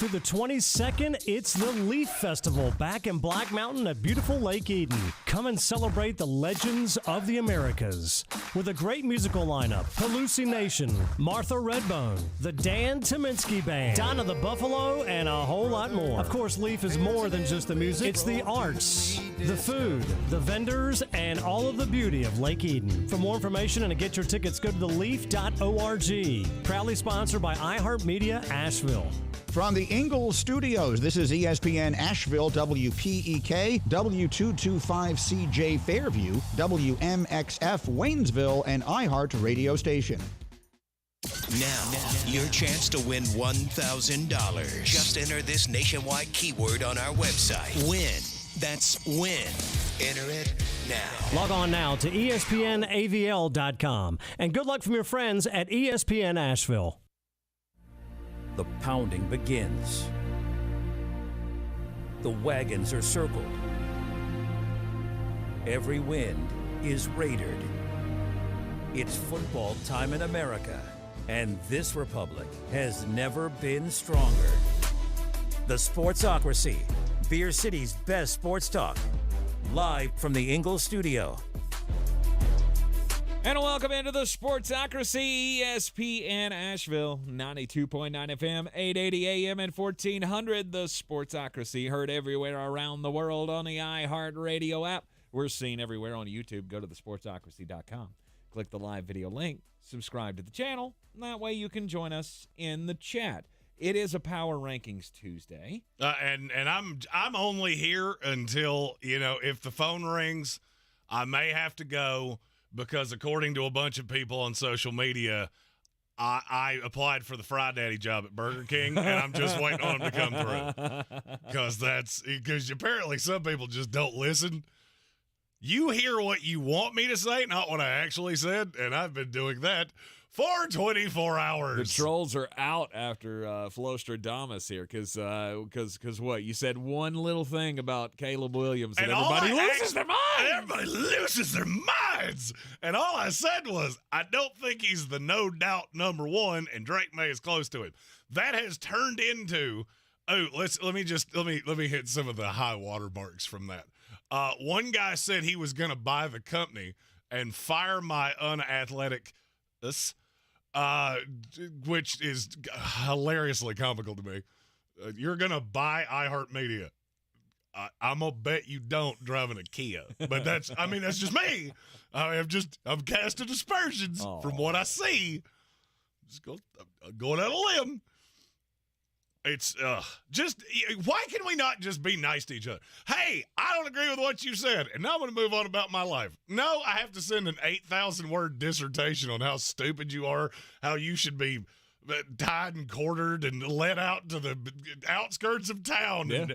through the 22nd, it's the Leaf Festival back in Black Mountain at beautiful Lake Eden. Come and celebrate the legends of the Americas with a great musical lineup: Hallucination, Martha Redbone, the Dan Tyminski Band, Donna the Buffalo, and a whole lot more. Of course, Leaf is more than just the music. It's the arts, the food, the vendors, and all of the beauty of Lake Eden. For more information and to get your tickets, go to theleaf.org. Proudly sponsored by iHeartMedia Asheville. From the Ingalls Studios, this is ESPN Asheville, WPEK, W225CJ Fairview, WMXF Waynesville, and iHeart radio station. Now, your chance to win $1,000. Just enter this nationwide keyword on our website. WIN. That's WIN. Enter it now. Log on now to ESPNAVL.com. And good luck from your friends at ESPN Asheville. The pounding begins. The wagons are circled. Every wind is raided. It's football time in America, and this republic has never been stronger. The Sportsocracy, Beer City's best sports talk, live from the Ingalls studio. And welcome into the Sportsocracy, ESPN Asheville, 92.9 FM, 880 AM, and 1400. The Sportsocracy, heard everywhere around the world on the iHeartRadio app. We're seen everywhere on YouTube. Go to thesportsocracy.com. Click the live video link. Subscribe to the channel. And that way you can join us in the chat. It is a Power Rankings Tuesday. And I'm only here until, if the phone rings, I may have to go. Because according to a bunch of people on social media, I applied for the Fry Daddy job at Burger King, and I'm just waiting on them to come through. Because apparently some people just don't listen. You hear what you want me to say, not what I actually said, and I've been doing that for 24 hours. The trolls are out after Flostradamus here because what? You said one little thing about Caleb Williams and everybody loses their minds. Everybody loses their minds. And all I said was, I don't think he's the no doubt number one, and Drake May is close to him. That has turned into, let me hit some of the high water marks from that. One guy said he was going to buy the company and fire my unathletic which is hilariously comical to me. You're going to buy iHeartMedia. I'm going to bet you don't driving a Kia. But that's just me. I'm casting aspersions from what I see. Going out on a limb. It's just, why can we not just be nice to each other? Hey, I don't agree with what you said, and now I'm going to move on about my life. No, I have to send an 8,000-word dissertation on how stupid you are, how you should be tied and quartered and led out to the outskirts of town and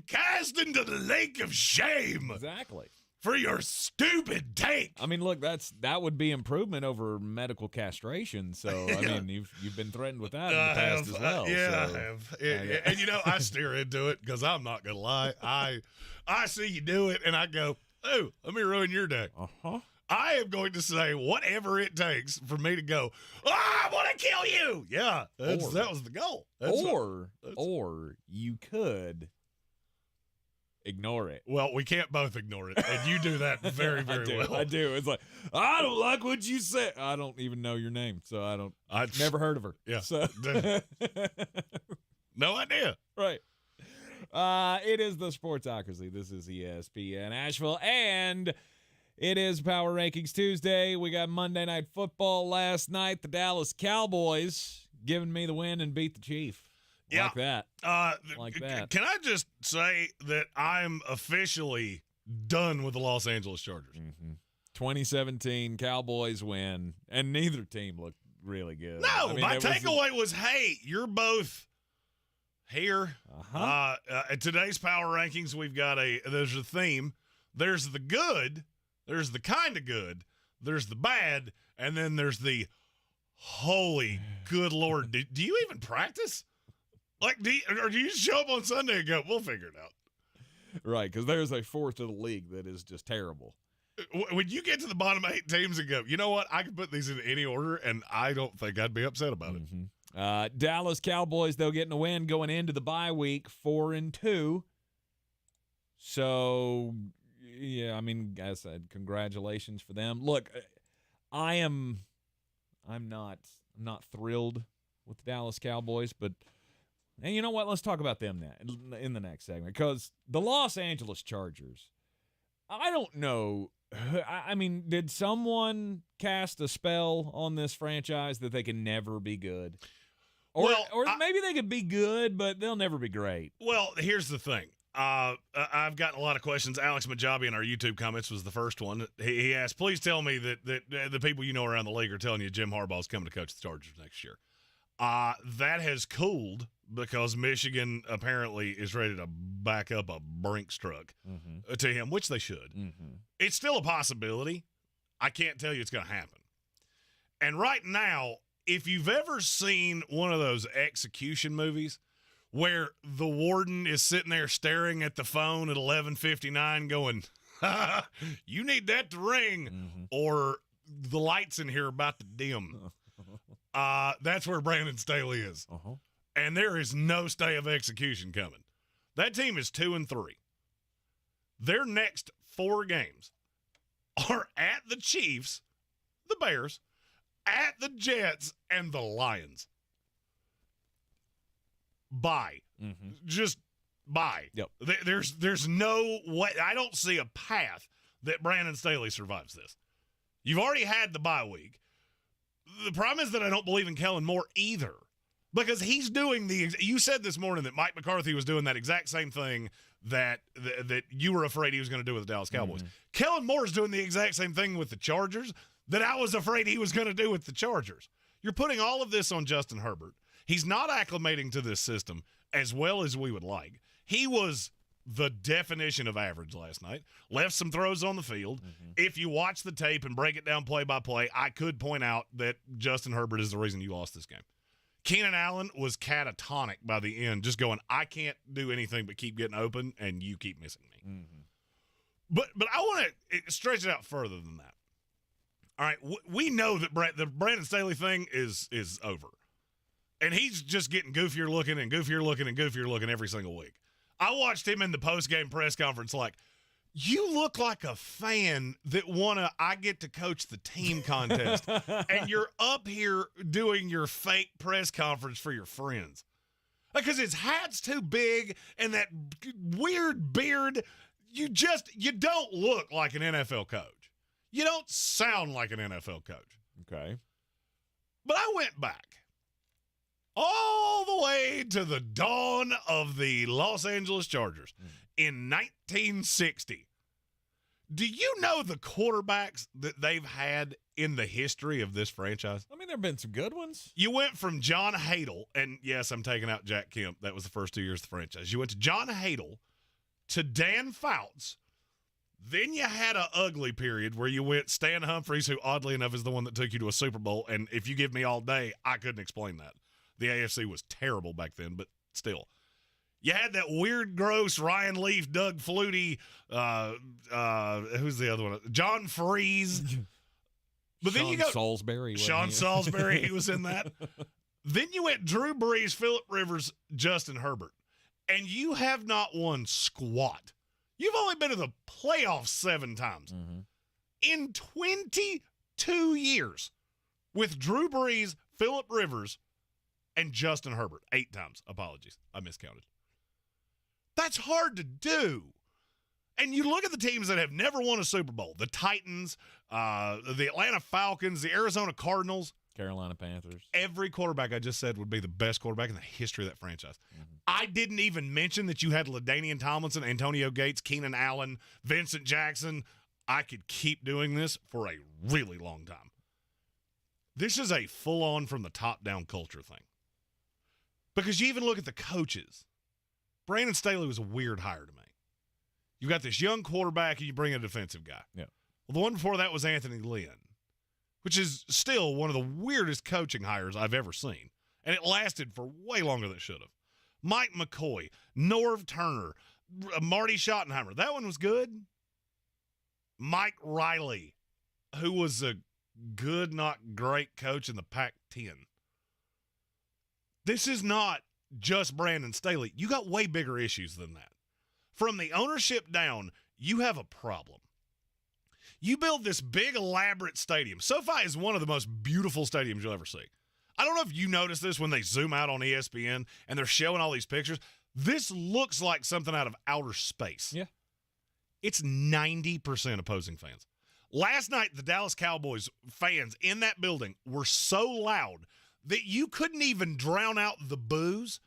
cast into the lake of shame. Exactly. For your stupid take. I mean, look, that would be improvement over medical castration. So, you've been threatened with that in the past as well. I have. And I steer into it because I'm not going to lie. I see you do it, and I go, oh, let me ruin your day. Uh-huh. I am going to say whatever it takes for me to go, I want to kill you. Yeah, that was the goal. Or you could ignore it. Well, we can't both ignore it, and you do that very, very well. I do. It's like, I don't like what you said. I don't even know your name, so I've never heard of her. Yeah. So. No idea. Right. It is the Sportsocracy. This is ESPN Asheville, and it is Power Rankings Tuesday. We got Monday Night Football last night. The Dallas Cowboys giving me the win and beat the Chief. Like that. Like that. Can I just say that I'm officially done with the Los Angeles Chargers? Mm-hmm. 2017 Cowboys win, and neither team looked really good. No, my takeaway was, hey, you're both here. Uh-huh. At today's Power Rankings, we've got there's a theme. There's the good, there's the kind of good, there's the bad, and then there's the holy good Lord. Do you even practice? Like, do you just show up on Sunday and go, we'll figure it out? Right, because there's a fourth of the league that is just terrible. When you get to the bottom 8 teams and go, you know what, I can put these in any order, and I don't think I'd be upset about it. Mm-hmm. Dallas Cowboys, though, getting a win going into the bye week, 4-2. So, yeah, I mean, I said congratulations for them. Look, I'm not thrilled with the Dallas Cowboys, but and you know what? Let's talk about them now in the next segment, because the Los Angeles Chargers, I don't know. I mean, did someone cast a spell on this franchise that they can never be good? Or maybe they could be good, but they'll never be great. Well, here's the thing. I've gotten a lot of questions. Alex Majabi in our YouTube comments was the first one. He asked, please tell me that the people you know around the league are telling you Jim Harbaugh's coming to coach the Chargers next year. That has cooled because Michigan apparently is ready to back up a Brinks truck to him, which they should. It's still a possibility. I can't tell you it's going to happen. And right now, if you've ever seen one of those execution movies where the warden is sitting there staring at the phone at 11:59 going, you need that to ring, or the lights in here are about to dim. That's where Brandon Staley is. And there is no stay of execution coming. That team is 2-3. Their next 4 games are at the Chiefs, the Bears, at the Jets, and the Lions. Bye. Just bye. Yep. There's no way. I don't see a path that Brandon Staley survives this. You've already had the bye week. The problem is that I don't believe in Kellen Moore either, because he's doing you said this morning that Mike McCarthy was doing that exact same thing that you were afraid he was going to do with the Dallas Cowboys. Kellen Moore is doing the exact same thing with the Chargers that I was afraid he was going to do with the Chargers. You're putting all of this on Justin Herbert. He's not acclimating to this system as well as we would like. He was the definition of average last night. Left some throws on the field. If you watch the tape and break it down play by play, I could point out that Justin Herbert is the reason you lost this game. Keenan Allen was catatonic by the end, just going, I can't do anything but keep getting open, and you keep missing me. But I want to stretch it out further than that. All right, we know that the Brandon Staley thing is over. And he's just getting goofier looking and goofier looking and goofier looking every single week. I watched him in the post-game press conference like, you look like a fan that I get to coach the team contest, and you're up here doing your fake press conference for your friends. Because his hat's too big and that weird beard, you don't look like an NFL coach. You don't sound like an NFL coach. Okay. But I went back all the way to the dawn of the Los Angeles Chargers in 1960. Do you know the quarterbacks that they've had in the history of this franchise? I mean, there have been some good ones. You went from John Hadle, and yes, I'm taking out Jack Kemp. That was the first 2 years of the franchise. You went to John Hadle to Dan Fouts. Then you had an ugly period where you went Stan Humphries, who oddly enough is the one that took you to a Super Bowl. And if you give me all day, I couldn't explain that. The AFC was terrible back then, but still. You had that weird, gross Ryan Leaf, Doug Flutie, who's the other one? John Freeze. But then Salisbury. Sean Salisbury, he was in that. Then you went Drew Brees, Phillip Rivers, Justin Herbert. And you have not won squat. You've only been to the playoffs 7 times. In 22 years with Drew Brees, Phillip Rivers, and Justin Herbert. 8 times. Apologies. I miscounted. That's hard to do. And you look at the teams that have never won a Super Bowl. The Titans, the Atlanta Falcons, the Arizona Cardinals. Carolina Panthers. Every quarterback I just said would be the best quarterback in the history of that franchise. I didn't even mention that you had LaDainian Tomlinson, Antonio Gates, Keenan Allen, Vincent Jackson. I could keep doing this for a really long time. This is a full-on from the top-down culture thing. Because you even look at the coaches. Brandon Staley was a weird hire to me. You got this young quarterback and you bring a defensive guy. Yeah. Well, the one before that was Anthony Lynn, which is still one of the weirdest coaching hires I've ever seen. And it lasted for way longer than it should have. Mike McCoy, Norv Turner, Marty Schottenheimer. That one was good. Mike Riley, who was a good, not great coach in the Pac-10. This is not just Brandon Staley. You got way bigger issues than that. From the ownership down, you have a problem. You build this big, elaborate stadium. SoFi is one of the most beautiful stadiums you'll ever see. I don't know if you noticed this when they zoom out on ESPN and they're showing all these pictures. This looks like something out of outer space. Yeah. It's 90% opposing fans. Last night, the Dallas Cowboys fans in that building were so loud that you couldn't even drown out the boos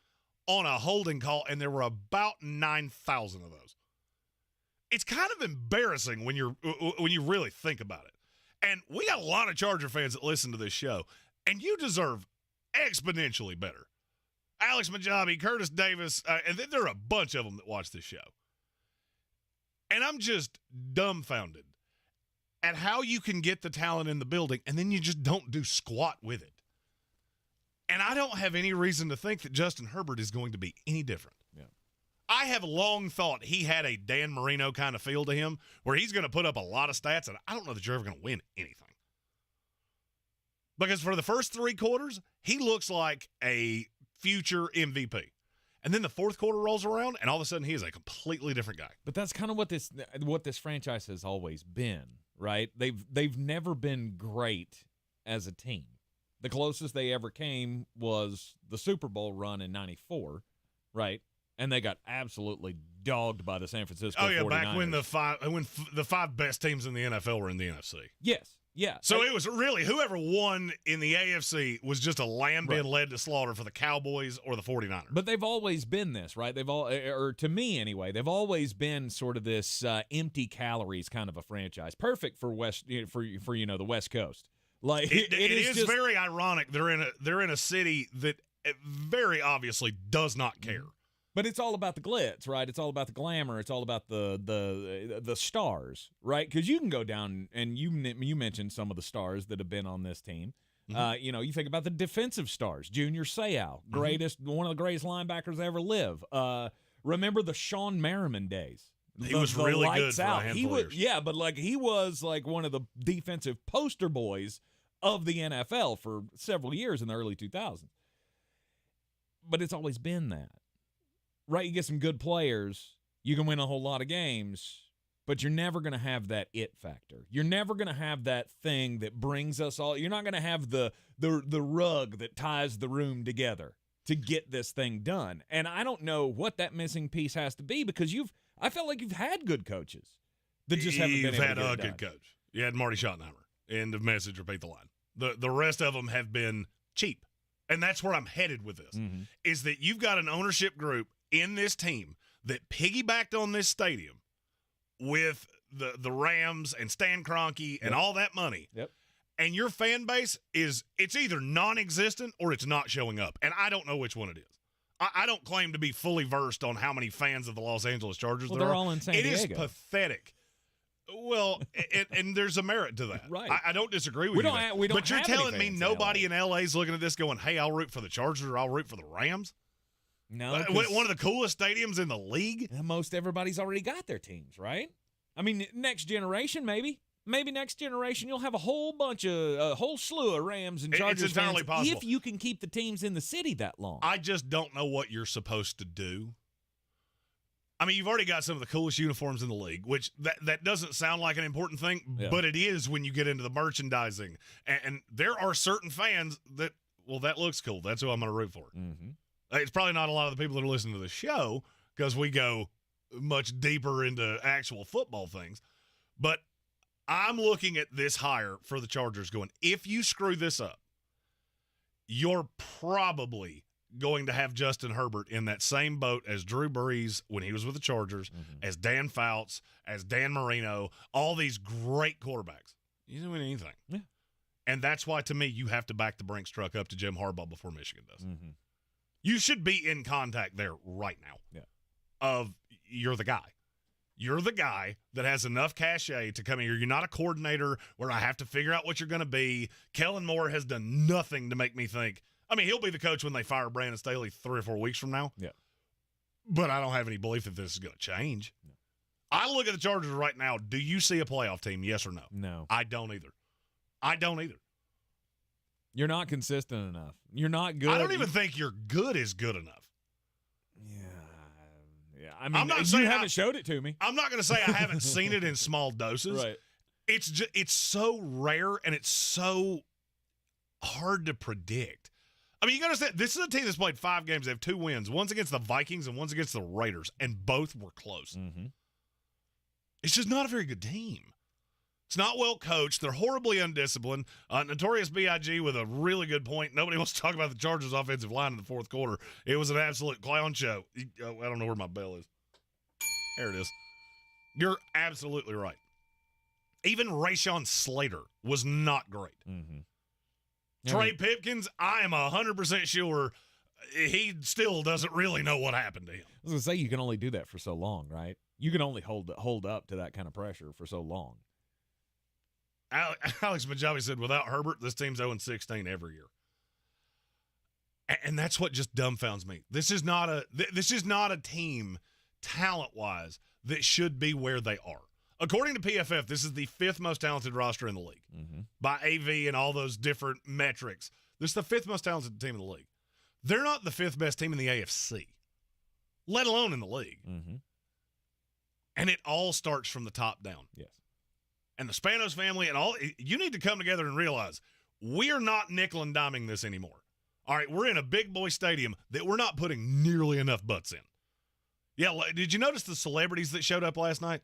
on a holding call, and there were about 9,000 of those. It's kind of embarrassing when you really think about it. And we got a lot of Charger fans that listen to this show, and you deserve exponentially better. Alex Majabi, Curtis Davis, and then there are a bunch of them that watch this show. And I'm just dumbfounded at how you can get the talent in the building, and then you just don't do squat with it. And I don't have any reason to think that Justin Herbert is going to be any different. Yeah. I have long thought he had a Dan Marino kind of feel to him where he's going to put up a lot of stats, and I don't know that you're ever going to win anything. Because for the first 3 quarters, he looks like a future MVP. And then the fourth quarter rolls around, and all of a sudden he is a completely different guy. But that's kind of what this franchise has always been, right? They've never been great as a team. The closest they ever came was the Super Bowl run in '94, right? And they got absolutely dogged by the San Francisco 49ers. Back when the 5 best teams in the NFL were in the NFC. Yes, yeah. So it was really whoever won in the AFC was just a lamb being led to slaughter for the Cowboys or the 49ers. But they've always been this, right? Or to me anyway, they've always been sort of this empty calories kind of a franchise. Perfect for the West Coast. Like it is just very ironic. They're in a city that very obviously does not care. But it's all about the glitz, right? It's all about the glamour. It's all about the stars, right? Because you can go down and you mentioned some of the stars that have been on this team. Mm-hmm. You think about the defensive stars. Junior Seau, one of the greatest linebackers to ever live. Remember the Sean Merriman days? He was really good for a handful of years. Yeah, but he was like one of the defensive poster boys of the NFL for several years in the early 2000s. But it's always been that. Right, you get some good players, you can win a whole lot of games, but you're never going to have that it factor. You're never going to have that thing that brings us all. You're not going to have the rug that ties the room together to get this thing done. And I don't know what that missing piece has to be because I felt like you've had good coaches that just haven't been able to get it done. You've had a good coach. You had Marty Schottenheimer. End of message, repeat the line. The rest of them have been cheap. And that's where I'm headed with this, is that you've got an ownership group in this team that piggybacked on this stadium with the Rams and Stan Kroenke and all that money. Yep. And your fan base it's either non-existent or it's not showing up. And I don't know which one it is. I don't claim to be fully versed on how many fans of the Los Angeles Chargers there are. They're all in San Diego. It is pathetic. Well, and there's a merit to that. Right. I don't disagree with you. We don't but you're have any telling me fans nobody in LA is looking at this going, hey, I'll root for the Chargers or I'll root for the Rams? No. One of the coolest stadiums in the league? Most everybody's already got their teams, right? I mean, next generation, maybe. Maybe next generation you'll have a whole slew of Rams and Chargers it's entirely fans possible. if you can keep the teams in the city that long. I just don't know what you're supposed to do. I mean, you've already got some of the coolest uniforms in the league, which that doesn't sound like an important thing, but it is when you get into the merchandising. And there are certain fans that looks cool. That's who I'm going to root for. Mm-hmm. It's probably not a lot of the people that are listening to the show because we go much deeper into actual football things. But I'm looking at this hire for the Chargers going, if you screw this up, you're probably going to have Justin Herbert in that same boat as Drew Brees when he was with the Chargers, as Dan Fouts, as Dan Marino, all these great quarterbacks. You didn't win anything. Yeah. And that's why, to me, you have to back the Brinks truck up to Jim Harbaugh before Michigan does. Mm-hmm. You should be in contact there right now. Yeah. Of you're the guy. You're the guy that has enough cachet to come here. You're not a coordinator where I have to figure out what you're going to be. Kellen Moore has done nothing to make me think. I mean, he'll be the coach when they fire Brandon Staley 3 or 4 weeks from now. Yeah. But I don't have any belief that this is going to change. No. I look at the Chargers right now. Do you see a playoff team, yes or no? No. I don't either. You're not consistent enough. You're not good. I don't even think your good is good enough. Yeah. I mean, I'm not you saying haven't showed it to me. I'm not going to say I haven't seen it in small doses. Right. It's so rare and it's so hard to predict. I mean, you got to understand, this is a team that's played 5 games. They have 2 wins. One's against the Vikings and one's against the Raiders, and both were close. Mm-hmm. It's just not a very good team. It's not well coached. They're horribly undisciplined. Notorious B.I.G. with a really good point. Nobody wants to talk about the Chargers' offensive line in the fourth quarter. It was an absolute clown show. I don't know where my bell is. There it is. You're absolutely right. Even Rashawn Slater was not great. Mm-hmm. Trey Pipkins, I am 100% sure he still doesn't really know what happened to him. I was going to say, you can only do that for so long, right? You can only hold up to that kind of pressure for so long. Alex Majabi said, without Herbert, this team's 0-16 every year. And that's what just dumbfounds me. This is not a team, talent-wise, that should be where they are. According to PFF, this is the 5th most talented roster in the league. Mm-hmm. By AV and all those different metrics. This is the 5th most talented team in the league. They're not the 5th best team in the AFC, let alone in the league. Mm-hmm. And it all starts from the top down. Yes. And the Spanos family and all, you need to come together and realize we are not nickel and diming this anymore. All right, we're in a big boy stadium that we're not putting nearly enough butts in. Yeah, did you notice the celebrities that showed up last night?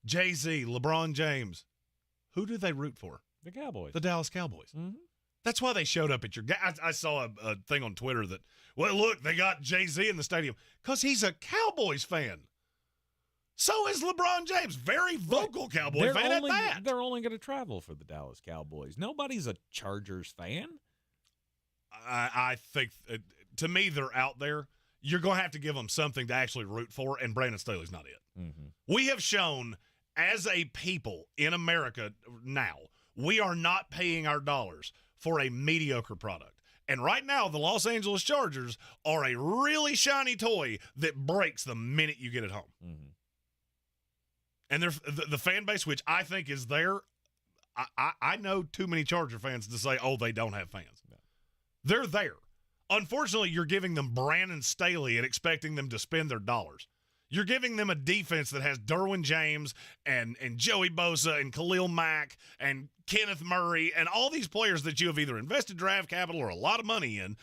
Jay-Z, LeBron James. Who do they root for? The Cowboys. The Dallas Cowboys. Mm-hmm. That's why they showed up at your game. I saw a thing on Twitter that, well, look, they got Jay-Z in the stadium because he's a Cowboys fan. So is LeBron James. Very vocal Cowboy fan at that. They're only going to travel for the Dallas Cowboys. Nobody's a Chargers fan. I think, to me, they're out there. You're going to have to give them something to actually root for, and Brandon Staley's not it. Mm-hmm. We have shown, as a people in America now, we are not paying our dollars for a mediocre product. And right now, the Los Angeles Chargers are a really shiny toy that breaks the minute you get it home. Mm-hmm. And the fan base, which I think is there, I know too many Charger fans to say, oh, they don't have fans. No. They're there. Unfortunately, you're giving them Brandon Staley and expecting them to spend their dollars. You're giving them a defense that has Derwin James and Joey Bosa and Khalil Mack and Kenneth Murray and all these players that you have either invested draft capital or a lot of money in,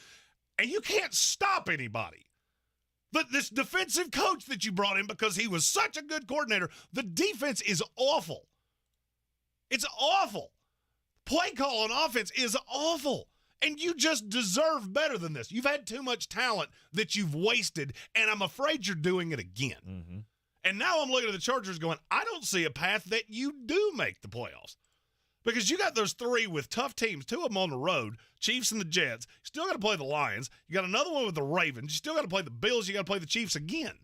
and you can't stop anybody. But this defensive coach that you brought in because he was such a good coordinator, the defense is awful. It's awful. Play call on offense is awful. And you just deserve better than this. You've had too much talent that you've wasted, and I'm afraid you're doing it again. Mm-hmm. And now I'm looking at the Chargers going, I don't see a path that you do make the playoffs. Because you got those 3 with tough teams, 2 of them on the road, Chiefs and the Jets. You still got to play the Lions. You got another one with the Ravens. You still got to play the Bills. You got to play the Chiefs again.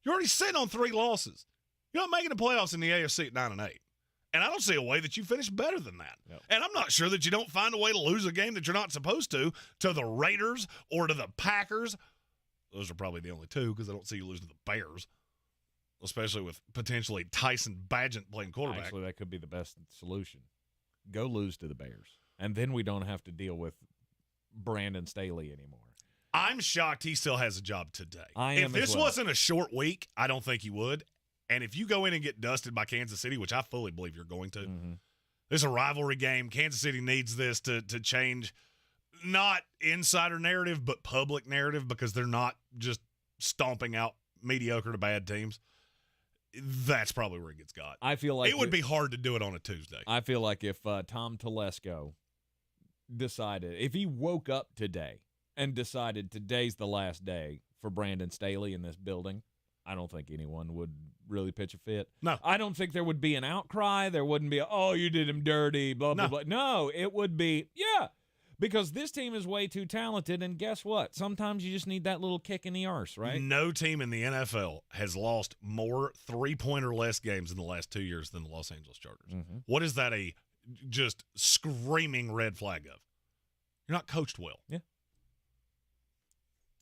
You're already sitting on 3 losses. You're not making the playoffs in the AFC at 9-8. And I don't see a way that you finish better than that. Yep. And I'm not sure that you don't find a way to lose a game that you're not supposed to the Raiders or to the Packers. Those are probably the only 2 because I don't see you losing to the Bears, especially with potentially Tyson Bagent playing quarterback. Actually, that could be the best solution. Go lose to the Bears, and then we don't have to deal with Brandon Staley anymore. I'm shocked he still has a job today. I am If this as well. wasn't a short week, I don't think he would. And if you go in and get dusted by Kansas City, which I fully believe you're going to, Mm-hmm. This is a rivalry game. Kansas City needs this to change not insider narrative, but public narrative because they're not just stomping out mediocre to bad teams. That's probably where it gets got. I feel like it would be hard to do it on a Tuesday. I feel like if Tom Telesco decided, if he woke up today and decided today's the last day for Brandon Staley in this building, I don't think anyone would really pitch a fit. No. I don't think there would be an outcry. There wouldn't be, oh, you did him dirty, blah, blah, No. blah. No, it would be, yeah, because this team is way too talented, and guess what? Sometimes you just need that little kick in the arse, right? No team in the NFL has lost more 3-point or less games in the last 2 years than the Los Angeles Chargers. Mm-hmm. What is that a just screaming red flag of? You're not coached well. Yeah.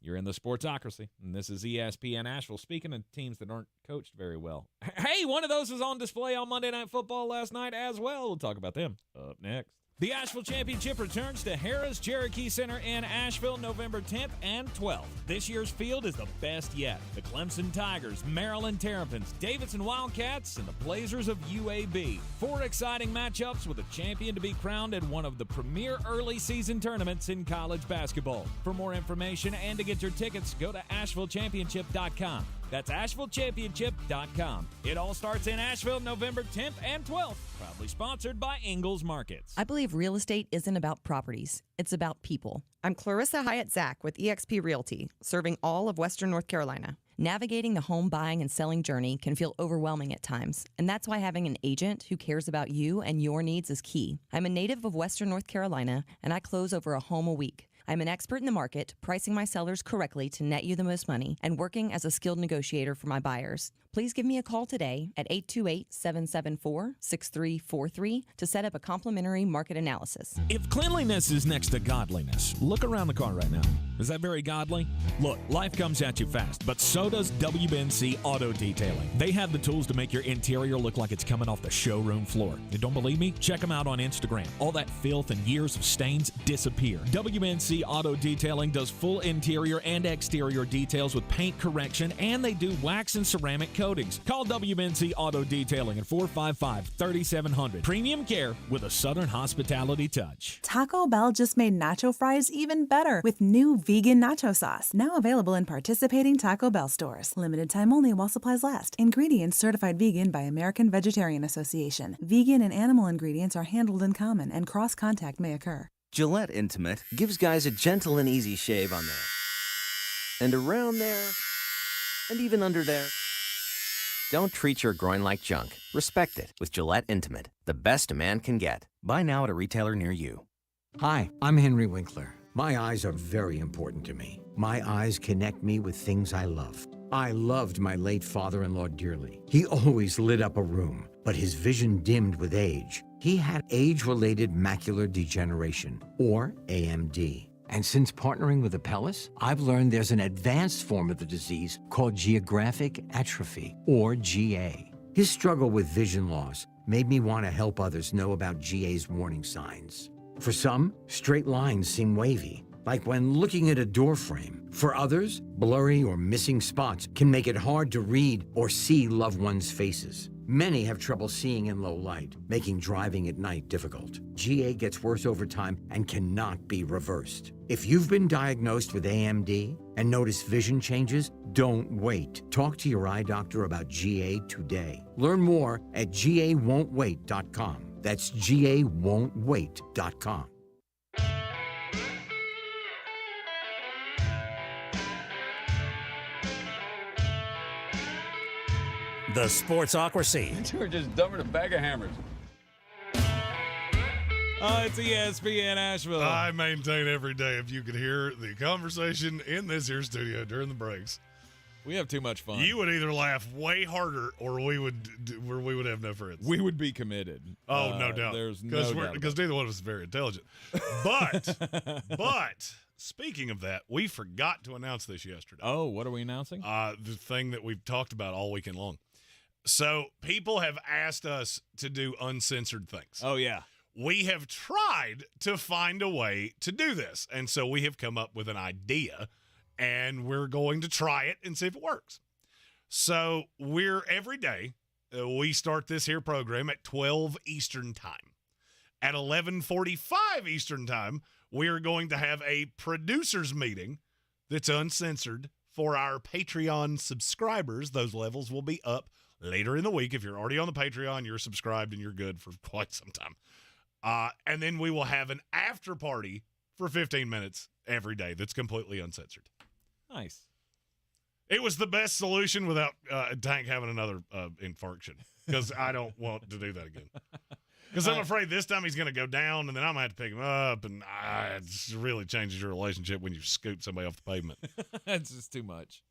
You're in the Sportsocracy, and this is ESPN Asheville. Speaking of teams that aren't coached very well, hey, one of those was on display on Monday Night Football last night as well. We'll talk about them up next. The Asheville Championship returns to Harrah's Cherokee Center in Asheville November 10th and 12th. This year's field is the best yet. The Clemson Tigers, Maryland Terrapins, Davidson Wildcats, and the Blazers of UAB. 4 exciting matchups with a champion to be crowned in one of the premier early season tournaments in college basketball. For more information and to get your tickets, go to AshevilleChampionship.com. That's AshevilleChampionship.com. It all starts in Asheville November 10th and 12th. Proudly sponsored by Ingalls Markets. I believe real estate isn't about properties. It's about people. I'm Clarissa Hyatt-Zach with eXp Realty, serving all of Western North Carolina. Navigating the home buying and selling journey can feel overwhelming at times, and that's why having an agent who cares about you and your needs is key. I'm a native of Western North Carolina, and I close over a home a week. I'm an expert in the market, pricing my sellers correctly to net you the most money, and working as a skilled negotiator for my buyers. Please give me a call today at 828-774-6343 to set up a complimentary market analysis. If cleanliness is next to godliness, look around the car right now. Is that very godly? Look, life comes at you fast, but so does WBNC Auto Detailing. They have the tools to make your interior look like it's coming off the showroom floor. You don't believe me? Check them out on Instagram. All that filth and years of stains disappear. WBNC Auto Detailing does full interior and exterior details with paint correction, and they do wax and ceramic coatings. Call WBNC Auto Detailing at 455-3700. Premium care with a Southern hospitality touch. Taco Bell just made nacho fries even better with new vegan nacho sauce. Now available in participating Taco Bell stores. Limited time only while supplies last. Ingredients certified vegan by American Vegetarian Association. Vegan and animal ingredients are handled in common and cross-contact may occur. Gillette Intimate gives guys a gentle and easy shave on there. And around there. And even under there. Don't treat your groin like junk. Respect it with Gillette Intimate, the best a man can get. Buy now at a retailer near you. Hi, I'm Henry Winkler. My eyes are very important to me. My eyes connect me with things I love. I loved my late father-in-law dearly. He always lit up a room, but his vision dimmed with age. He had age-related macular degeneration, or AMD. And since partnering with Apellis, I've learned there's an advanced form of the disease called geographic atrophy, or GA. His struggle with vision loss made me want to help others know about GA's warning signs. For some, straight lines seem wavy, like when looking at a door frame. For others, blurry or missing spots can make it hard to read or see loved ones' faces. Many have trouble seeing in low light, making driving at night difficult. GA gets worse over time and cannot be reversed. If you've been diagnosed with AMD and notice vision changes, don't wait. Talk to your eye doctor about GA today. Learn more at GAWon'tWait.com. That's GAWon'tWait.com. The Sportsocracy. We're just dumping a bag of hammers. It's ESPN Asheville. I maintain every day, if you could hear the conversation in this here studio during the breaks, We have too much fun. you would either laugh way harder or we would have no friends. We would be committed. Oh, no doubt. There's no doubt. Because neither one of us is very intelligent. But speaking of that, we forgot to announce this yesterday. Oh, what are we announcing? The thing that we've talked about all weekend long. So people have asked us to do uncensored things. Oh, yeah. We have tried to find a way to do this. And so we have come up with an idea, and we're going to try it and see if it works. So every day, we start this here program at 12 Eastern time. At 11:45 Eastern time, we are going to have a producers meeting that's uncensored for our Patreon subscribers. Those levels will be up later in the week. If you're already on the Patreon, you're subscribed and you're good for quite some time. And then we will have an after party for 15 minutes every day that's completely uncensored. Nice. It was the best solution without Tank having another infarction, because I don't want to do that again. Because I'm afraid this time he's going to go down, and then I'm going to have to pick him up, and it really changes your relationship when you scoop somebody off the pavement. That's just too much.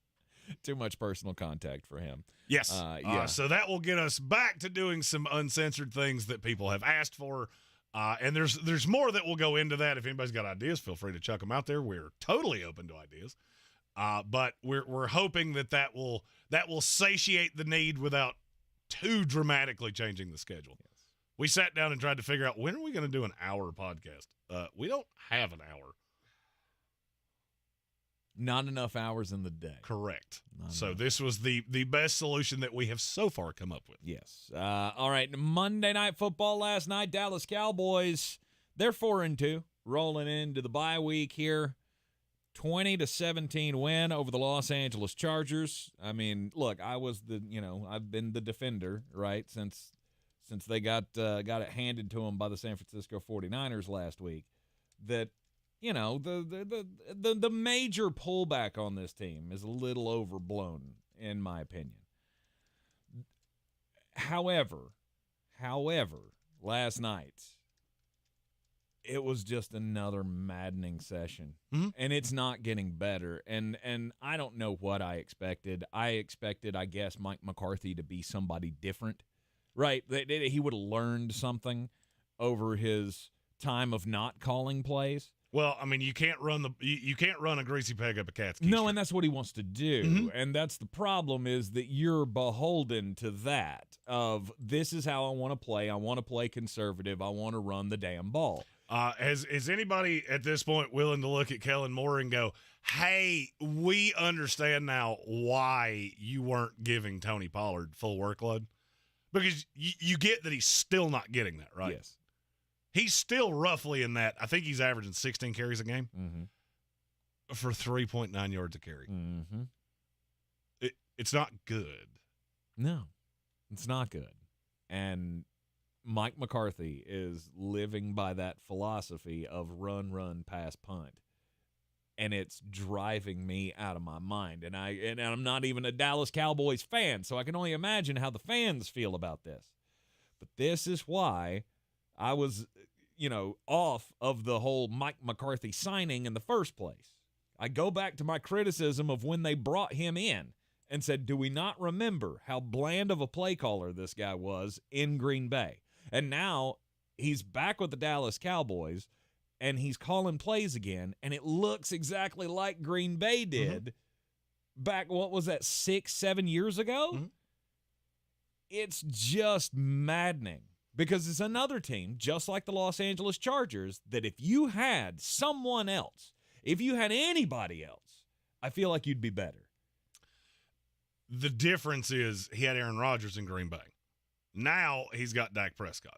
Too much personal contact for him. Yes. Yeah. So that will get us back to doing some uncensored things that people have asked for. And there's more that will go into that. If anybody's got ideas, feel free to chuck them out there. We're totally open to ideas. But we're hoping that will satiate the need without too dramatically changing the schedule. Yes. We sat down and tried to figure out when are we going to do an hour podcast. We don't have an hour. Not enough hours in the day. Correct. So this was the best solution that we have so far come up with. Yes. All right. Monday Night Football last night. Dallas Cowboys, they're 4-2, rolling into the bye week here. 20-17 win over the Los Angeles Chargers. I mean, look, I've been the defender, right, since they got it handed to them by the San Francisco 49ers last week. That, the major pullback on this team is a little overblown, in my opinion. However, last night, it was just another maddening session, and it's not getting better. And I don't know what I expected. I guess, Mike McCarthy to be somebody different, right? That he would have learned something over his time of not calling plays. Well, I mean, you can't run a greasy peg up a cat's keister. No, and that's what he wants to do. And that's the problem, is that you're beholden to that of, this is how I want to play. I want to play conservative. I want to run the damn ball. Is anybody at this point willing to look at Kellen Moore and go, hey, we understand now why you weren't giving Tony Pollard full workload? Because you get that he's still not getting that, right? Yes. He's still roughly in that. I think he's averaging 16 carries a game for 3.9 yards a carry. It's not good. No, it's not good. And Mike McCarthy is living by that philosophy of run, pass, punt. And it's driving me out of my mind. And I'm not even a Dallas Cowboys fan, so I can only imagine how the fans feel about this. But this is why I was, off of the whole Mike McCarthy signing in the first place. I go back to my criticism of when they brought him in and said, do we not remember how bland of a play caller this guy was in Green Bay? And now he's back with the Dallas Cowboys, and he's calling plays again, and it looks exactly like Green Bay did back, 6-7 years ago? It's just maddening, because it's another team, just like the Los Angeles Chargers, that if you had someone else, if you had anybody else, I feel like you'd be better. The difference is he had Aaron Rodgers in Green Bay. Now he's got Dak Prescott.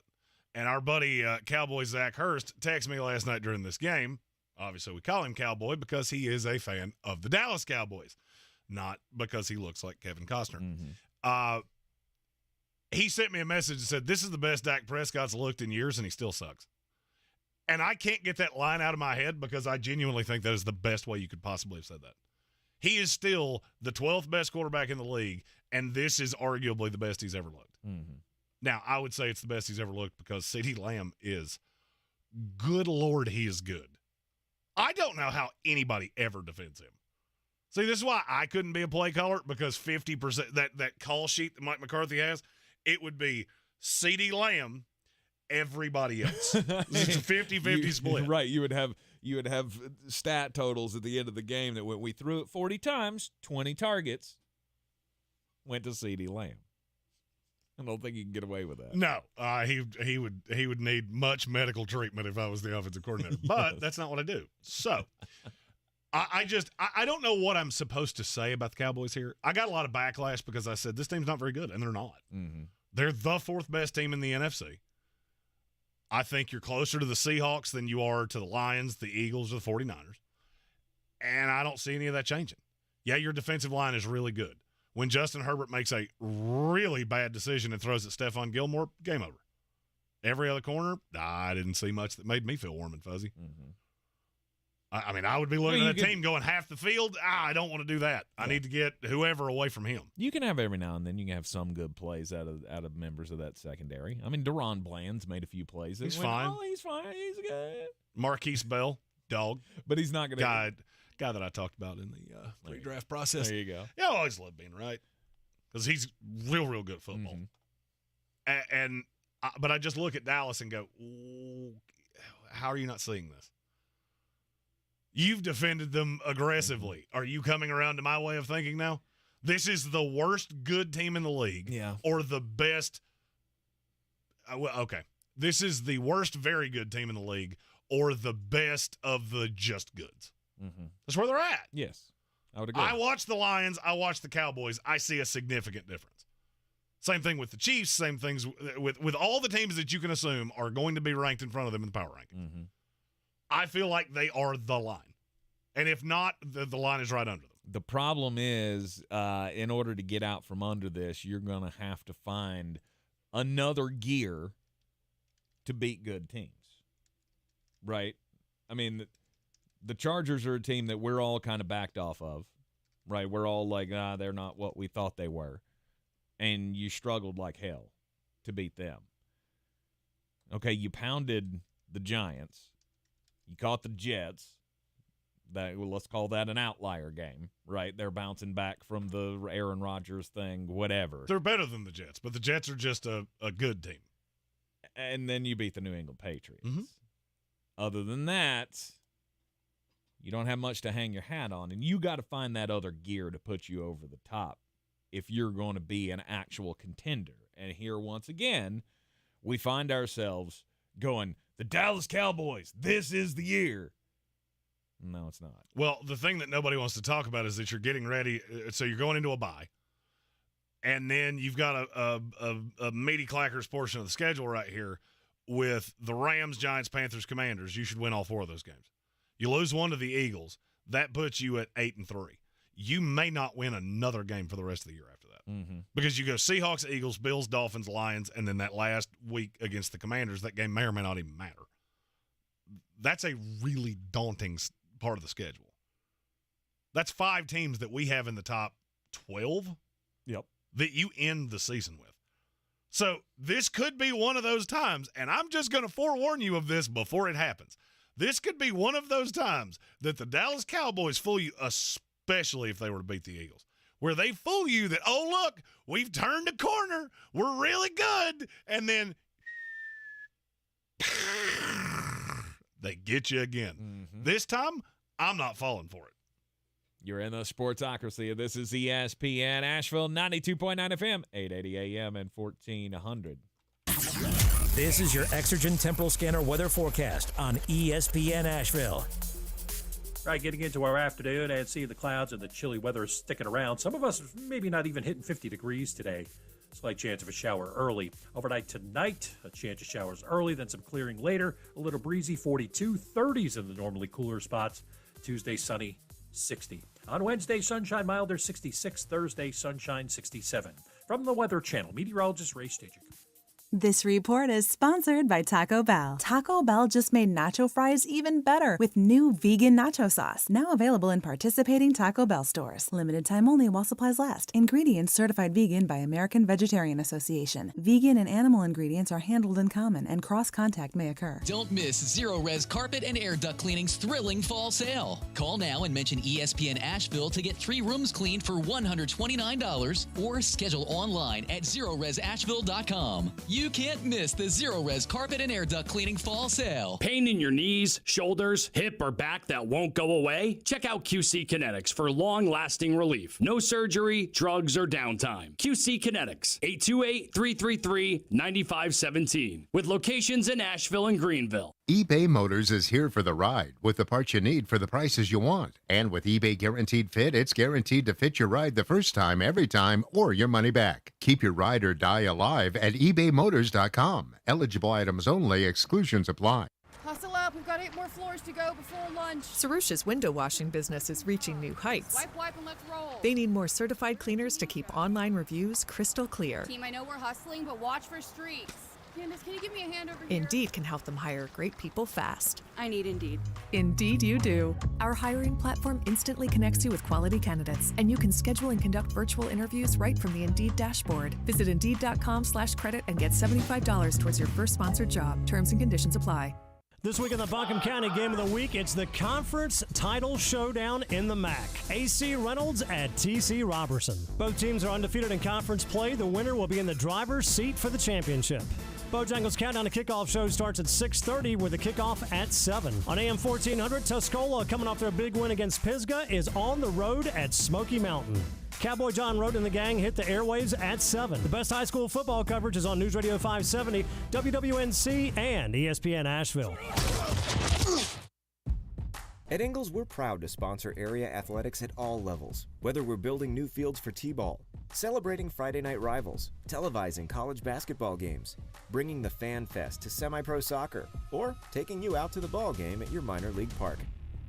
And our buddy Cowboy Zach Hurst texted me last night during this game. Obviously, we call him Cowboy because he is a fan of the Dallas Cowboys, not because he looks like Kevin Costner. He sent me a message and said, this is the best Dak Prescott's looked in years, and he still sucks. And I can't get that line out of my head because I genuinely think that is the best way you could possibly have said that. He is still the 12th best quarterback in the league, and this is arguably the best he's ever looked. Now, I would say it's the best he's ever looked because CeeDee Lamb is, good Lord, he is good. I don't know how anybody ever defends him. See, this is why I couldn't be a play caller, because 50%, that call sheet that Mike McCarthy has, it would be CeeDee Lamb, everybody else. It's a 50-50 split. Right. You would have stat totals at the end of the game that when we threw it 40 times, 20 targets went to CeeDee Lamb. I don't think you can get away with that. No, he would need much medical treatment if I was the offensive coordinator. But that's not what I do. So I don't know what I'm supposed to say about the Cowboys here. I got a lot of backlash because I said this team's not very good, and they're not. They're the fourth best team in the NFC. I think you're closer to the Seahawks than you are to the Lions, the Eagles, or the 49ers. And I don't see any of that changing. Yeah, your defensive line is really good. When Justin Herbert makes a really bad decision and throws at Stephon Gilmore, game over. Every other corner, I didn't see much that made me feel warm and fuzzy. I mean, I would be looking at a team going half the field. I don't want to do that. I need to get whoever away from him. You can have every now and then. You can have some good plays out of members of that secondary. I mean, Deron Bland's made a few plays. He's fine. Oh, he's fine. He's good. Marquise Bell, dog. But he's not going to – guy that I talked about in the pre-draft process. There you go. Yeah, I always love being right because he's real good at football. But I just look at Dallas and go, how are you not seeing this? You've defended them aggressively. Are you coming around to my way of thinking now? This is the worst good team in the league, or the best. Okay, this is the worst very good team in the league or the best of the just goods. Mm-hmm. That's where they're at. Yes, I would agree. I watch the Lions. I watch the Cowboys. I see a significant difference. Same thing with the Chiefs. Same things with all the teams that you can assume are going to be ranked in front of them in the power ranking. Mm-hmm. I feel like they are the line. And if not, the line is right under them. The problem is, in order to get out from under this, you're going to have to find another gear to beat good teams, right? I mean, the Chargers are a team that we're all kind of backed off of, right? We're all like, they're not what we thought they were. And you struggled like hell to beat them. Okay, you pounded the Giants. You caught the Jets. Let's call that an outlier game, right? They're bouncing back from the Aaron Rodgers thing, whatever. They're better than the Jets, but the Jets are just a good team. And then you beat the New England Patriots. Mm-hmm. Other than that, you don't have much to hang your hat on, and you got to find that other gear to put you over the top if you're going to be an actual contender. And here, once again, we find ourselves going, the Dallas Cowboys, this is the year. No, it's not. Well, the thing that nobody wants to talk about is that you're getting ready. So you're going into a bye, and then you've got a meaty clackers portion of the schedule right here with the Rams, Giants, Panthers, Commanders. You should win all 4 of those games. You lose one to the Eagles, that puts you at 8-3. You may not win another game for the rest of the year after that, because you go Seahawks, Eagles, Bills, Dolphins, Lions, and then that last week against the Commanders, that game may or may not even matter. That's a really daunting part of the schedule. That's 5 teams that we have in the top 12 that you end the season with. So this could be one of those times, and I'm just going to forewarn you of this before it happens. This could be one of those times that the Dallas Cowboys fool you, especially if they were to beat the Eagles, where they fool you that, oh, look, we've turned a corner, we're really good, and then they get you again. This time, I'm not falling for it. You're in the Sportsocracy. This is ESPN Asheville, 92.9 FM, 880 AM and 1400. This is your Exergen Temporal Scanner weather forecast on ESPN Asheville. Right, getting into our afternoon and seeing the clouds and the chilly weather sticking around. Some of us maybe not even hitting 50 degrees today. Slight chance of a shower early. Overnight tonight, a chance of showers early, then some clearing later. A little breezy, 42, 30s in the normally cooler spots. Tuesday, sunny, 60. On Wednesday, sunshine milder, 66. Thursday, sunshine, 67. From the Weather Channel, meteorologist Ray Stajic. This report is sponsored by Taco Bell. Taco Bell just made nacho fries even better with new vegan nacho sauce. Now available in participating Taco Bell stores. Limited time only while supplies last. Ingredients certified vegan by American Vegetarian Association. Vegan and animal ingredients are handled in common and cross-contact may occur. Don't miss Zero Res Carpet and Air Duct Cleaning's thrilling fall sale. Call now and mention ESPN Asheville to get 3 rooms cleaned for $129 or schedule online at ZeroResAsheville.com. You can't miss the Zero Res Carpet and Air Duct Cleaning fall sale. Pain in your knees, shoulders, hip, or back that won't go away? Check out QC Kinetics for long-lasting relief. No surgery, drugs, or downtime. QC Kinetics, 828-333-9517. With locations in Asheville and Greenville. eBay Motors is here for the ride with the parts you need for the prices you want. And with eBay Guaranteed Fit, it's guaranteed to fit your ride the first time, every time, or your money back. Keep your ride or die alive at ebaymotors.com. Eligible items only. Exclusions apply. Hustle up. We've got 8 more floors to go before lunch. Sarusha's window washing business is reaching new heights. Wipe, and let's roll. They need more certified cleaners to keep online reviews crystal clear. Team, I know we're hustling, but watch for streaks. Candace, can you give me a hand over here? Indeed can help them hire great people fast. I need Indeed. Indeed you do. Our hiring platform instantly connects you with quality candidates, and you can schedule and conduct virtual interviews right from the Indeed dashboard. Visit Indeed.com/credit and get $75 towards your first sponsored job. Terms and conditions apply. This week in the Buncombe County Game of the Week, it's the conference title showdown in the MAC. AC Reynolds at TC Robertson. Both teams are undefeated in conference play. The winner will be in the driver's seat for the championship. Bojangles Countdown to Kickoff show starts at 6:30 with a kickoff at 7. On AM 1400, Tuscola, coming off their big win against Pisgah, is on the road at Smoky Mountain. Cowboy John Roden and the gang hit the airwaves at 7. The best high school football coverage is on News Radio 570, WWNC, and ESPN Asheville. At Ingles, we're proud to sponsor area athletics at all levels. Whether we're building new fields for T-ball, celebrating Friday night rivals, televising college basketball games, bringing the Fan Fest to semi-pro soccer, or taking you out to the ball game at your minor league park.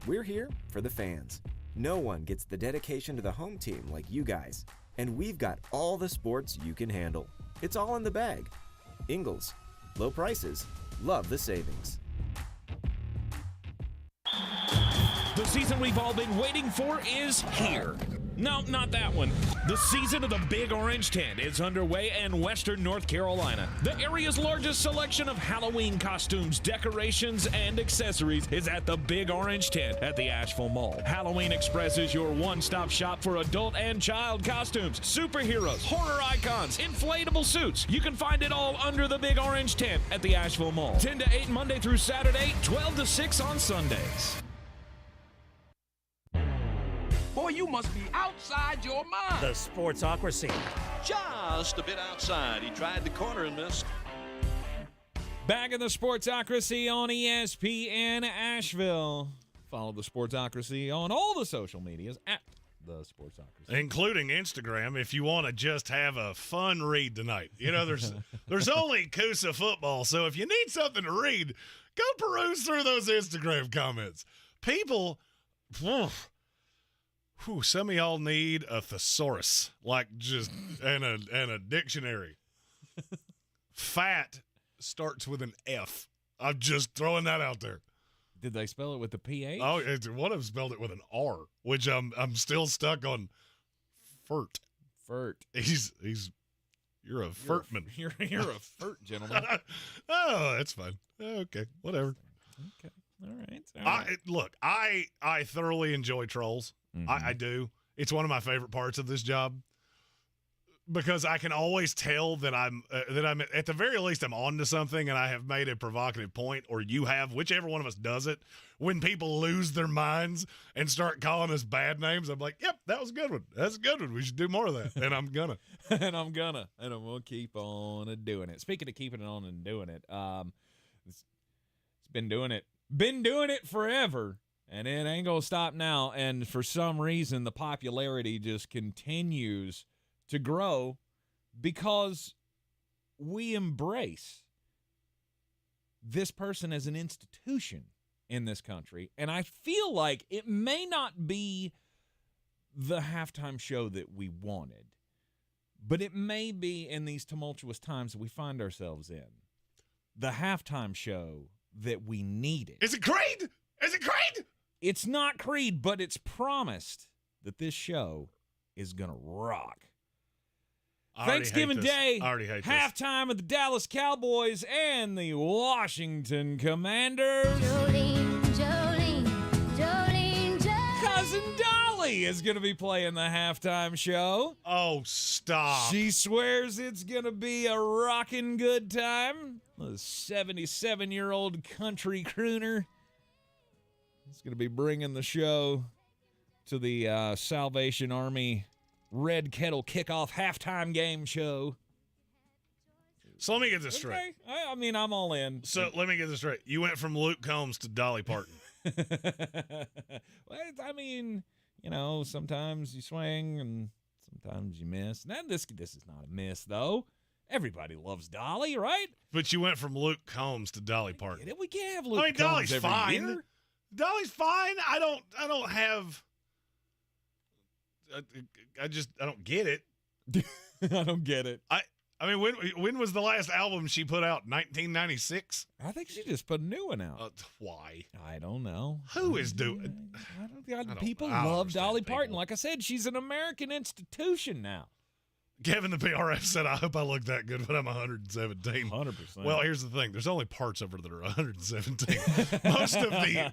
We're here for the fans. No one gets the dedication to the home team like you guys. And we've got all the sports you can handle. It's all in the bag. Ingles. Low prices. Love the savings. The season we've all been waiting for is here. No, not that one. The season of the Big Orange Tent is underway in Western North Carolina. The area's largest selection of Halloween costumes, decorations, and accessories is at the Big Orange Tent at the Asheville Mall. Halloween Express is your one-stop shop for adult and child costumes, superheroes, horror icons, inflatable suits. You can find it all under the Big Orange Tent at the Asheville Mall. 10 to 8 Monday through Saturday, 12 to 6 on Sundays. Boy, you must be outside your mind. The Sportsocracy. Just a bit outside. He tried the corner and missed. Back in the Sportsocracy on ESPN Asheville. Follow the Sportsocracy on all the social medias at the Sportsocracy, including Instagram. If you want to just have a fun read tonight, you know there's only Coosa football, so if you need something to read, go peruse through those Instagram comments. People. Some of y'all need a thesaurus, like just and a dictionary. Fat starts with an F. I'm just throwing that out there. Did they spell it with the PH? Oh, one of them spelled it with an R, which I'm still stuck on. Fert. You're a Fertman. You're a Fert gentleman. Oh, that's fine. Okay, whatever. Okay, all right. Look, I thoroughly enjoy trolls. Mm-hmm. I do. It's one of my favorite parts of this job because I can always tell that I'm at the very least I'm on to something and I have made a provocative point, or you have, whichever one of us does it. When people lose their minds and start calling us bad names, I'm like, yep, that was a good one. That's a good one. We should do more of that. And I'm gonna. And I'm gonna keep on doing it. Speaking of keeping it on and doing it, it's been doing it forever. And it ain't going to stop now. And for some reason, the popularity just continues to grow because we embrace this person as an institution in this country. And I feel like it may not be the halftime show that we wanted, but it may be in these tumultuous times that we find ourselves in the halftime show that we needed. Is it Creed? Is it Creed? It's not Creed, but it's promised that this show is going to rock. Thanksgiving Day, halftime of the Dallas Cowboys and the Washington Commanders. Jolene. Cousin Dolly is going to be playing the halftime show. Oh, stop. She swears it's going to be a rockin' good time. The 77-year-old country crooner. It's going to be bringing the show to the Salvation Army Red Kettle Kickoff Halftime Game Show. So let me get this straight. Okay. I mean, I'm all in. So let me get this straight. You went from Luke Combs to Dolly Parton. Well, I mean, you know, sometimes you swing and sometimes you miss. Now, this is not a miss, though. Everybody loves Dolly, right? But you went from Luke Combs to Dolly Parton. We can't have Luke Combs Dolly's every fine. year. Dolly's fine. I don't get it. I don't get it. I mean, when was the last album she put out? 1996? I think she just put a new one out. Why? I don't know. Who is doing? People love Dolly Parton. Like I said, she's an American institution now. Kevin the PRF said, I hope I look that good, but I'm 117. 100%. Well, here's the thing. There's only parts of her that are 117.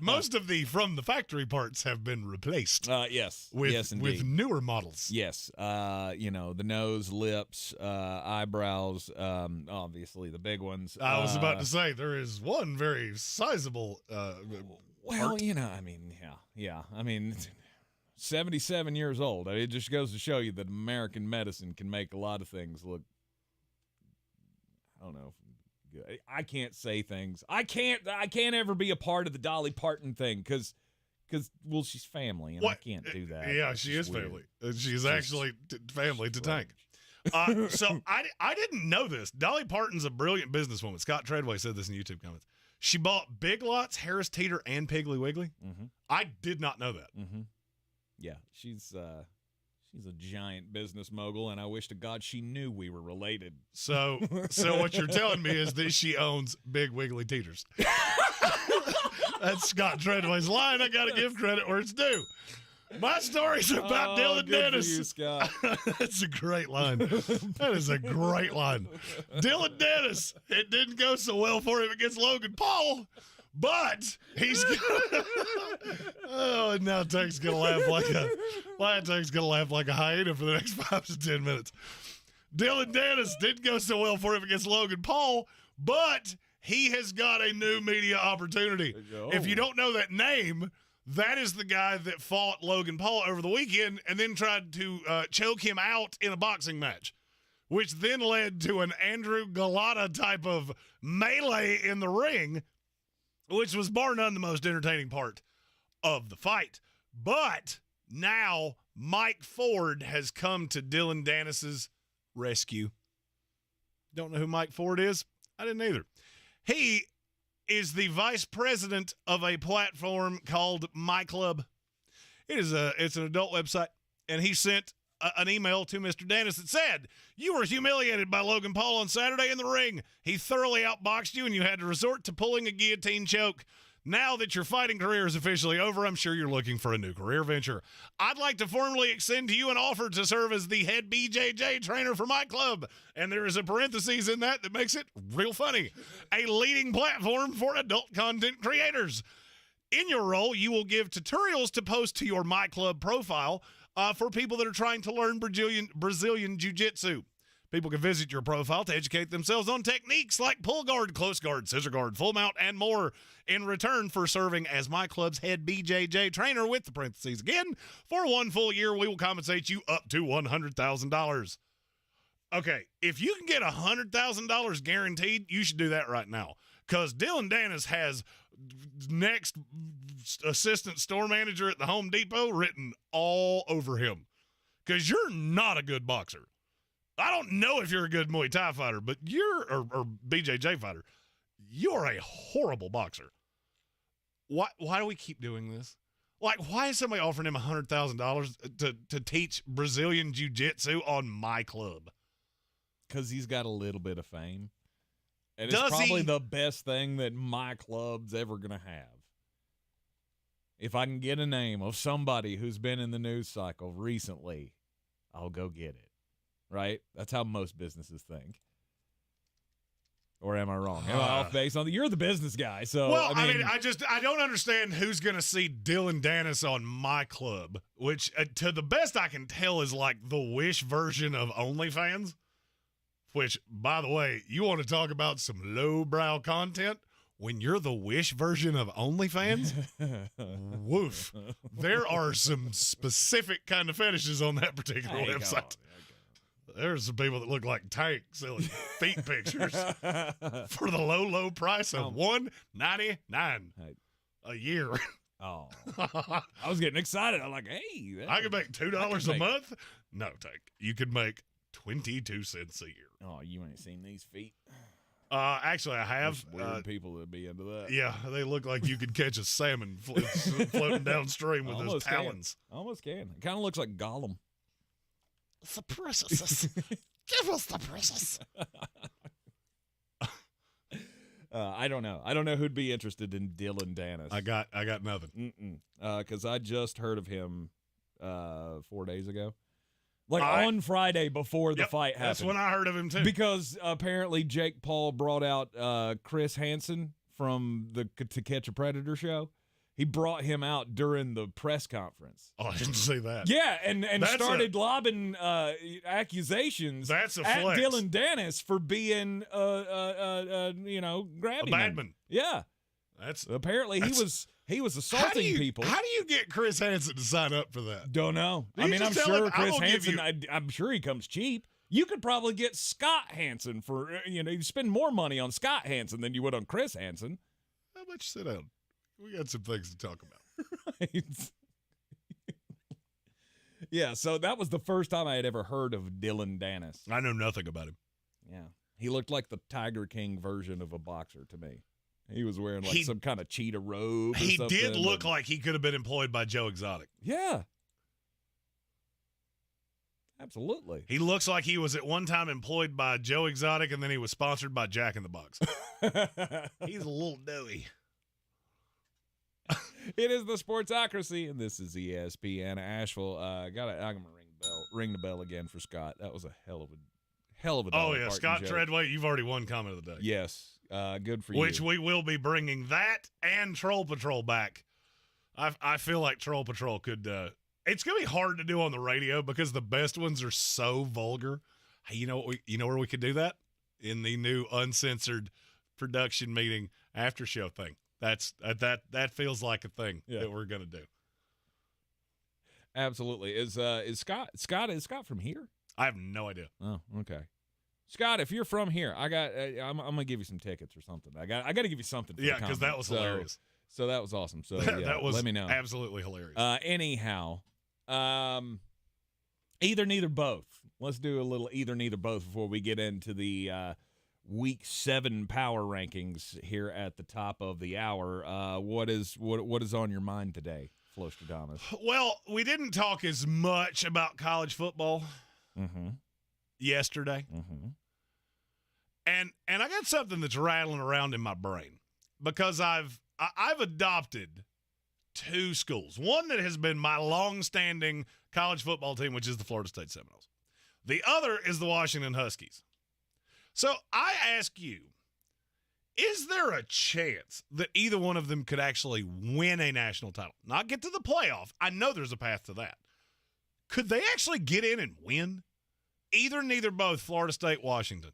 most of the from the factory parts have been replaced. Yes. With newer models. Yes. The nose, lips, eyebrows, obviously the big ones. I was about to say, there is one very sizable well, part. I mean, yeah. I mean, 77 years old. I mean, it just goes to show you that American medicine can make a lot of things look, I don't know, good. I can't say things. I can't ever be a part of the Dolly Parton thing because well, she's family, and I can't do that. Yeah, she is weird. Family. She's actually family to Tank. So I didn't know this. Dolly Parton's a brilliant businesswoman. Scott Treadway said this in YouTube comments. She bought Big Lots, Harris Teeter, and Piggly Wiggly. Mm-hmm. I did not know that. Mm-hmm. Yeah, she's a giant business mogul, and I wish to God she knew we were related. So what you're telling me is that she owns Big Wiggly Teeters. That's Scott Treadway's line. I got to give credit where it's due. My story's about Dylan Dennis. For you, Scott. That's a great line. That is a great line. Dylan Dennis. It didn't go so well for him against Logan Paul, but he's oh, and now Tank's gonna laugh like a hyena for the next 5 to 10 minutes. Dylan Dennis didn't go so well for him against Logan Paul, but he has got a new media opportunity. If you don't know that name, that is the guy that fought Logan Paul over the weekend and then tried to choke him out in a boxing match, which then led to an Andrew Galata type of melee in the ring, which was bar none the most entertaining part of the fight. But now Mike Ford has come to Dylan Dennis's rescue. Don't know who Mike Ford is? I didn't either. He is the vice president of a platform called My Club. It's an adult website, and he sent an email to Mr. Dennis that said, "You were humiliated by Logan Paul on Saturday in the ring. He thoroughly outboxed you, and you had to resort to pulling a guillotine choke. Now that your fighting career is officially over, I'm sure you're looking for a new career venture. I'd like to formally extend to you an offer to serve as the head BJJ trainer for My Club." And there is a parenthesis in that makes it real funny. "A leading platform for adult content creators. In your role, you will give tutorials to post to your My Club profile for people that are trying to learn Brazilian Jiu-Jitsu. People can visit your profile to educate themselves on techniques like pull guard, close guard, scissor guard, full mount, and more. In return for serving as My Club's head BJJ trainer," with the parentheses again, "for 1 full year, we will compensate you up to $100,000. Okay, if you can get $100,000 guaranteed, you should do that right now. Because Dylan Dennis has next assistant store manager at the Home Depot written all over him. Because you're not a good boxer. I don't know if you're a good Muay Thai fighter, but or BJJ fighter. You're a horrible boxer. Why do we keep doing this? Like, why is somebody offering him $100,000 to teach Brazilian Jiu-Jitsu on My Club? Because he's got a little bit of fame. And it's probably the best thing that My Club's ever going to have. If I can get a name of somebody who's been in the news cycle recently, I'll go get it. Right? That's how most businesses think. Or am I wrong? Am I off base on you're the business guy, so well, I mean, I don't understand who's going to see Dylan Dennis on My Club, which to the best I can tell is like the Wish version of OnlyFans. Which, by the way, you want to talk about some lowbrow content? When you're the Wish version of OnlyFans, woof. There are some specific kind of fetishes on that particular website. There's some people that look like Tank selling feet pictures for the low price of $199 a year. Oh, I was getting excited. I'm like, hey, I could make $2 a month. No, Tank, you could make 22 cents a year. Oh, you ain't seen these feet? Actually, I have. There's weird people that be into that. Yeah, they look like you could catch a salmon floating downstream with those talons. Almost can. It kind of looks like Gollum. The princess. Give us the princess. I don't know. I don't know who'd be interested in Dylan Dennis. I got nothing. Because I just heard of him 4 days ago. Like on Friday before the fight happened. That's when I heard of him too. Because apparently Jake Paul brought out Chris Hansen from the To Catch a Predator show. He brought him out during the press conference. Oh, I didn't see that. Yeah, and started lobbing accusations at Dylan Dennis for being, grabbing a bad man. Yeah. Apparently he He was assaulting people. How do you get Chris Hansen to sign up for that? Don't know. You I mean, I'm just tell sure him, Chris "I will give Hansen, I'm sure he comes cheap. You could probably get Scott Hansen for, you spend more money on Scott Hansen than you would on Chris Hansen. How much sit down? We got some things to talk about. Right. Yeah, so that was the first time I had ever heard of Dylan Dennis. I know nothing about him. Yeah. He looked like the Tiger King version of a boxer to me. He was wearing like some kind of cheetah robe. He did look like he could have been employed by Joe Exotic. Yeah. Absolutely. He looks like he was at one time employed by Joe Exotic, and then he was sponsored by Jack in the Box. He's a little doughy. It is the Sportsocracy, and this is ESPN Asheville. I'm gonna ring the bell again for Scott. That was a hell of a Oh yeah, Parton Scott joke. Treadway, you've already won comment of the day. Yes, good for you. Which we will be bringing that and Troll Patrol back. I feel like Troll Patrol could. It's gonna be hard to do on the radio because the best ones are so vulgar. Hey, you know where we could do that? In the new uncensored production meeting after show thing. That feels like a thing that we're gonna do. Absolutely. Is Scott from here? I have no idea. Oh, okay. Scott, if you're from here, I'm gonna give you some tickets or something. I got to give you something. For because that was hilarious. So that was awesome. So that was let me know. Absolutely hilarious. Anyhow, either, neither, both. Let's do a little either, neither, both before we get into the Week 7 power rankings here at the top of the hour. What is on your mind today, Flostradamus? Well, we didn't talk as much about college football yesterday, and I got something that's rattling around in my brain because I've adopted two schools. One that has been my long-standing college football team, which is the Florida State Seminoles. The other is the Washington Huskies. So I ask you, is there a chance that either one of them could actually win a national title? Not get to the playoff. I know there's a path to that. Could they actually get in and win? Either, neither, both, Florida State, Washington.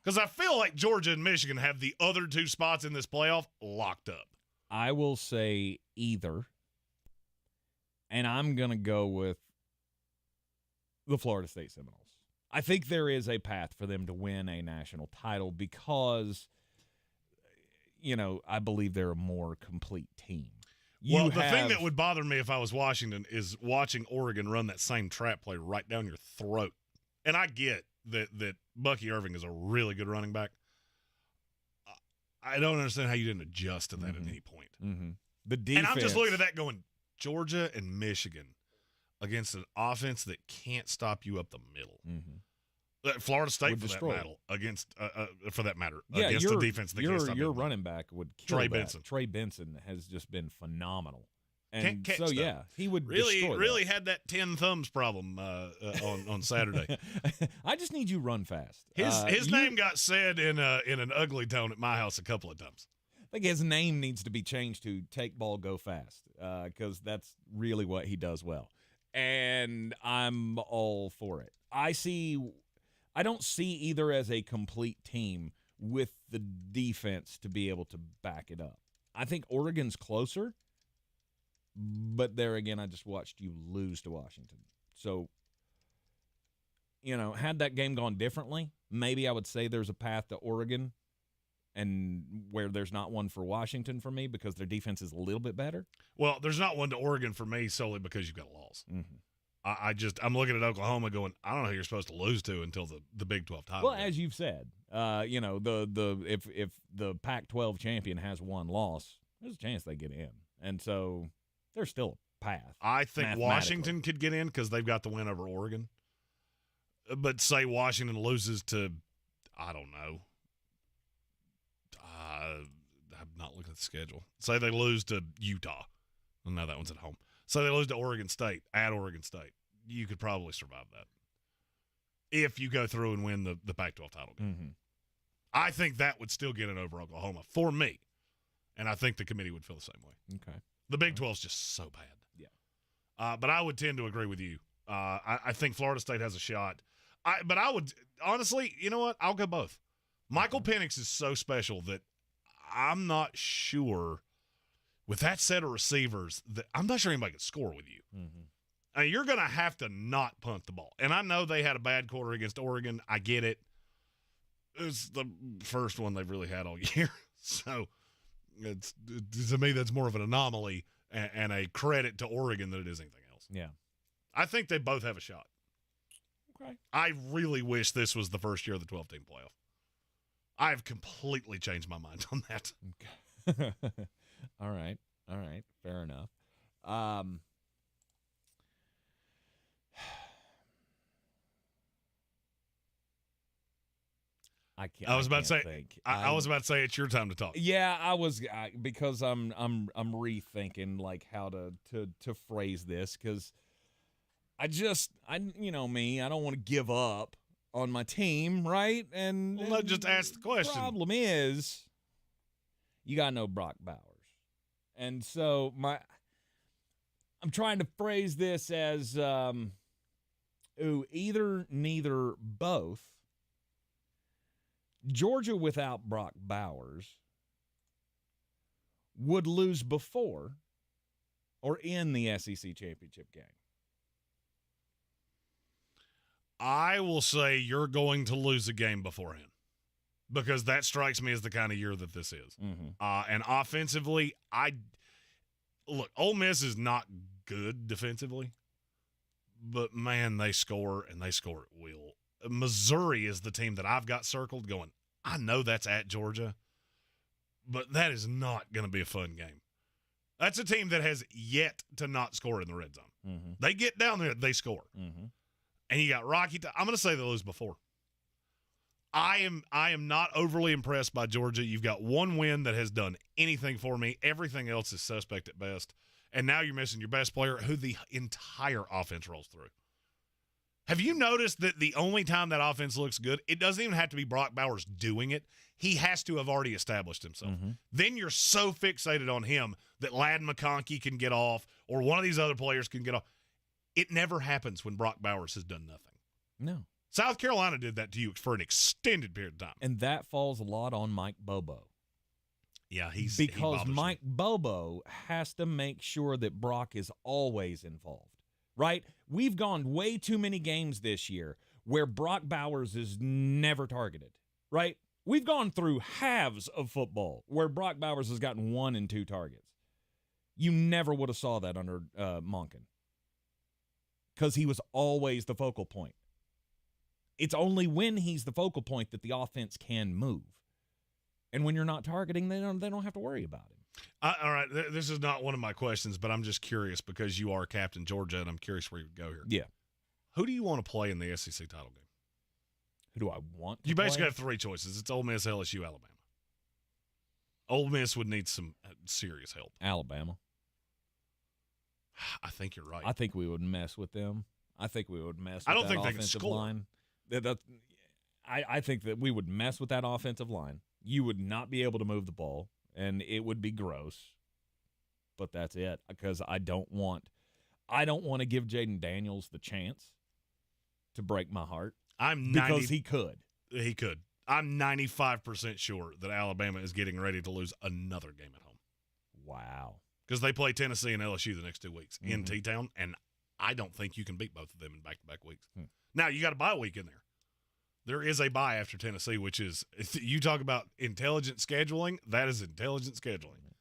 Because I feel like Georgia and Michigan have the other two spots in this playoff locked up. I will say either, and I'm going to go with the Florida State Seminoles. I think there is a path for them to win a national title because, I believe they're a more complete team. The thing that would bother me if I was Washington is watching Oregon run that same trap play right down your throat. And I get that Bucky Irving is a really good running back. I don't understand how you didn't adjust to that at any point. The defense. And I'm just looking at that going, Georgia and Michigan against an offense that can't stop you up the middle. Florida State, for that matter, against a defense that can't stop your running back would kill Trey that. Benson. Trey Benson has just been phenomenal. And Can't catch so, stuff. he would really had that 10 thumbs problem on Saturday. I just need you run fast. His name got said in an ugly tone at my house a couple of times. I think his name needs to be changed to Take Ball, Go Fast, because that's really what he does well. And I'm all for it. I don't see either as a complete team with the defense to be able to back it up. I think Oregon's closer, but there again, I just watched you lose to Washington. So, had that game gone differently, maybe I would say there's a path to Oregon and where there's not one for Washington for me because their defense is a little bit better. Well, there's not one to Oregon for me solely because you've got a loss. I'm looking at Oklahoma going, I don't know who you're supposed to lose to until the Big 12 title. Well, as you've said, if the Pac-12 champion has one loss, there's a chance they get in, and so there's still a path. I think Washington could get in because they've got the win over Oregon. But say Washington loses to, I don't know. I'm not looking at the schedule. Say they lose to Utah. Well, no, that one's at home. So they lose to Oregon State, at Oregon State. You could probably survive that if you go through and win the Pac-12 title game. I think that would still get it over Oklahoma for me, and I think the committee would feel the same way. Okay. The Big 12 is just so bad. Yeah. But I would tend to agree with you. I think Florida State has a shot. But I would – honestly, you know what? I'll go both. Michael Penix is so special that I'm not sure with that set of receivers, I'm not sure anybody can score with you. Mm-hmm. I mean, you're going to have to not punt the ball. And I know they had a bad quarter against Oregon. I get it. It's the first one they've really had all year. So, to me, that's more of an anomaly and a credit to Oregon than it is anything else. Yeah. I think they both have a shot. Okay. I really wish this was the first year of the 12-team playoff. I've completely changed my mind on that. Okay. All right. Fair enough. I was about to say it's your time to talk. Yeah, I was because I'm rethinking like how to phrase this, because I me, I don't want to give up on my team, right? And well, just ask the question. The problem is, you got no Brock Bowers, and so I'm trying to phrase this as either, neither, both. Georgia without Brock Bowers would lose before or in the SEC championship game. I will say you're going to lose a game beforehand, because that strikes me as the kind of year that this is. Mm-hmm. And offensively, look, Ole Miss is not good defensively, but man, they score, and they score at will. Missouri is the team that I've got circled going, I know that's at Georgia, but that is not going to be a fun game. That's a team that has yet to not score in the red zone. Mm-hmm. They get down there, they score. Mm-hmm. And you got Rocky. I'm going to say they lose before. I am not overly impressed by Georgia. You've got one win that has done anything for me. Everything else is suspect at best. And now you're missing your best player, who the entire offense rolls through. Have you noticed that the only time that offense looks good, it doesn't even have to be Brock Bowers doing it. He has to have already established himself. Mm-hmm. Then you're so fixated on him that Ladd McConkey can get off, or one of these other players can get off. It never happens when Brock Bowers has done nothing. No. South Carolina did that to you for an extended period of time. And that falls a lot on Mike Bobo. Yeah, because Mike Bobo has to make sure that Brock is always involved. Right? We've gone way too many games this year where Brock Bowers is never targeted. Right? We've gone through halves of football where Brock Bowers has gotten 1 and 2 targets. You never would have saw that under Monken, because he was always the focal point. It's only when he's the focal point that the offense can move. And when you're not targeting, they don't have to worry about him. All right, this is not one of my questions, but I'm just curious because you are Captain Georgia, and I'm curious where you would go here. Yeah. Who do you want to play in the SEC title game? Who do I want to You basically play? have 3 choices. It's Ole Miss, LSU, Alabama. Ole Miss would need some serious help. Alabama. I think you're right. I think we would mess with them. I think we would mess with I don't that think they can offensive score. line. I think that we would mess with that offensive line. You would not be able to move the ball, and it would be gross. But that's it, because I don't want to give Jaden Daniels the chance to break my heart. Because he could. He could. I'm 95% sure that Alabama is getting ready to lose another game at home. Wow. Because they play Tennessee and LSU the next 2 weeks in T-Town, and I don't think you can beat both of them in back-to-back weeks. Now, you got a bye week in there. There is a bye after Tennessee, which is, you talk about intelligent scheduling, that is intelligent scheduling.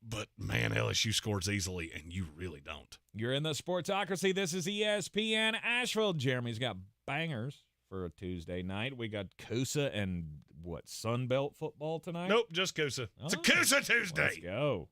But, man, LSU scores easily, and you really don't. You're in the Sportsocracy. This is ESPN Asheville. Jeremy's got bangers for a Tuesday night. We got Coosa and, Sunbelt football tonight? Nope, just Coosa. It's a Coosa Tuesday. Let's go.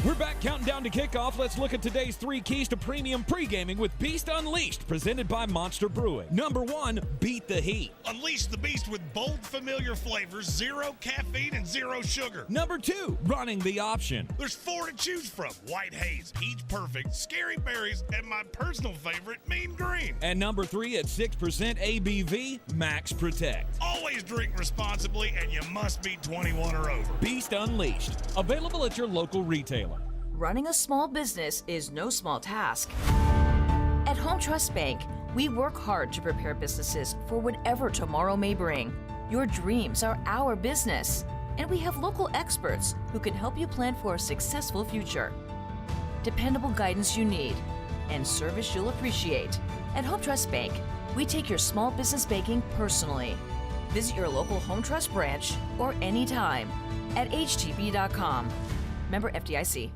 We're back counting down to kickoff. Let's look at today's 3 keys to premium pre-gaming with Beast Unleashed, presented by Monster Brewing. Number 1, beat the heat. Unleash the beast with bold, familiar flavors, 0 caffeine, and 0 sugar. Number 2, running the option. There's 4 to choose from: White Haze, Peach Perfect, Scary Berries, and my personal favorite, Mean Green. And number 3, at 6% ABV, Max Protect. Always drink responsibly, and you must be 21 or over. Beast Unleashed, available at your local retailer. Running a small business is no small task. At Home Trust Bank, we work hard to prepare businesses for whatever tomorrow may bring. Your dreams are our business. And we have local experts who can help you plan for a successful future. Dependable guidance you need and service you'll appreciate. At Home Trust Bank, we take your small business banking personally. Visit your local Home Trust branch or anytime at htb.com. Member FDIC.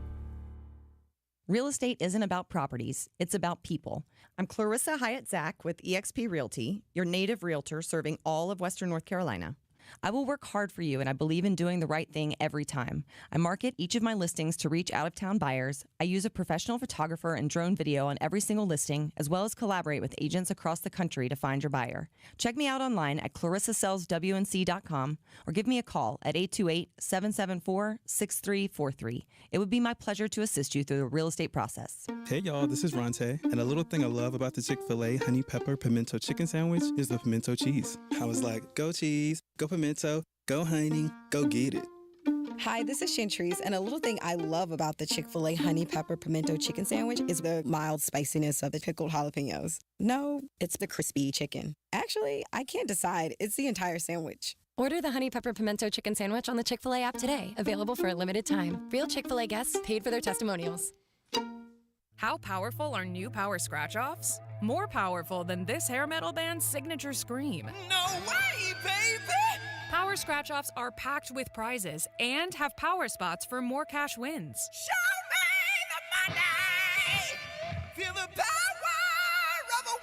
Real estate isn't about properties, it's about people. I'm Clarissa Hyatt-Zach with eXp Realty, your native realtor serving all of Western North Carolina. I will work hard for you, and I believe in doing the right thing every time. I market each of my listings to reach out-of-town buyers. I use a professional photographer and drone video on every single listing, as well as collaborate with agents across the country to find your buyer. Check me out online at clarissasellswnc.com or give me a call at 828-774-6343. It would be my pleasure to assist you through the real estate process. Hey y'all, this is Ronte, and a little thing I love about the Chick-fil-A honey pepper pimento chicken sandwich is the pimento cheese. I was like, go cheese, go pimento, go honey, go get it. Hi, this is Chantrice, and a little thing I love about the Chick-fil-A honey pepper pimento chicken sandwich is the mild spiciness of the pickled jalapenos. No, it's the crispy chicken. Actually, I can't decide. It's the entire sandwich. Order the honey pepper pimento chicken sandwich on the Chick-fil-A app today. Available for a limited time. Real Chick-fil-A guests paid for their testimonials. How powerful are new Power Scratch-Offs? More powerful than this hair metal band's signature scream. No way, baby! Power Scratch-Offs are packed with prizes and have power spots for more cash wins. Show me the money! Feel the power of a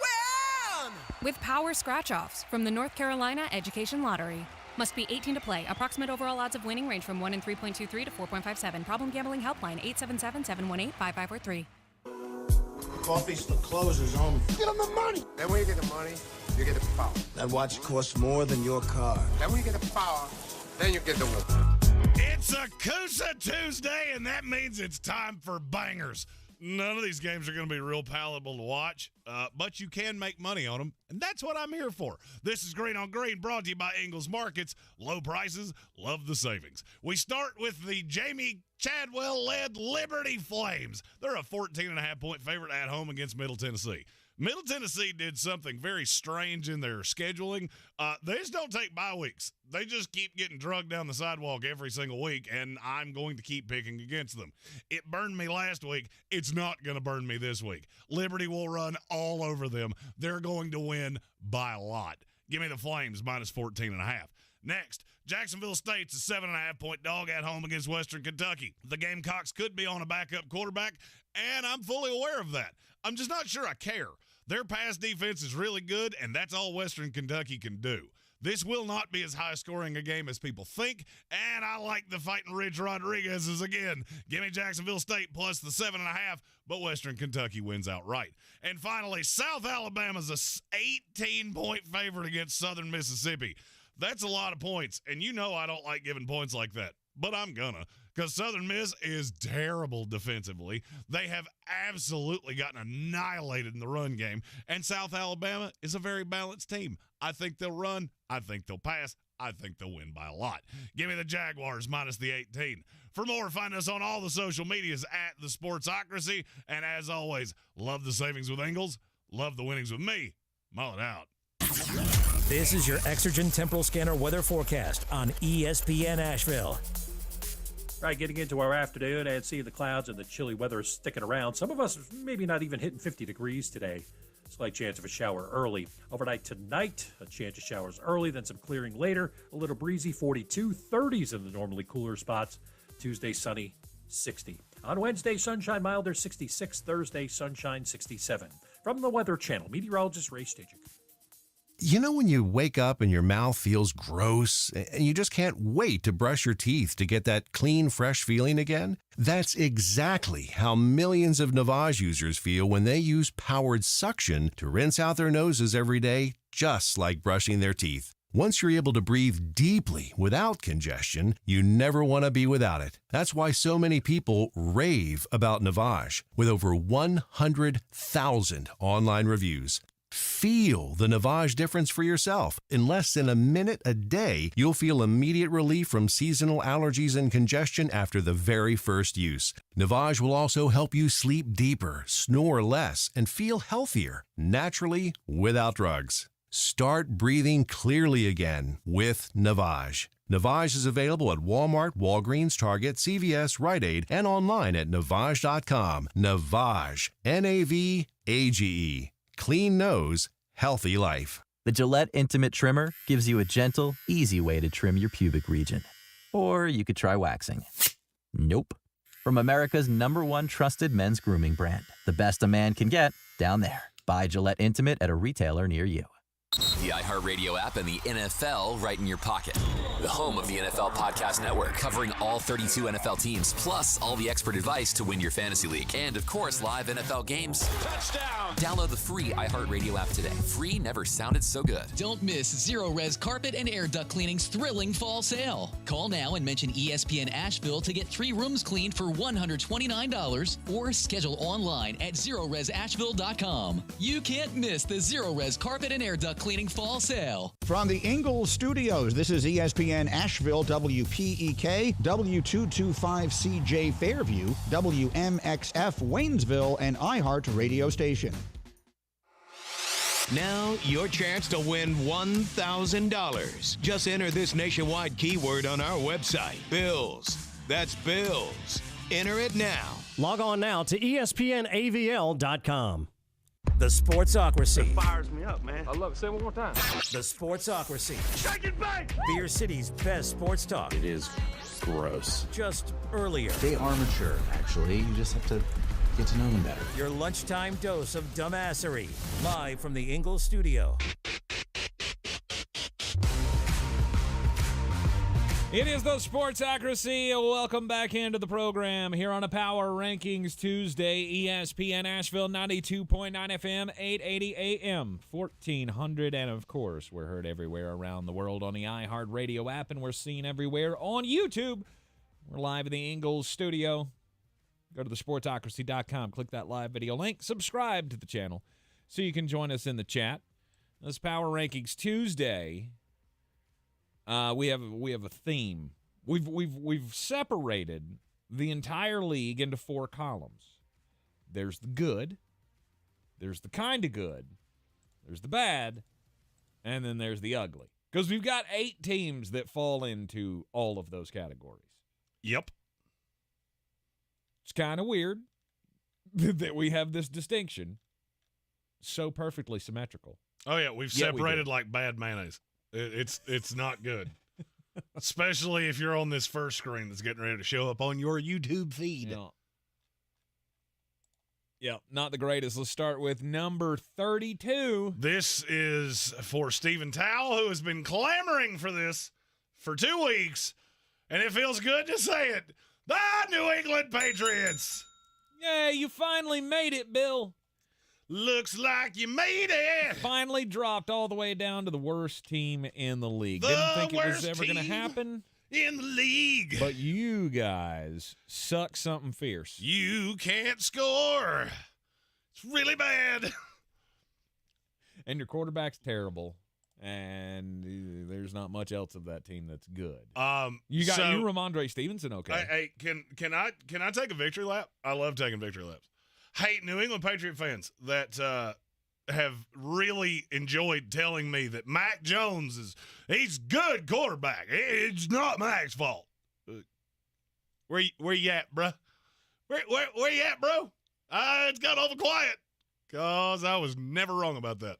win! With Power Scratch-Offs from the North Carolina Education Lottery. Must be 18 to play. Approximate overall odds of winning range from 1 in 3.23 to 4.57. Problem gambling helpline 877-718-5543. Coffee's for closers only. Get them the money! Then when you get the money, you get the power. That watch costs more than your car. Then when you get the power, then you get the woman. It's a Coosa Tuesday, and that means it's time for bangers. None of these games are going to be real palatable to watch, but you can make money on them, and that's what I'm here for. This is Green on Green, brought to you by Ingles Markets. Low prices, love the savings. We start with the Jamie Chadwell-led Liberty Flames. They're a 14.5-point favorite at home against Middle Tennessee. Middle Tennessee did something very strange in their scheduling. They just don't take bye weeks. They just keep getting drugged down the sidewalk every single week, and I'm going to keep picking against them. It burned me last week. It's not going to burn me this week. Liberty will run all over them. They're going to win by a lot. Give me the Flames, minus 14.5. Next, Jacksonville State's a 7.5-point dog at home against Western Kentucky. The Gamecocks could be on a backup quarterback, and I'm fully aware of that. I'm just not sure I care. Their pass defense is really good, and that's all Western Kentucky can do. This will not be as high-scoring a game as people think, and I like the Fighting Rich Rodriguez's again. Give me Jacksonville State plus the 7.5, but Western Kentucky wins outright. And finally, South Alabama's a 18-point favorite against Southern Mississippi. That's a lot of points, and you know I don't like giving points like that, but I'm gonna, because Southern Miss is terrible defensively. They have absolutely gotten annihilated in the run game, and South Alabama is a very balanced team. I think they'll run. I think they'll pass. I think they'll win by a lot. Give me the Jaguars minus the 18. For more, find us on all the social medias at the Sportsocracy, and as always, love the savings with Ingles, love the winnings with me. Mull it out. This is your Exergen Temporal Scanner weather forecast on ESPN Asheville. Right, getting into our afternoon and seeing the clouds and the chilly weather sticking around. Some of us maybe not even hitting 50 degrees today. Slight chance of a shower early. Overnight tonight, a chance of showers early, then some clearing later. A little breezy, 42, 30s in the normally cooler spots. Tuesday, sunny, 60. On Wednesday, sunshine milder, 66. Thursday, sunshine, 67. From the Weather Channel, meteorologist Ray Stajic. You know when you wake up and your mouth feels gross and you just can't wait to brush your teeth to get that clean, fresh feeling again? That's exactly how millions of Navage users feel when they use powered suction to rinse out their noses every day, just like brushing their teeth. Once you're able to breathe deeply without congestion, you never want to be without it. That's why so many people rave about Navage, with over 100,000 online reviews. Feel the Navage difference for yourself. In less than a minute a day, you'll feel immediate relief from seasonal allergies and congestion after the very first use. Navage will also help you sleep deeper, snore less, and feel healthier, naturally, without drugs. Start breathing clearly again with Navage. Navage is available at Walmart, Walgreens, Target, CVS, Rite Aid, and online at Navage.com. Navage, N-A-V-A-G-E. Clean nose, healthy life. The Gillette Intimate Trimmer gives you a gentle, easy way to trim your pubic region. Or you could try waxing. Nope. From America's #1 trusted men's grooming brand, the best a man can get, down there. Buy Gillette Intimate at a retailer near you. The iHeartRadio app and the NFL right in your pocket. The home of the NFL Podcast Network, covering all 32 NFL teams, plus all the expert advice to win your fantasy league. And, of course, live NFL games. Touchdown! Download the free iHeartRadio app today. Free never sounded so good. Don't miss Zero Res Carpet and Air Duct Cleaning's thrilling fall sale. Call now and mention ESPN Asheville to get 3 rooms cleaned for $129 or schedule online at ZeroResAsheville.com. You can't miss the Zero Res Carpet and Air Duct Cleaning fall sale. From the Ingalls Studios, this is ESPN Asheville, WPEK, W225CJ Fairview, WMXF Waynesville, and iHeart Radio Station. Now, your chance to win $1,000. Just enter this nationwide keyword on our website, Bills. That's Bills. Enter it now. Log on now to ESPNAVL.com. The Sportsocracy. It fires me up, man. I love it. Say it one more time. The Sportsocracy. Shake it back! Beer City's best sports talk. It is gross. Just earlier. They are mature, actually. You just have to get to know them better. Your lunchtime dose of dumbassery. Live from the Ingalls studio. It is the Sportsocracy. Welcome back into the program here on a Power Rankings Tuesday. ESPN Asheville, 92.9 FM, 880 AM, 1400. And, of course, we're heard everywhere around the world on the iHeartRadio app, and we're seen everywhere on YouTube. We're live in the Ingalls studio. Go to thesportsocracy.com, click that live video link, subscribe to the channel so you can join us in the chat. This Power Rankings Tuesday. We have a theme. We've separated the entire league into 4 columns. There's the good, there's the kind of good, there's the bad, and then there's the ugly. Because we've got 8 teams that fall into all of those categories. Yep. It's kind of weird that we have this distinction so perfectly symmetrical. Oh yeah, we've separated like bad mayonnaise. It's not good. Especially if you're on this first screen that's getting ready to show up on your YouTube feed. Yeah, not the greatest. Let's start with number 32. This is for Stephen Towle, who has been clamoring for this for 2 weeks, and it feels good to say it. The New England Patriots. Yay, you finally made it, Bill. Looks like you made it. Finally dropped all the way down to the worst team in the league. Didn't think it was ever going to happen. In the league. But you guys suck something fierce. You can't score. It's really bad. And your quarterback's terrible. And there's not much else of that team that's good. You Ramondre Stevenson, okay. Hey, can I take a victory lap? I love taking victory laps. Hey, New England Patriot fans that have really enjoyed telling me that Mac Jones he's good quarterback. It's not Mac's fault. Where you at, bro? Where you at, bro? It's got awful quiet. Because I was never wrong about that.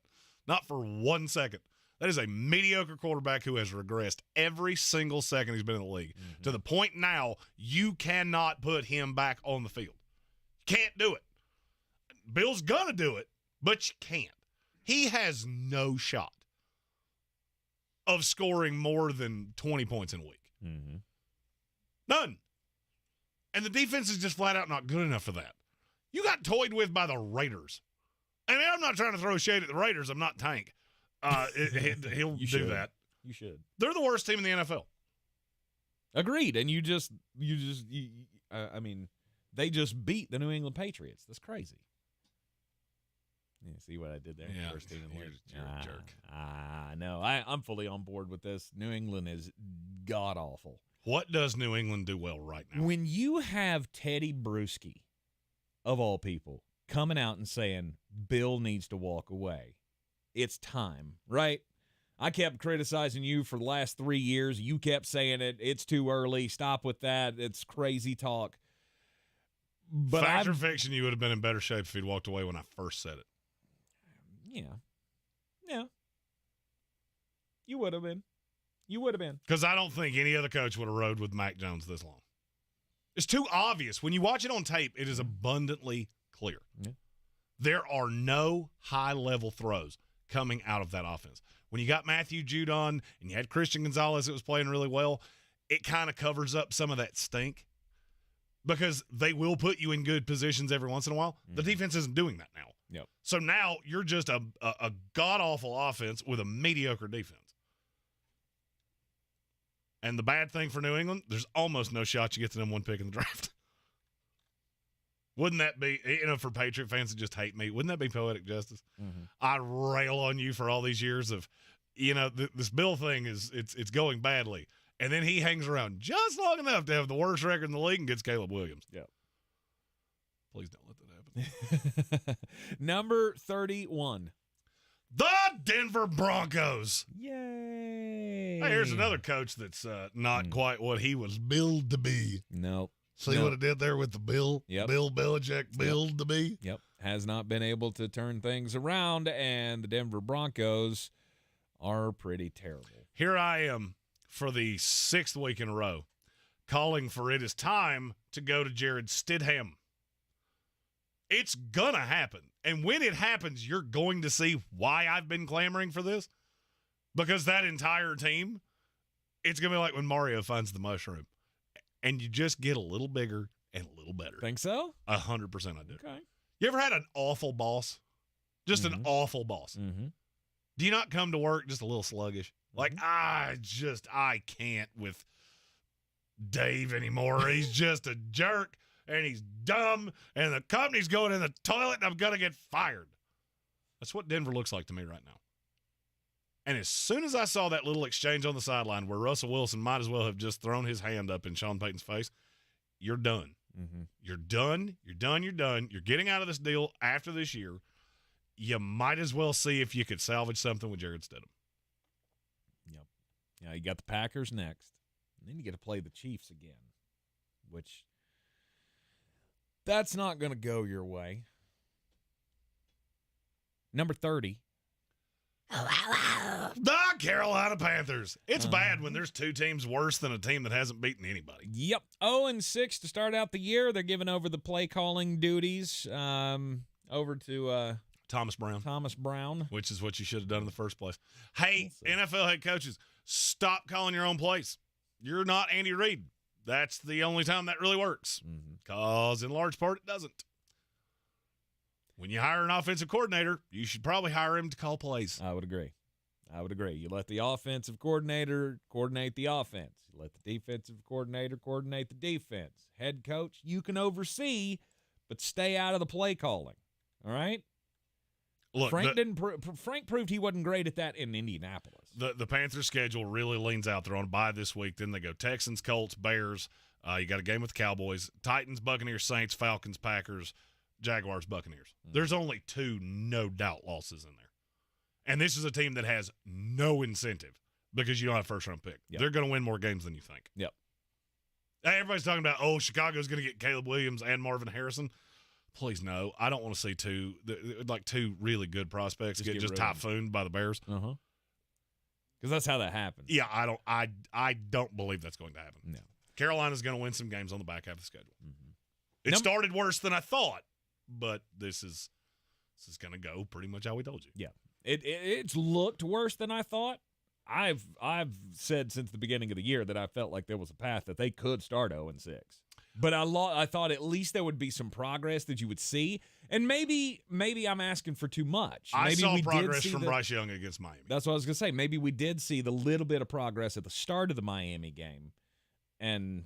Not for 1 second. That is a mediocre quarterback who has regressed every single second he's been in the league. Mm-hmm. To the point now, you cannot put him back on the field. Can't do it. Bill's going to do it, but you can't. He has no shot of scoring more than 20 points in a week. Mm-hmm. None. And the defense is just flat out not good enough for that. You got toyed with by the Raiders. I mean, I'm not trying to throw shade at the Raiders. I'm not Tank. He'll do that. You should. They're the worst team in the NFL. Agreed. And I mean, they just beat the New England Patriots. That's crazy. Yeah, see what I did there? Yeah, First team in the league. You're a jerk. No, I'm fully on board with this. New England is god-awful. What does New England do well right now? When you have Teddy Bruschi, of all people, coming out and saying Bill needs to walk away, it's time, right? I kept criticizing you for the last 3 years. You kept saying it's too early. Stop with that. It's crazy talk. But Fact or fiction, you would have been in better shape if you'd walked away when I first said it. Yeah. You would have been. Because I don't think any other coach would have rode with Mac Jones this long. It's too obvious. When you watch it on tape, it is abundantly clear. Yeah. There are no high-level throws coming out of that offense. When you got Matthew Judon and you had Christian Gonzalez that was playing really well, it kind of covers up some of that stink because they will put you in good positions every once in a while. Mm-hmm. The defense isn't doing that now. Yep. So now you're just a god-awful offense with a mediocre defense. And the bad thing for New England, there's almost no shot you get the #1 pick in the draft. Wouldn't that be, for Patriot fans that just hate me, wouldn't that be poetic justice? Mm-hmm. I rail on you for all these years of, this Bill thing it's going badly. And then he hangs around just long enough to have the worst record in the league and gets Caleb Williams. Yeah. Please don't let that happen. Number 31. The Denver Broncos. Yay. Hey, here's another coach that's not quite what he was billed to be. Nope. See what it did there with the Bill? Yep. Bill Belichick billed to be? Yep. Has not been able to turn things around, and the Denver Broncos are pretty terrible. Here I am for the 6th week in a row calling for it is time to go to Jared Stidham. It's going to happen. And when it happens, you're going to see why I've been clamoring for this. Because that entire team, it's going to be like when Mario finds the mushroom. And you just get a little bigger and a little better. Think so? 100% I do. Okay. You ever had an awful boss? Just an awful boss. Mm-hmm. Do you not come to work just a little sluggish? Like, I can't with Dave anymore. He's just a jerk. And he's dumb, and the company's going in the toilet, and I'm going to get fired. That's what Denver looks like to me right now. And as soon as I saw that little exchange on the sideline where Russell Wilson might as well have just thrown his hand up in Sean Payton's face, you're done. Mm-hmm. You're done. You're done. You're done. You're getting out of this deal after this year. You might as well see if you could salvage something with Jared Stidham. Yep. Yeah, you got the Packers next. And then you get to play the Chiefs again, which – that's not going to go your way. Number 30. The Carolina Panthers. It's bad when there's two teams worse than a team that hasn't beaten anybody. Yep. 0-6 to start out the year. They're giving over the play calling duties over to Thomas Brown. Which is what you should have done in the first place. Hey, NFL head coaches, stop calling your own plays. You're not Andy Reid. That's the only time that really works, because in large part it doesn't. When you hire an offensive coordinator, you should probably hire him to call plays. I would agree. You let the offensive coordinator coordinate the offense. You let the defensive coordinator coordinate the defense. Head coach, you can oversee, but stay out of the play calling. All right? Look, Frank proved he wasn't great at that in Indianapolis. The Panthers' schedule really leans out. They're on a bye this week. Then they go Texans, Colts, Bears. You got a game with the Cowboys. Titans, Buccaneers, Saints, Falcons, Packers, Jaguars, Buccaneers. There's only 2 no-doubt losses in there. And this is a team that has no incentive because you don't have a first-round pick. Yep. They're going to win more games than you think. Yep. Hey, everybody's talking about, Chicago's going to get Caleb Williams and Marvin Harrison. Please no. I don't want to see 2 really good prospects get typhooned by the Bears. Uh-huh. Because that's how that happens. Yeah, I don't believe that's going to happen. No. Carolina's going to win some games on the back half of the schedule. Mm-hmm. It started worse than I thought, but this is going to go pretty much how we told you. Yeah. It's looked worse than I thought. I've said since the beginning of the year that I felt like there was a path that they could start 0-6. But I thought at least there would be some progress that you would see. And maybe I'm asking for too much. I maybe saw we progress from Bryce Young against Miami. That's what I was going to say. Maybe we did see the little bit of progress at the start of the Miami game. And,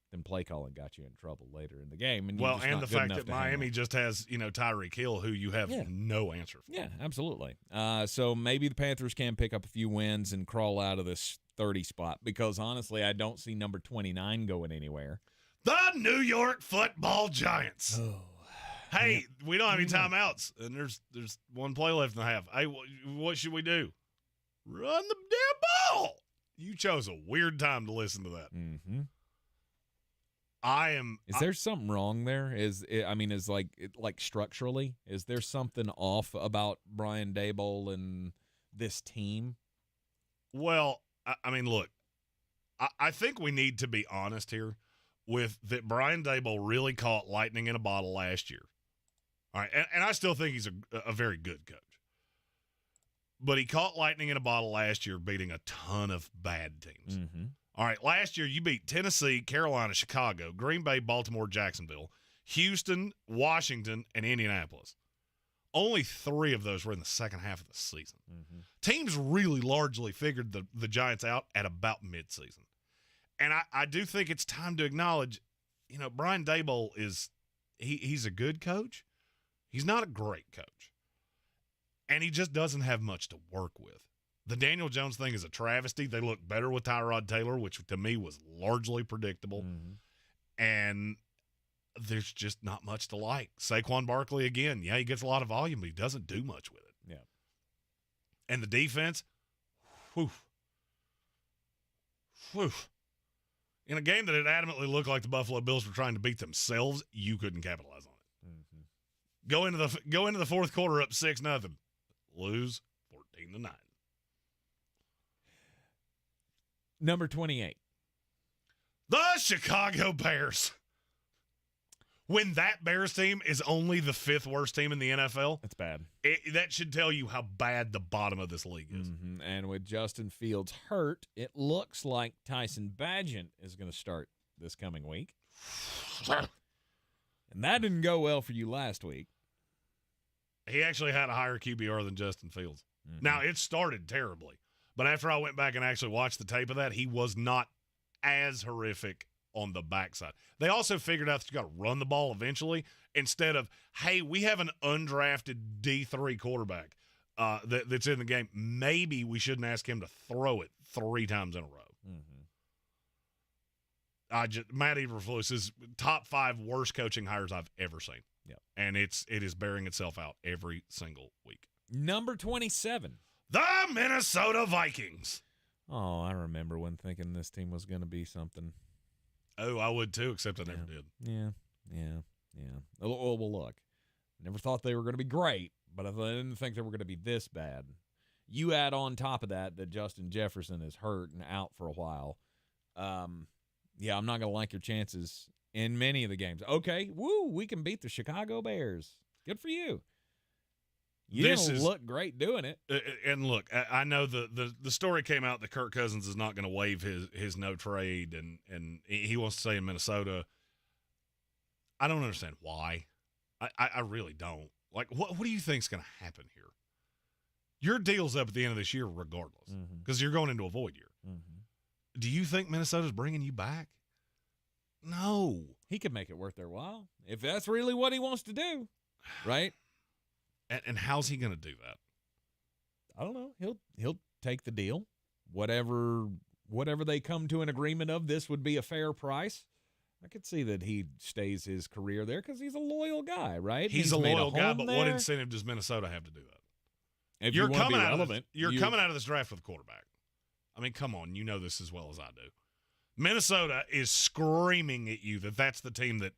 then play calling got you in trouble later in the game. And and the fact that Miami just has, Tyreek Hill, who you have no answer for. Yeah, absolutely. So maybe the Panthers can pick up a few wins and crawl out of this 30 spot because, honestly, I don't see number 29 going anywhere. The New York Football Giants. Oh. Hey, we don't have any timeouts, and there's one play left in the half. Hey, what should we do? Run the damn ball. You chose a weird time to listen to that. Mm-hmm. Is there something wrong there? Like structurally, is there something off about Brian Daboll and this team? Well, I mean, look, I think we need to be honest here with that Brian Daboll really caught lightning in a bottle last year. All right, and I still think he's a very good coach. But he caught lightning in a bottle last year beating a ton of bad teams. Mm-hmm. All right, last year you beat Tennessee, Carolina, Chicago, Green Bay, Baltimore, Jacksonville, Houston, Washington, and Indianapolis. Only 3 of those were in the second half of the season. Mm-hmm. Teams really largely figured the Giants out at about midseason. And I do think it's time to acknowledge, Brian Daboll he's a good coach. He's not a great coach. And he just doesn't have much to work with. The Daniel Jones thing is a travesty. They look better with Tyrod Taylor, which to me was largely predictable. Mm-hmm. And there's just not much to like. Saquon Barkley, again, he gets a lot of volume, but he doesn't do much with it. Yeah. And the defense, whew. In a game that it adamantly looked like the Buffalo Bills were trying to beat themselves, you couldn't capitalize on it. Mm-hmm. Go into the fourth quarter up 6-0. Lose 14-9. Number 28. The Chicago Bears. When that Bears team is only the 5th worst team in the NFL, that's bad. That should tell you how bad the bottom of this league is. Mm-hmm. And with Justin Fields hurt, it looks like Tyson Bagent is going to start this coming week. And that didn't go well for you last week. He actually had a higher QBR than Justin Fields. Mm-hmm. Now, it started terribly. But after I went back and actually watched the tape of that, he was not as horrific on the backside. They also figured out that you got to run the ball eventually instead of, hey, we have an undrafted D3 quarterback that's in the game. Maybe we shouldn't ask him to throw it 3 times in a row. Mm-hmm. Matt Eberflus is top 5 worst coaching hires I've ever seen. Yep. And it is bearing itself out every single week. Number 27. The Minnesota Vikings. Oh, I remember when thinking this team was going to be something. Oh, I would too, except I never did. Yeah. Well, look, never thought they were going to be great, but I didn't think they were going to be this bad. You add on top of that Justin Jefferson is hurt and out for a while. I'm not going to like your chances in many of the games. Okay, we can beat the Chicago Bears. Good for you. You didn't look great doing it. And look, I know the story came out that Kirk Cousins is not going to waive his no trade, and he wants to stay in Minnesota. I don't understand why. I really don't. Like, what do you think is going to happen here? Your deal's up at the end of this year regardless, because you're going into a void year. Mm-hmm. Do you think Minnesota's bringing you back? No. He could make it worth their while if that's really what he wants to do, right? And how's he going to do that? I don't know. He'll take the deal. Whatever they come to an agreement of, this would be a fair price. I could see that he stays his career there because he's a loyal guy, right? He's a loyal guy, but what incentive does Minnesota have to do that? If you're coming out of coming out of this draft with a quarterback. I mean, come on, you know this as well as I do. Minnesota is screaming at you that that's the team that,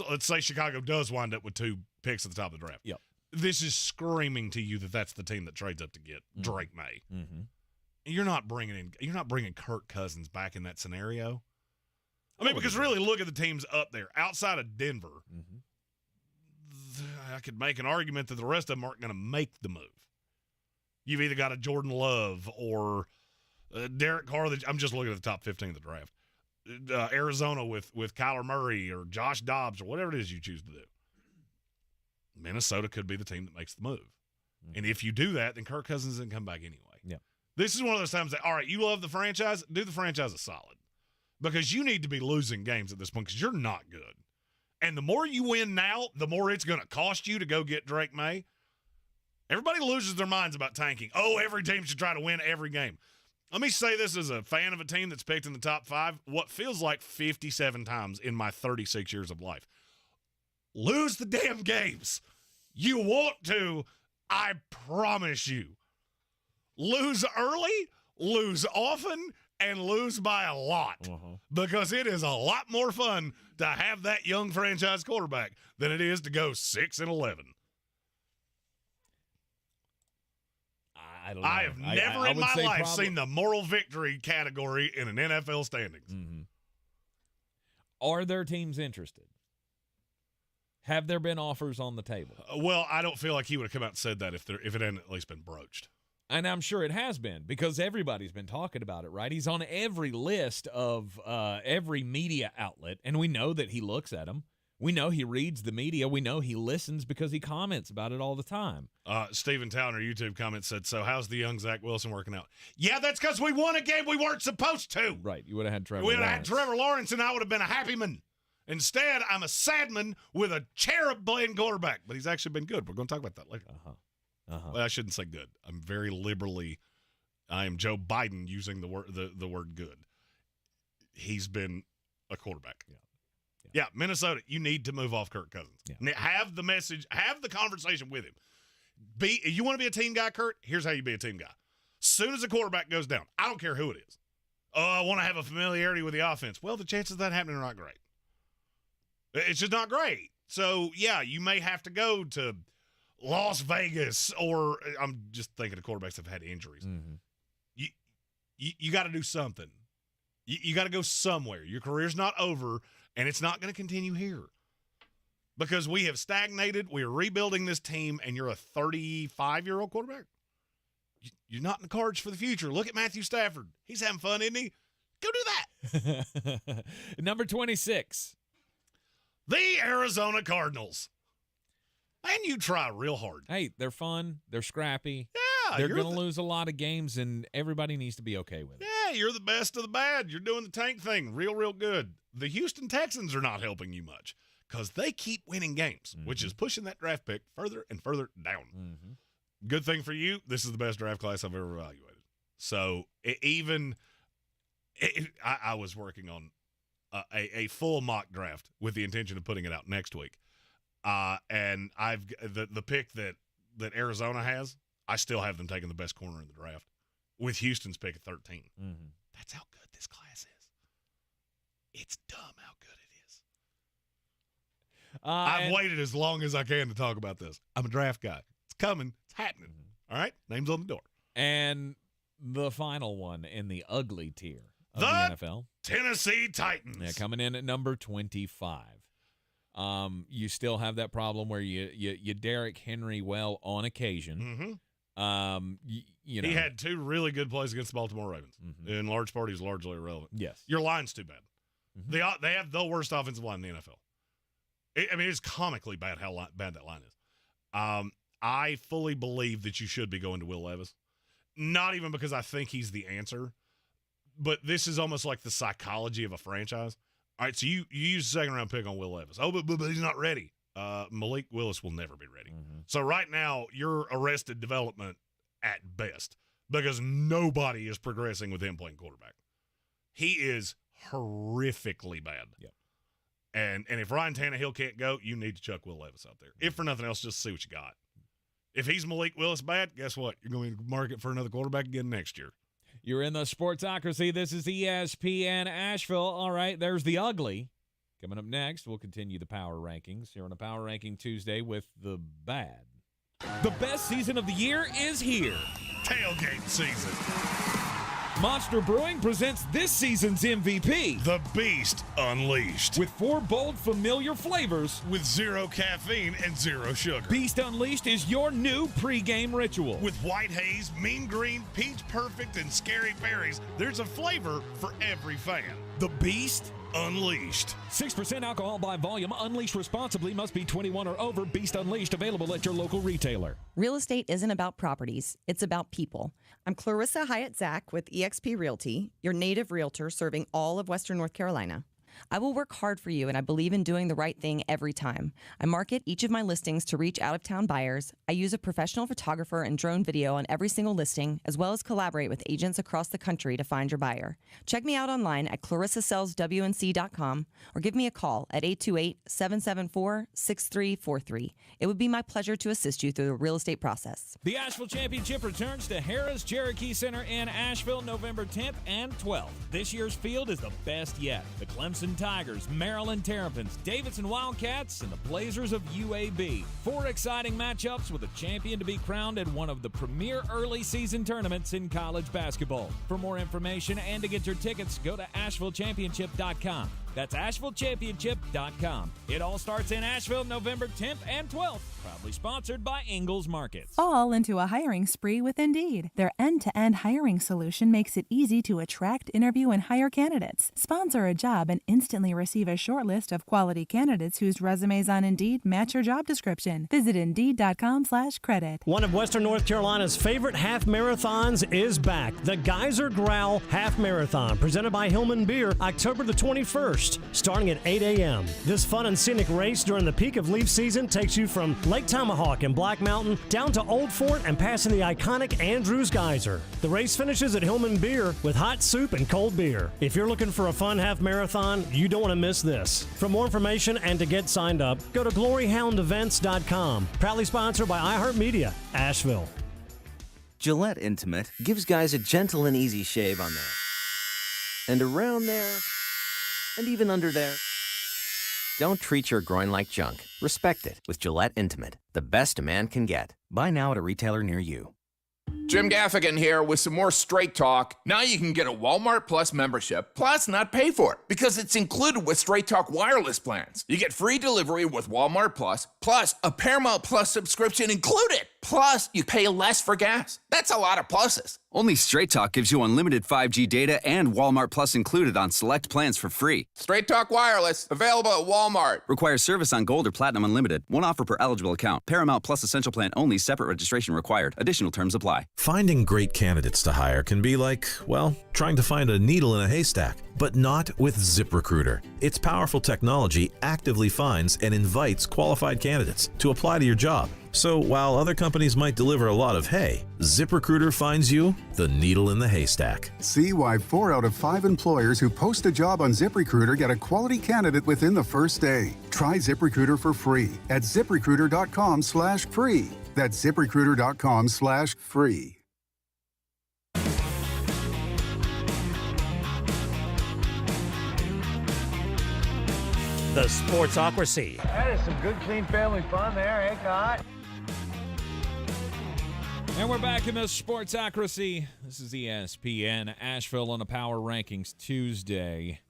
let's say Chicago does wind up with 2 picks at the top of the draft. Yep. This is screaming to you that that's the team that trades up to get Drake May. Mm-hmm. You're not bringing Kirk Cousins back in that scenario. I mean, because really, look at the teams up there outside of Denver. I could make an argument that the rest of them aren't going to make the move. You've either got a Jordan Love or Derek Carr. I'm just looking at the top 15 of the draft. Arizona with Kyler Murray or Josh Dobbs or whatever it is you choose to do. Minnesota could be the team that makes the move. And if you do that, then Kirk Cousins doesn't come back anyway. Yeah. This is one of those times that, all right, you love the franchise, do the franchise a solid. Because you need to be losing games at this point because you're not good. And the more you win now, the more it's going to cost you to go get Drake May. Everybody loses their minds about tanking. Oh, every team should try to win every game. Let me say this as a fan of a team that's picked in the top 5, what feels like 57 times in my 36 years of life. Lose the damn games. You want to, I promise you. lose early, lose often, and lose by a lot. Because it is a lot more fun to have that young franchise quarterback than it is to go 6-11. I don't know. I have never in my life seen the moral victory category in an NFL standings. Are there teams interested? Have there been offers on the table? Well, I don't feel like he would have come out and said that if it hadn't at least been broached. And I'm sure it has been because everybody's been talking about it, right? He's on every list of every media outlet, and we know that he looks at them. We know he reads the media. We know he listens because he comments about it all the time. Stephen Towner, YouTube comment said, so how's the young Zach Wilson working out? Yeah, that's because we won a game we weren't supposed to. Right. You would have had Trevor We would have Lawrence. had Trevor Lawrence, and I would have been a happy man. Instead, I'm a sad man with a cherub playing quarterback. But he's actually been good. We're going to talk about that later. Well, I shouldn't say good. I'm very liberally. I am Joe Biden using the word good. He's been a quarterback. Yeah, Minnesota, you need to move off Kirk Cousins. Have the message, have the conversation with him. You want to be a team guy, Kurt? Here's how you be a team guy. Soon as a quarterback goes down, I don't care who it is. Oh, I want to have a familiarity with the offense. Well, the chances of that happening are not great. It's just not great. So, yeah, you may have to go to Las Vegas, or I'm just thinking of quarterbacks that have had injuries. You got to do something. You got to go somewhere. Your career's not over, and it's not going to continue here. Because we have stagnated, we are rebuilding this team, and you're a 35-year-old quarterback. You're not in the cards for the future. Look at Matthew Stafford. He's having fun, isn't he? Go do that. Number 26. The Arizona Cardinals. Man, you try real hard. Hey, they're fun. They're scrappy. Yeah. They're going to lose a lot of games, and everybody needs to be okay with it. Yeah, you're the best of the bad. You're doing the tank thing real good. The Houston Texans are not helping you much because they keep winning games, which is pushing that draft pick further and further down. Good thing for you, this is the best draft class I've ever evaluated. So I was working on a full mock draft with the intention of putting it out next week. And I've the pick that Arizona has, I still have them taking the best corner in the draft with Houston's pick at 13. That's how good this class is. It's dumb how good it is. I've waited as long as I can to talk about this. I'm a draft guy. It's coming. It's happening. All right? Name's on the door. And the final one in the ugly tier of the NFL. Tennessee Titans. Yeah, coming in at number 25. You still have that problem where you Derrick Henry well on occasion. You know, he had two really good plays against the Baltimore Ravens. In large part, he's largely irrelevant. Yes. Your line's too bad. They have the worst offensive line in the NFL. It's comically bad how bad that line is. I fully believe that you should be going to Will Levis. Not even because I think he's the answer, but this is almost like the psychology of a franchise. All right, so you use a second-round pick on Will Levis. Oh, but he's not ready. Malik Willis will never be ready. So right now, you're arrested development at best because nobody is progressing with him playing quarterback. He is horrifically bad. Yep. And if Ryan Tannehill can't go, you need to chuck Will Levis out there. If for nothing else, just see what you got. If he's Malik Willis bad, guess what? You're going to market for another quarterback again next year. You're in the Sportsocracy. This is ESPN Asheville. All right, there's the ugly. Coming up next, we'll continue the power rankings here on a Power Ranking Tuesday with the bad. The best season of the year is here. Tailgate season. Monster Brewing presents this season's MVP. The Beast Unleashed. With 4 bold, familiar flavors. With 0 caffeine and 0 sugar. Beast Unleashed is your new pregame ritual. With white haze, mean green, peach perfect, and scary berries, there's a flavor for every fan. The Beast Unleashed. 6% alcohol by volume. Unleashed responsibly. Must be 21 or over. Beast Unleashed. Available at your local retailer. Real estate isn't about properties. It's about people. I'm Clarissa Hyatt Zach with eXp Realty, your native realtor serving all of Western North Carolina. I will work hard for you, and I believe in doing the right thing every time. I market each of my listings to reach out-of-town buyers. I use a professional photographer and drone video on every single listing, as well as collaborate with agents across the country to find your buyer. Check me out online at clarissasellswnc.com or give me a call at 828-774-6343. It would be my pleasure to assist you through the real estate process. The Asheville Championship returns to Harrah's Cherokee Center in Asheville November 10th and 12th. This year's field is the best yet. The Clemson Tigers, Maryland Terrapins, Davidson Wildcats, and the Blazers of UAB. 4 exciting matchups with a champion to be crowned at one of the premier early season tournaments in college basketball. For more information and to get your tickets, go to AshevilleChampionship.com. That's AshevilleChampionship.com. It all starts in Asheville November 10th and 12th. Proudly sponsored by Ingalls Markets. Fall into a hiring spree with Indeed. Their end-to-end hiring solution makes it easy to attract, interview, and hire candidates. Sponsor a job and instantly receive a short list of quality candidates whose resumes on Indeed match your job description. Visit Indeed.com/credit. One of Western North Carolina's favorite half marathons is back. The Geyser Growl Half Marathon, presented by Hillman Beer, October the 21st. Starting at 8 a.m. This fun and scenic race during the peak of leaf season takes you from Lake Tomahawk and Black Mountain down to Old Fort and passing the iconic Andrews Geyser. The race finishes at Hillman Beer with hot soup and cold beer. If you're looking for a fun half marathon, you don't want to miss this. For more information and to get signed up, go to gloryhoundevents.com. Proudly sponsored by iHeartMedia, Asheville. Gillette Intimate gives guys a gentle and easy shave on there. And around there. And even under there. Don't treat your groin like junk. Respect it with Gillette Intimate, the best a man can get. Buy now at a retailer near you. Jim Gaffigan here with some more Straight Talk. Now you can get a Walmart Plus membership, plus not pay for it, because it's included with Straight Talk wireless plans. You get free delivery with Walmart Plus a Paramount Plus subscription included. Plus, you pay less for gas. That's a lot of pluses. Only Straight Talk gives you unlimited 5G data and Walmart Plus included on select plans for free. Straight Talk Wireless, available at Walmart. Requires service on Gold or Platinum Unlimited. One offer per eligible account. Paramount Plus Essential Plan only. Separate registration required. Additional terms apply. Finding great candidates to hire can be like, well, trying to find a needle in a haystack. But not with ZipRecruiter. Its powerful technology actively finds and invites qualified candidates to apply to your job. So while other companies might deliver a lot of hay, ZipRecruiter finds you the needle in the haystack. See why 4 out of 5 employers who post a job on ZipRecruiter get a quality candidate within the first day. Try ZipRecruiter for free at ZipRecruiter.com/free. That's ZipRecruiter.com/free. The Sportsocracy. That is some good, clean family fun there, eh, Cott? And we're back in the Sportsocracy. This is ESPN Asheville on a Power Rankings Tuesday.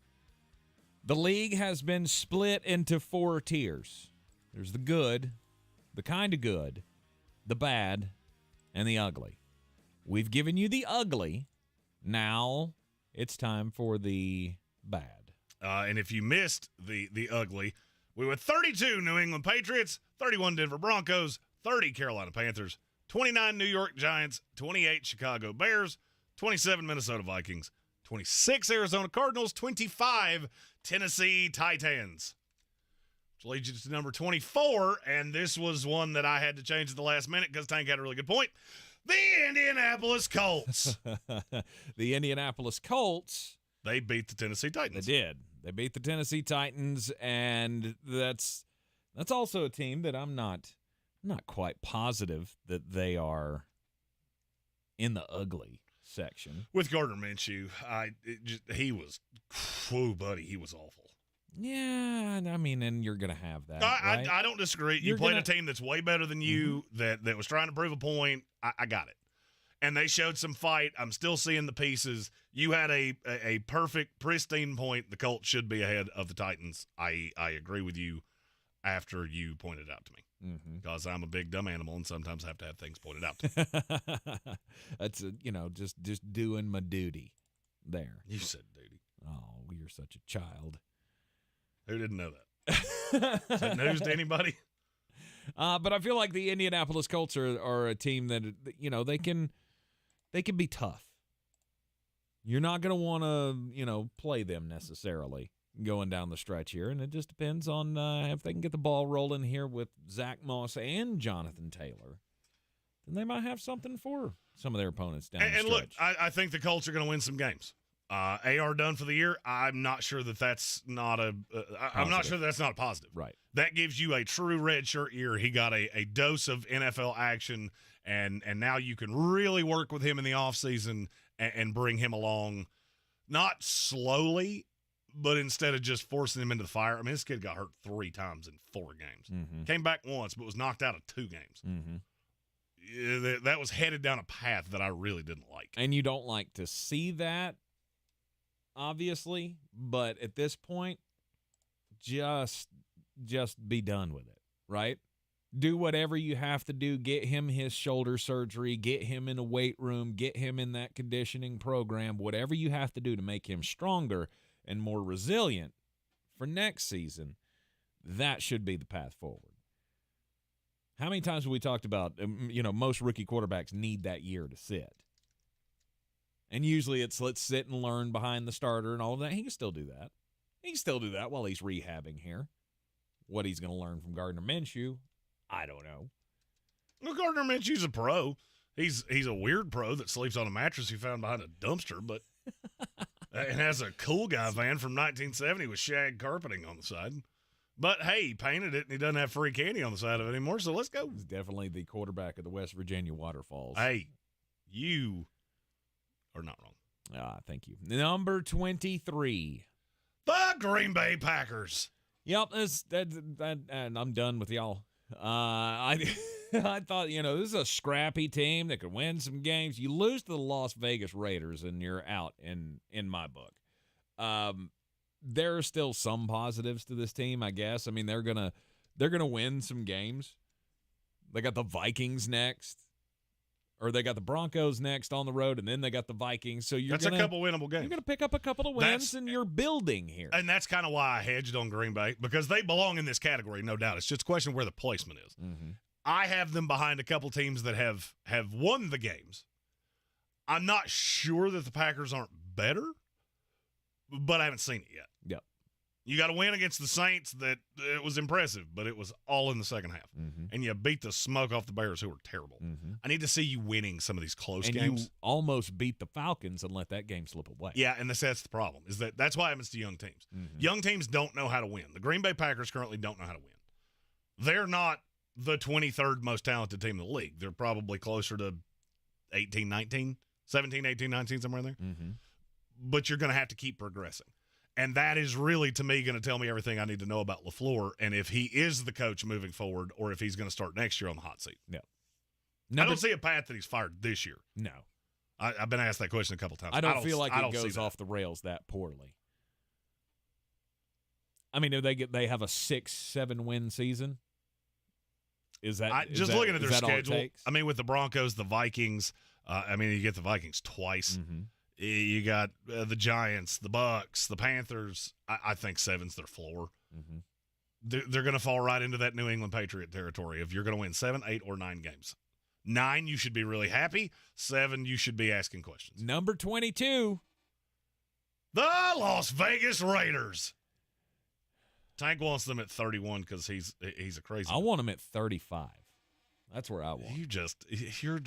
The league has been split into 4 tiers. There's the good, the kind of good, the bad, and the ugly. We've given you the ugly. Now it's time for the bad. And if you missed the ugly, we went 32 New England Patriots, 31 Denver Broncos, 30 Carolina Panthers, 29 New York Giants, 28 Chicago Bears, 27 Minnesota Vikings, 26 Arizona Cardinals, 25 Tennessee Titans. Which leads you to number 24, and this was one that I had to change at the last minute because Tank had a really good point. The Indianapolis Colts. The Indianapolis Colts. They beat the Tennessee Titans. They did. They beat the Tennessee Titans, and that's also a team that I'm not quite positive that they are in the ugly section. With Gardner Minshew, he was awful. Yeah, I mean, and you're going to have that, right? I don't disagree. You played a team that's way better than you, that was trying to prove a point. I got it. And they showed some fight. I'm still seeing the pieces. You had a perfect, pristine point. The Colts should be ahead of the Titans. I agree with you after you pointed it out to me. Because I'm a big dumb animal and sometimes have to have things pointed out to me. That's, just doing my duty there. You said duty. Oh, you're such a child. Who didn't know that? Is that news to anybody? But I feel like the Indianapolis Colts are a team that, they can be tough. You're not going to want to, play them necessarily going down the stretch here, and it just depends on if they can get the ball rolling here with Zach Moss and Jonathan Taylor. Then they might have something for some of their opponents down the stretch. And look, I think the Colts are going to win some games. AR done for the year. I'm not sure that's not a positive. Right. That gives you a true redshirt year. He got a dose of NFL action, and now you can really work with him in the offseason and bring him along, not slowly, but instead of just forcing him into the fire. I mean, this kid got hurt 3 times in 4 games. Mm-hmm. Came back once, but was knocked out of 2 games. Mm-hmm. That was headed down a path that I really didn't like. And you don't like to see that, obviously, but at this point, just be done with it, right? Do whatever you have to do. Get him his shoulder surgery. Get him in a weight room. Get him in that conditioning program. Whatever you have to do to make him stronger and more resilient for next season, that should be the path forward. How many times have we talked about, most rookie quarterbacks need that year to sit? And usually it's let's sit and learn behind the starter and all of that. He can still do that. He can still do that while he's rehabbing here. What he's going to learn from Gardner Minshew, I don't know. Well, Gardner Minshew's a pro. He's a weird pro that sleeps on a mattress he found behind a dumpster, but and has a cool guy van from 1970 with shag carpeting on the side. But, hey, he painted it, and he doesn't have free candy on the side of it anymore, so let's go. He's definitely the quarterback of the West Virginia Waterfalls. Hey, you are not wrong. Thank you. Number 23. The Green Bay Packers. Yep, and I'm done with y'all. I thought, this is a scrappy team that could win some games. You lose to the Las Vegas Raiders, and you're out in my book. There are still some positives to this team, I guess. I mean, they're gonna win some games. They got the Vikings next, or they got the Broncos next on the road, and then they got the Vikings. So that's a couple winnable games. You're gonna pick up a couple of wins, and you're building here. And that's kind of why I hedged on Green Bay, because they belong in this category, no doubt. It's just a question of where the placement is. Mm-hmm. I have them behind a couple teams that have won the games. I'm not sure that the Packers aren't better, but I haven't seen it yet. Yep. You got to win against the Saints. That it was impressive, but it was all in the second half. Mm-hmm. And you beat the smoke off the Bears, who were terrible. Mm-hmm. I need to see you winning some of these close and games. You almost beat the Falcons and let that game slip away. Yeah, and that's the problem. That's why it happens to young teams. Mm-hmm. Young teams don't know how to win. The Green Bay Packers currently don't know how to win. They're not the 23rd most talented team in the league. They're probably closer to 18, 19, 17, 18, 19, somewhere in there. Mm-hmm. But you're going to have to keep progressing. And that is really, to me, going to tell me everything I need to know about LaFleur and if he is the coach moving forward or if he's going to start next year on the hot seat. Yeah. I don't see a path that he's fired this year. No. I've been asked that question a couple times. I don't feel like it goes off the rails that poorly. I mean, they have a 6-7 win season? Is that looking at their schedule? I mean, with the Broncos, the Vikings, you get the Vikings twice. Mm-hmm. You got the Giants, the Bucks, the Panthers. I think 7's their floor. Mm-hmm. They're going to fall right into that New England Patriot territory. If you're going to win 7, 8, or 9 games. 9, you should be really happy. 7, you should be asking questions. Number 22. The Las Vegas Raiders. Tank wants them at 31 because he's a crazy I want him at 35. That's where I want. You're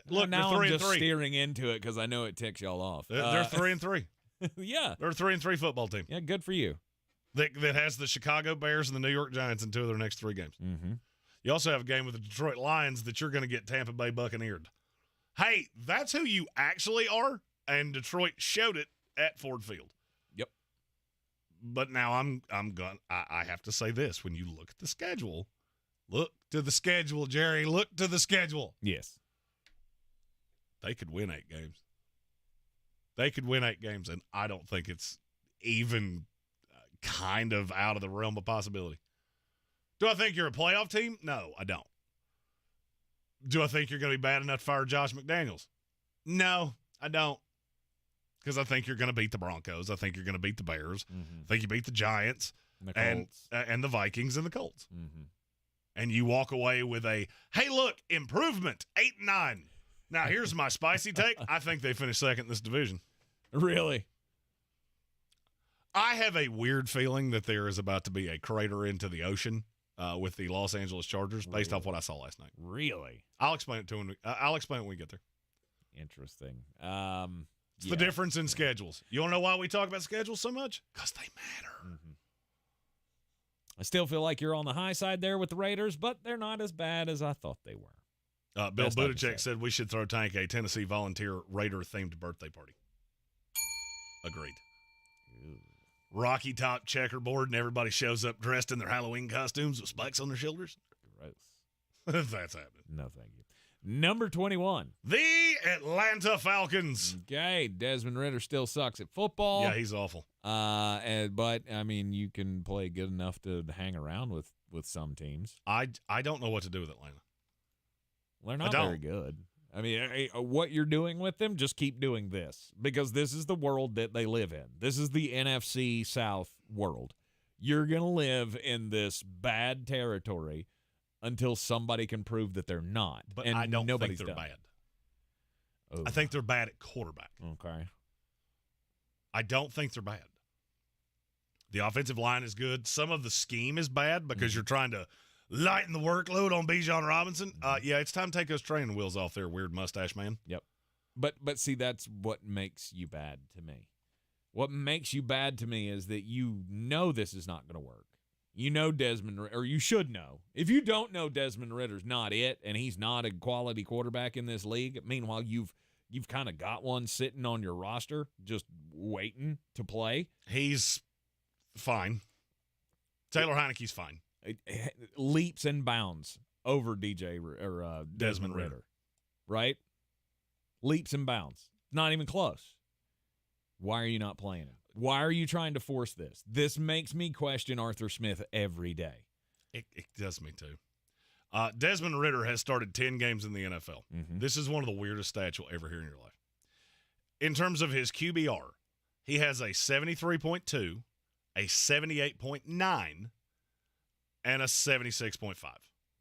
look. Now they're 3 I'm and just 3. steering into it because I know it ticks y'all off. They're 3 and 3. Yeah, they're a 3 and 3 football team. Yeah, good for you. That has the Chicago Bears and the New York Giants in 2 of their next 3 games. Mm-hmm. You also have a game with the Detroit Lions that you're going to get Tampa Bay Buccaneered. Hey, that's who you actually are, and Detroit showed it at Ford Field. Yep. But now I have to say this: when you look at the schedule. Look to the schedule, Jerry. Look to the schedule. Yes. They could win 8 games. They could win 8 games, and I don't think it's even kind of out of the realm of possibility. Do I think you're a playoff team? No, I don't. Do I think you're going to be bad enough to fire Josh McDaniels? No, I don't. Because I think you're going to beat the Broncos. I think you're going to beat the Bears. Mm-hmm. I think you beat the Giants and the Vikings and the Colts. Mm-hmm. And you walk away with a, hey, look, improvement, 8-9. Now, here's my spicy take. I think they finished second in this division. Really? I have a weird feeling that there is about to be a crater into the ocean with the Los Angeles Chargers based off what I saw last night. Really? I'll explain it to him. I'll explain it when we get there. Interesting. It's the difference in schedules. You want to know why we talk about schedules so much? Because they matter. Mm-hmm. I still feel like you're on the high side there with the Raiders, but they're not as bad as I thought they were. Bill Buttigieg said we should throw Tank a Tennessee volunteer Raider-themed birthday party. Agreed. Ooh. Rocky top checkerboard, and everybody shows up dressed in their Halloween costumes with spikes on their shoulders. Gross. That's happening. No, thank you. Number 21. The Atlanta Falcons. Okay, Desmond Ridder still sucks at football. Yeah, he's awful. But, I mean, you can play good enough to hang around with some teams. I don't know what to do with Atlanta. They're not very good. I mean, what you're doing with them, just keep doing this. Because this is the world that they live in. This is the NFC South world. You're going to live in this bad territory until somebody can prove that they're not. But and I don't think they're bad. Oh. I think they're bad at quarterback. Okay. I don't think they're bad. The offensive line is good. Some of the scheme is bad because you're trying to lighten the workload on Bijan Robinson. Yeah, it's time to take those training wheels off there, weird mustache man. Yep. But see, that's what makes you bad to me. What makes you bad to me is that you know this is not going to work. You know Desmond, or you should know. If you don't know Desmond Ridder's not it, and he's not a quality quarterback in this league, meanwhile you've kind of got one sitting on your roster just waiting to play. He's fine. Taylor Heineke's fine. Leaps and bounds over Desmond Ridder, right? Leaps and bounds. Not even close. Why are you not playing him? Why are you trying to force this? This makes me question Arthur Smith every day. It does me too. Desmond Ridder has started 10 games in the NFL. Mm-hmm. This is one of the weirdest stats you'll ever hear in your life. In terms of his QBR, he has a 73.2, a 78.9, and a 76.5.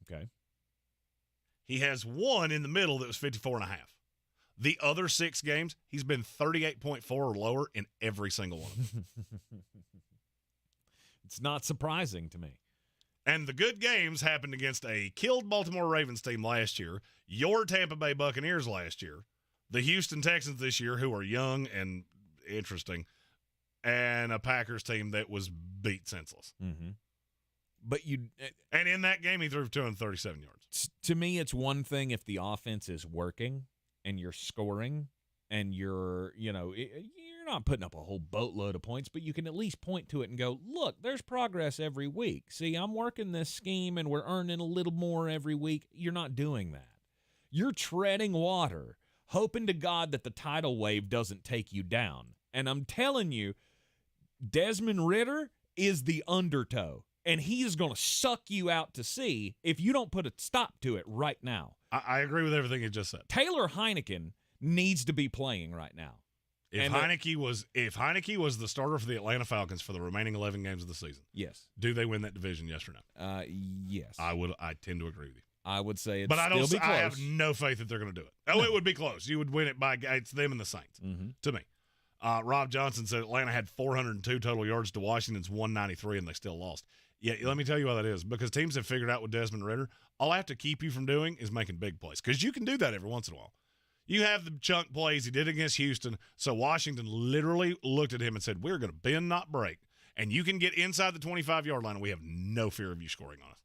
Okay. He has one in the middle that was 54.5. The other 6 games, he's been 38.4 or lower in every single one of them. It's not surprising to me. And the good games happened against a killed Baltimore Ravens team last year, your Tampa Bay Buccaneers last year, the Houston Texans this year, who are young and interesting, and a Packers team that was beat senseless. Mm-hmm. And in that game, he threw 237 yards. To me, it's one thing if the offense is working and you're scoring and you're not putting up a whole boatload of points, but you can at least point to it and go, look, there's progress every week. See, I'm working this scheme and we're earning a little more every week. You're not doing that. You're treading water, hoping to God that the tidal wave doesn't take you down. And I'm telling you, Desmond Ridder is the undertow, and he is going to suck you out to sea if you don't put a stop to it right now. I agree with everything you just said. Taylor Heinicke needs to be playing right now. If Heinicke was the starter for the Atlanta Falcons for the remaining 11 games of the season, yes, do they win that division? Yes or no? Yes. I tend to agree with you. I would say but still be close. I have no faith that they're going to do it. Oh, it would be close. You would win it by it's them and the Saints. Mm-hmm. To me, Rob Johnson said Atlanta had 402 total yards to Washington's 193, and they still lost. Yeah, let me tell you why that is. Because teams have figured out with Desmond Ridder, all I have to keep you from doing is making big plays. Because you can do that every once in a while. You have the chunk plays he did against Houston, so Washington literally looked at him and said, we're going to bend, not break. And you can get inside the 25-yard line, and we have no fear of you scoring on us.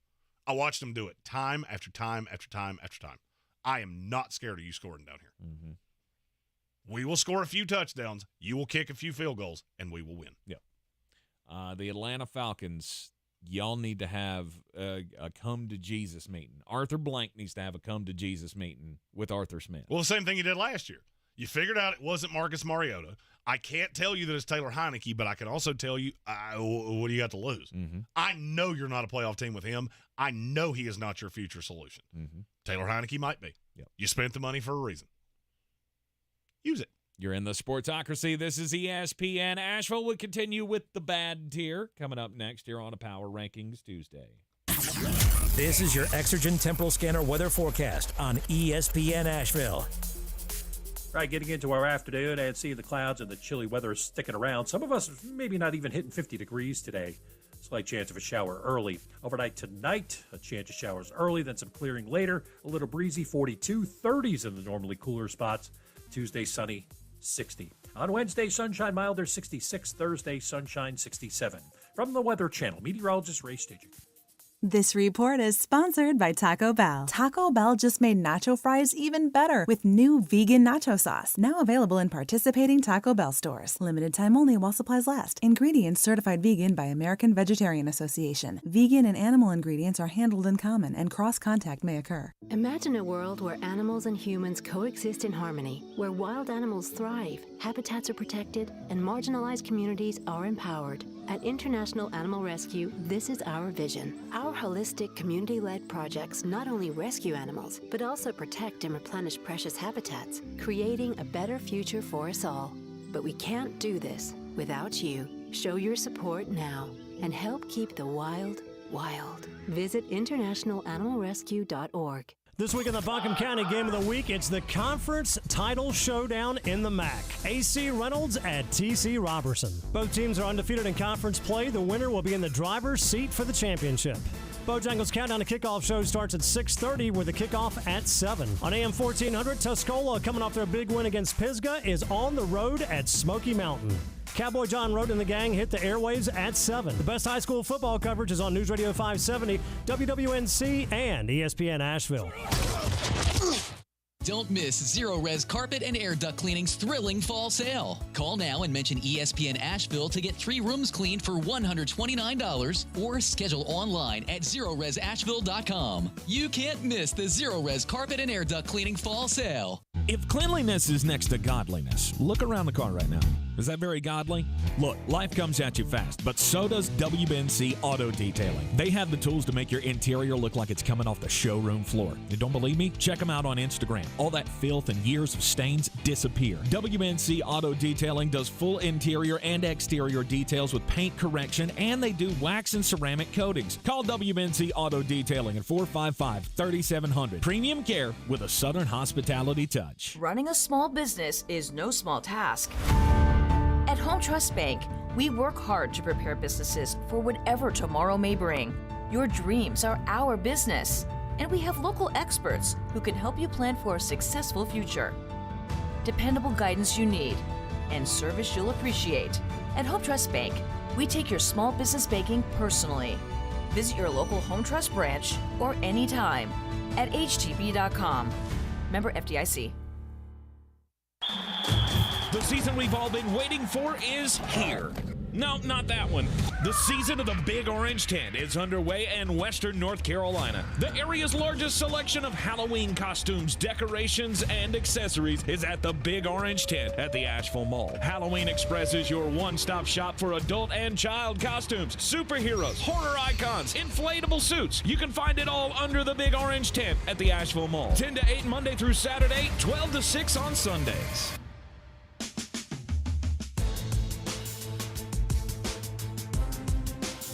I watched him do it time after time after time after time. I am not scared of you scoring down here. Mm-hmm. We will score a few touchdowns, you will kick a few field goals, and we will win. Yep. The Atlanta Falcons, y'all need to have a come-to-Jesus meeting. Arthur Blank needs to have a come-to-Jesus meeting with Arthur Smith. Well, the same thing you did last year. You figured out it wasn't Marcus Mariota. I can't tell you that it's Taylor Heinicke, but I can also tell you what do you got to lose? Mm-hmm. I know you're not a playoff team with him. I know he is not your future solution. Mm-hmm. Taylor Heinicke might be. Yep. You spent the money for a reason. Use it. You're in the Sportsocracy. This is ESPN Asheville. We'll continue with the bad tier coming up next here on a Power Rankings Tuesday. This is your Exergen Temporal Scanner weather forecast on ESPN Asheville. Right, getting into our afternoon and seeing the clouds and the chilly weather sticking around. Some of us maybe not even hitting 50 degrees today. Slight chance of a shower early. Overnight tonight, a chance of showers early, then some clearing later. A little breezy, 42, 30s in the normally cooler spots. Tuesday, sunny, 60. On Wednesday, sunshine milder, 66. Thursday, sunshine, 67. From the Weather Channel, meteorologist Ray Staging. This report is sponsored by Taco Bell. Taco Bell just made nacho fries even better with new vegan nacho sauce. Now available in participating Taco Bell stores. Limited time only while supplies last. Ingredients certified vegan by American Vegetarian Association. Vegan and animal ingredients are handled in common and cross-contact may occur. Imagine a world where animals and humans coexist in harmony, where wild animals thrive, habitats are protected, and marginalized communities are empowered. At International Animal Rescue, this is our vision. Our holistic, community-led projects not only rescue animals, but also protect and replenish precious habitats, creating a better future for us all. But we can't do this without you. Show your support now and help keep the wild, wild. Visit internationalanimalrescue.org. This week in the Buncombe County Game of the Week, it's the conference title showdown in the MAC. AC Reynolds at TC Robertson. Both teams are undefeated in conference play. The winner will be in the driver's seat for the championship. Bojangles Countdown to Kickoff show starts at 6:30 with the kickoff at 7. On AM 1400, Tuscola, coming off their big win against Pisgah, is on the road at Smoky Mountain. Cowboy John Roden and the gang hit the airwaves at 7. The best high school football coverage is on News Radio 570, WWNC, and ESPN Asheville. Don't miss Zero Res Carpet and Air Duct Cleaning's thrilling fall sale. Call now and mention ESPN Asheville to get 3 rooms cleaned for $129 or schedule online at ZeroResAsheville.com. You can't miss the Zero Res Carpet and Air Duct Cleaning fall sale. If cleanliness is next to godliness, look around the car right now. Is that very godly? Look, life comes at you fast, but so does WBNC Auto Detailing. They have the tools to make your interior look like it's coming off the showroom floor. You don't believe me? Check them out on Instagram. All that filth and years of stains disappear. WBNC Auto Detailing does full interior and exterior details with paint correction, and they do wax and ceramic coatings. Call WBNC Auto Detailing at 455-3700. Premium care with a Southern hospitality touch. Running a small business is no small task. At Home Trust Bank, we work hard to prepare businesses for whatever tomorrow may bring. Your dreams are our business, and we have local experts who can help you plan for a successful future. Dependable guidance you need and service you'll appreciate. At Home Trust Bank, we take your small business banking personally. Visit your local Home Trust branch or anytime at htb.com. Member FDIC. The season we've all been waiting for is here. No, not that one. The season of the Big Orange Tent is underway in Western North Carolina. The area's largest selection of Halloween costumes, decorations, and accessories is at the Big Orange Tent at the Asheville Mall. Halloween Express is your one-stop shop for adult and child costumes, superheroes, horror icons, inflatable suits. You can find it all under the Big Orange Tent at the Asheville Mall. 10 to 8 Monday through Saturday, 12 to 6 on Sundays.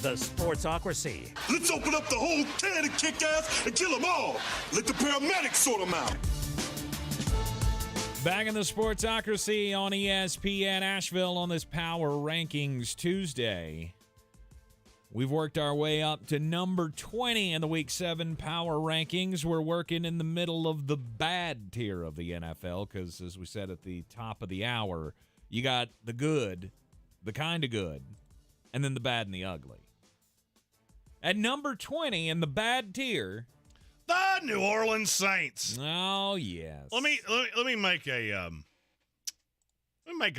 The Sportsocracy. Let's open up the whole can and kick ass and kill them all. Let the paramedics sort them out. Back in the Sportsocracy on ESPN Asheville on this Power Rankings Tuesday. We've worked our way up to number 20 in the Week 7 Power Rankings. We're working in the middle of the bad tier of the NFL because, as we said at the top of the hour, you got the good, the kind of good, and then the bad and the ugly. At number 20 in the bad tier, the New Orleans Saints. Oh yes. Let me make an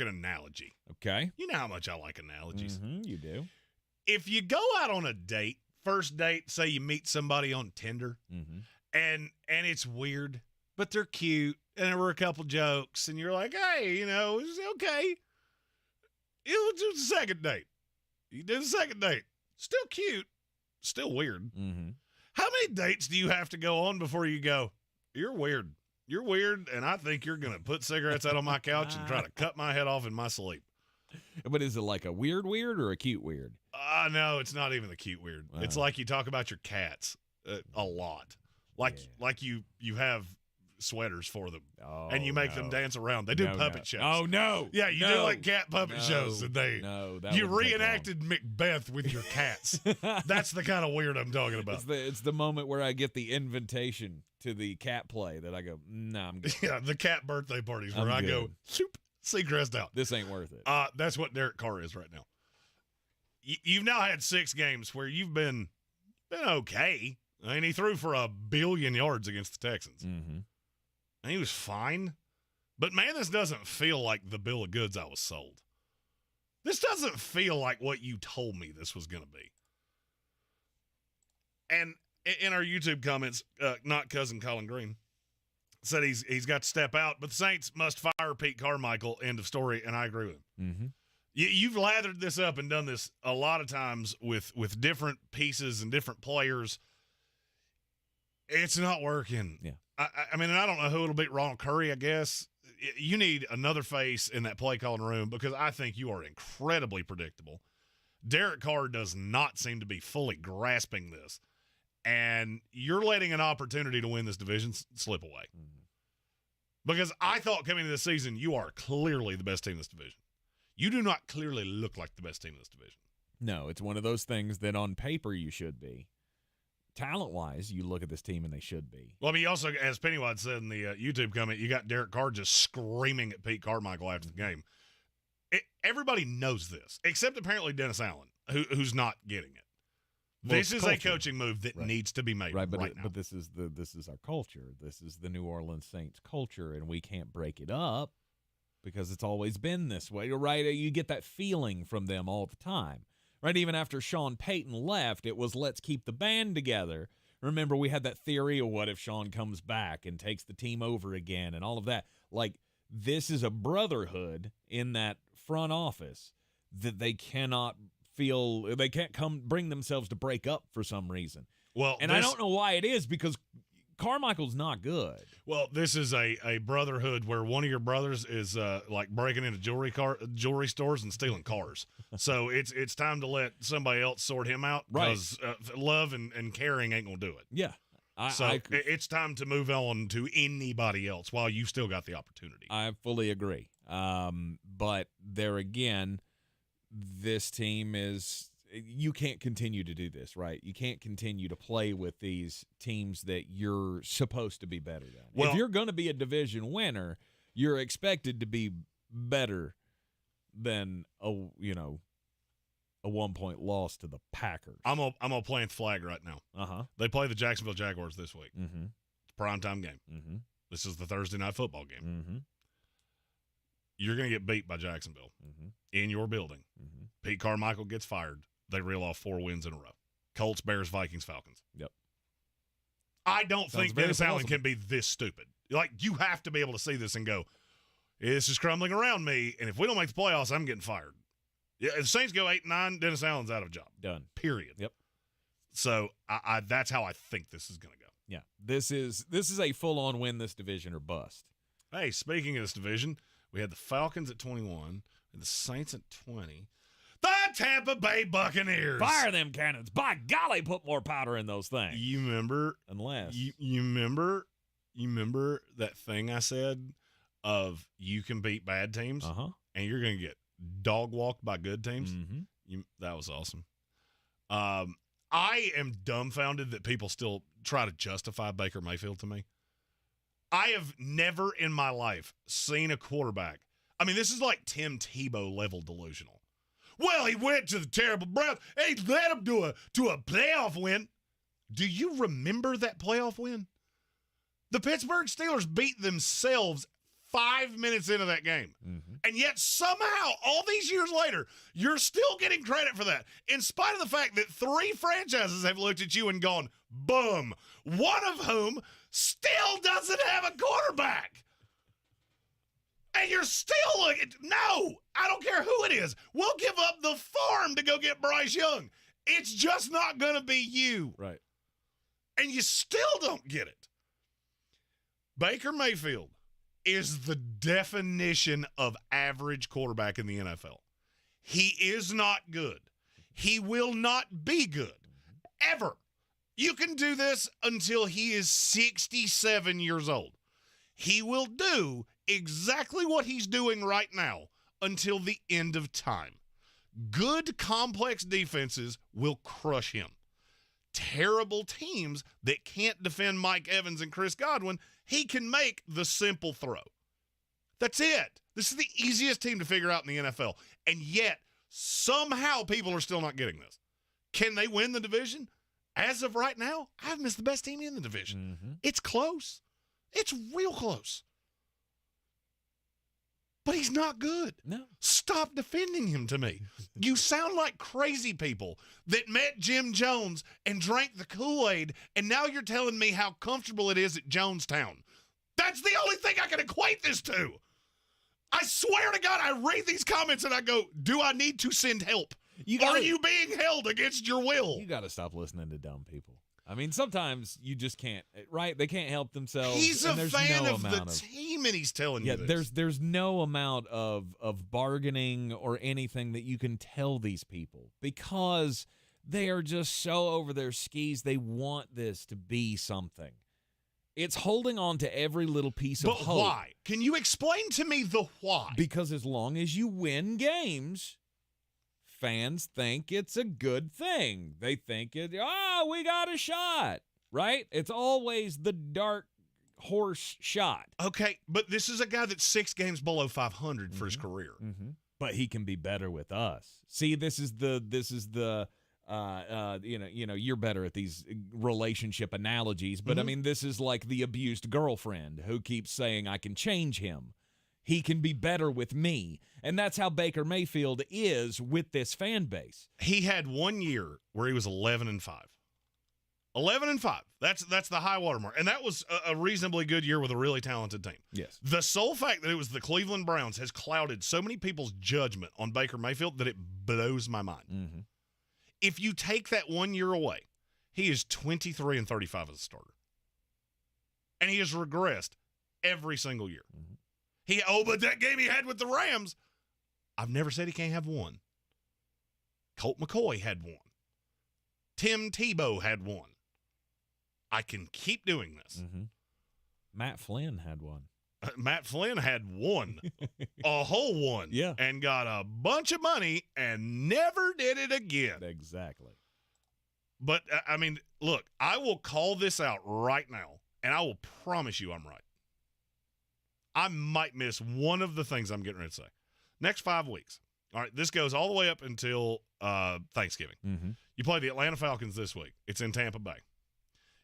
analogy. Okay. You know how much I like analogies. Mm-hmm, you do. If you go out on a date, first date, say you meet somebody on Tinder, and it's weird, but they're cute, and there were a couple jokes, and you're like, hey, it's okay. It was the second date. You did the second date. Still cute. Still weird. Mm-hmm. How many dates do you have to go on before you go, you're weird. You're weird, and I think you're going to put cigarettes out on my couch and try to cut my head off in my sleep. But is it like a weird or a cute weird? No, it's not even the cute weird. It's like you talk about your cats a lot. Like you have sweaters for them, and you make them dance around. They do puppet shows. Oh, no. Yeah, you do like cat puppet shows, and you wouldn't take reenacted Macbeth with your cats. That's the kind of weird I'm talking about. It's the moment where I get the invitation to the cat play that I go, nah, I'm good. Yeah, the cat birthday parties where I go, shoop, Seacrest out. This ain't worth it. That's what Derek Carr is right now. You've now had 6 games where you've been okay. I mean, he threw for 1 billion yards against the Texans. Mm-hmm. And he was fine. But, man, this doesn't feel like the bill of goods I was sold. This doesn't feel like what you told me this was going to be. And in our YouTube comments, not cousin Colin Green said he's got to step out, but the Saints must fire Pete Carmichael, end of story, and I agree with him. Mm-hmm. You've lathered this up and done this a lot of times with different pieces and different players. It's not working. Yeah. I mean, and I don't know who it'll beat. Ronald Curry, I guess. You need another face in that play calling room because I think you are incredibly predictable. Derek Carr does not seem to be fully grasping this. And you're letting an opportunity to win this division slip away. Mm-hmm. Because I thought coming into this season, you are clearly the best team in this division. You do not clearly look like the best team in this division. No, it's one of those things that on paper you should be. Talent-wise, you look at this team and they should be. Well, I mean, you also, as Pennywise said in the YouTube comment, you got Derek Carr just screaming at Pete Carmichael after the game. Everybody knows this, except apparently Dennis Allen, who's not getting it. Well, this is a coaching move that needs to be made right now. But this is our culture. This is the New Orleans Saints culture, and we can't break it up because it's always been this way. Right? You get that feeling from them all the time. Right, even after Sean Payton left, it was let's keep the band together. Remember, we had that theory of what if Sean comes back and takes the team over again and all of that. Like, this is a brotherhood in that front office that they can't bring themselves to break up for some reason. Well, and I don't know why it is because Carmichael's not good. Well, this is a brotherhood where one of your brothers is like breaking into jewelry stores and stealing cars. So it's time to let somebody else sort him out because love and caring ain't gonna do it. Yeah. It's time to move on to anybody else while you still got the opportunity. I fully agree. But there again, this team is. You can't continue to do this, right? You can't continue to play with these teams that you're supposed to be better than. Well, if you're going to be a division winner, you're expected to be better than a 1-point loss to the Packers. I'm gonna plant the flag right now. They play the Jacksonville Jaguars this week. Mm-hmm. It's a primetime game. Mm-hmm. This is the Thursday night football game. Mm-hmm. You're gonna get beat by Jacksonville in your building. Mm-hmm. Pete Carmichael gets fired. They reel off 4 wins in a row. Colts, Bears, Vikings, Falcons. Yep. I don't think Dennis Allen can be this stupid. Like, you have to be able to see this and go, this is crumbling around me, and if we don't make the playoffs, I'm getting fired. Yeah, if the Saints go 8-9, Dennis Allen's out of a job. Done. Period. Yep. So that's how I think this is going to go. Yeah. This is a full-on win this division or bust. Hey, speaking of this division, we had the Falcons at 21 and the Saints at 20. The Tampa Bay Buccaneers. Fire them cannons. By golly, put more powder in those things. You remember? Unless. You remember that thing I said of you can beat bad teams and you're going to get dog walked by good teams? Mm-hmm. That was awesome. I am dumbfounded that people still try to justify Baker Mayfield to me. I have never in my life seen a quarterback. I mean, this is like Tim Tebow level delusional. Well, he went to the terrible Browns. He led them to a playoff win. Do you remember that playoff win? The Pittsburgh Steelers beat themselves 5 minutes into that game. Mm-hmm. And yet somehow, all these years later, you're still getting credit for that. In spite of the fact that 3 franchises have looked at you and gone, boom, one of whom still doesn't have a quarterback. And you're still looking, no, I don't care who it is. We'll give up the farm to go get Bryce Young. It's just not going to be you. Right. And you still don't get it. Baker Mayfield is the definition of average quarterback in the NFL. He is not good. He will not be good. Ever. You can do this until he is 67 years old. he will do exactly what he's doing right now until the end of time. Good, complex defenses will crush him. Terrible teams that can't defend Mike Evans and Chris Godwin, he can make the simple throw. That's it. This is the easiest team to figure out in the NFL. And yet, somehow people are still not getting this. Can they win the division? As of right now, I have missed the best team in the division. Mm-hmm. It's close. It's real close. But he's not good. No. Stop defending him to me. You sound like crazy people that met Jim Jones and drank the Kool-Aid, and now you're telling me how comfortable it is at Jonestown. That's the only thing I can equate this to. I swear to God, I read these comments and I go, do I need to send help? Are you being held against your will? You got to stop listening to dumb people. I mean, sometimes you just can't, right? They can't help themselves. He's a fan no of the team, and he's telling you this. There's no amount of bargaining or anything that you can tell these people because they are just so over their skis. They want this to be something. It's holding on to every little piece of hope. But why? Can you explain to me the why? Because as long as you win games, fans think it's a good thing. They think we got a shot, right? It's always the dark horse shot. Okay, but this is a guy that's 6 games below 500 for his career. Mm-hmm. But he can be better with us. See, this is the you're better at these relationship analogies, but I mean, this is like the abused girlfriend who keeps saying I can change him. He can be better with me. And that's how Baker Mayfield is with this fan base. He had 1 year where he was 11-5. 11-5. That's the high water mark. And that was a reasonably good year with a really talented team. Yes. The sole fact that it was the Cleveland Browns has clouded so many people's judgment on Baker Mayfield that it blows my mind. Mm-hmm. If you take that 1 year away, he is 23-35 as a starter. And he has regressed every single year. Mm-hmm. But that game he had with the Rams, I've never said he can't have one. Colt McCoy had one. Tim Tebow had one. I can keep doing this. Mm-hmm. Matt Flynn had one. Matt Flynn had one. A whole one. Yeah. And got a bunch of money and never did it again. Exactly. But, I mean, look, I will call this out right now, and I will promise you I'm right. I might miss one of the things I'm getting ready to say. Next 5 weeks. All right, this goes all the way up until Thanksgiving. Mm-hmm. You play the Atlanta Falcons this week. It's in Tampa Bay.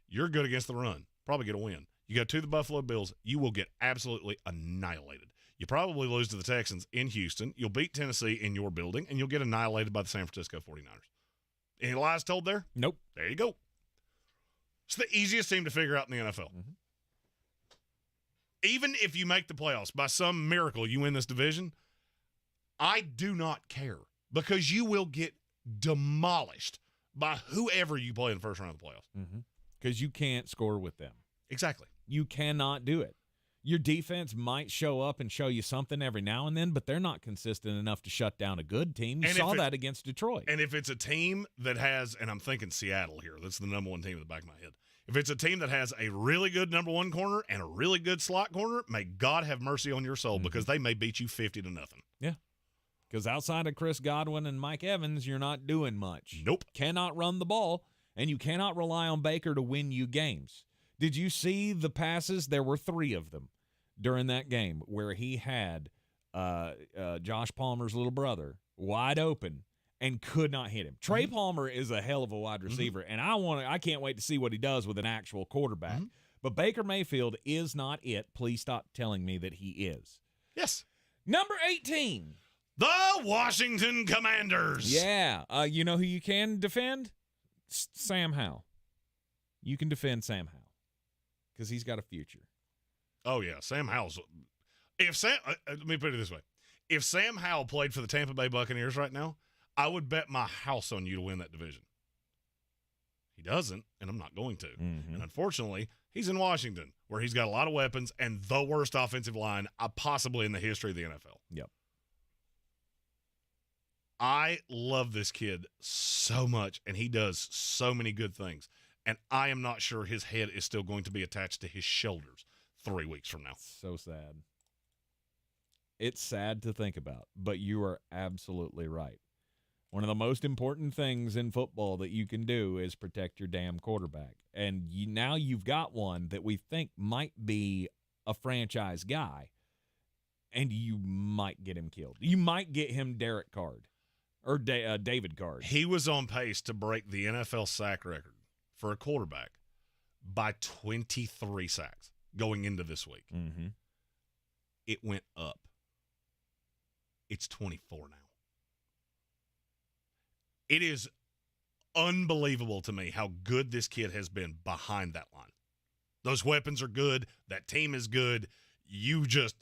You're good against the run. Probably get a win. You go to the Buffalo Bills. You will get absolutely annihilated. You probably lose to the Texans in Houston. You'll beat Tennessee in your building, and you'll get annihilated by the San Francisco 49ers. Any lies told there? Nope. There you go. It's the easiest team to figure out in the NFL. Mm-hmm. Even if you make the playoffs, by some miracle you win this division, I do not care because you will get demolished by whoever you play in the first round of the playoffs. Because you can't score with them. Exactly. You cannot do it. Your defense might show up and show you something every now and then, but they're not consistent enough to shut down a good team. You saw that against Detroit. And if it's a team that has, and I'm thinking Seattle here, that's the number one team in the back of my head. If it's a team that has a really good number one corner and a really good slot corner, may God have mercy on your soul because they may beat you 50-0. Yeah. Because outside of Chris Godwin and Mike Evans, you're not doing much. Nope. Cannot run the ball, and you cannot rely on Baker to win you games. Did you see the passes? There were 3 of them during that game where he had Josh Palmer's little brother wide open and could not hit him. Trey Palmer is a hell of a wide receiver, and I can't wait to see what he does with an actual quarterback. But Baker Mayfield is not it. Please stop telling me that he is. Yes. Number 18. The Washington Commanders. Yeah. You know who you can defend? Sam Howell. You can defend Sam Howell because he's got a future. Oh, yeah. Sam Howell's – let me put it this way. If Sam Howell played for the Tampa Bay Buccaneers right now, I would bet my house on you to win that division. He doesn't, and I'm not going to. And unfortunately, he's in Washington, where he's got a lot of weapons and the worst offensive line possibly in the history of the NFL. Yep. I love this kid so much, and he does so many good things. And I am not sure his head is still going to be attached to his shoulders. 3 weeks from now. So sad. It's sad to think about, but you are absolutely right. One of the most important things in football that you can do is protect your damn quarterback. And now you've got one that we think might be a franchise guy, and you might get him killed. You might get him Derek Card or David Card. He was on pace to break the NFL sack record for a quarterback by 23 sacks going into this week. Mm-hmm. It went up. It's 24 now. It is unbelievable to me how good this kid has been behind that line. Those weapons are good. That team is good. You just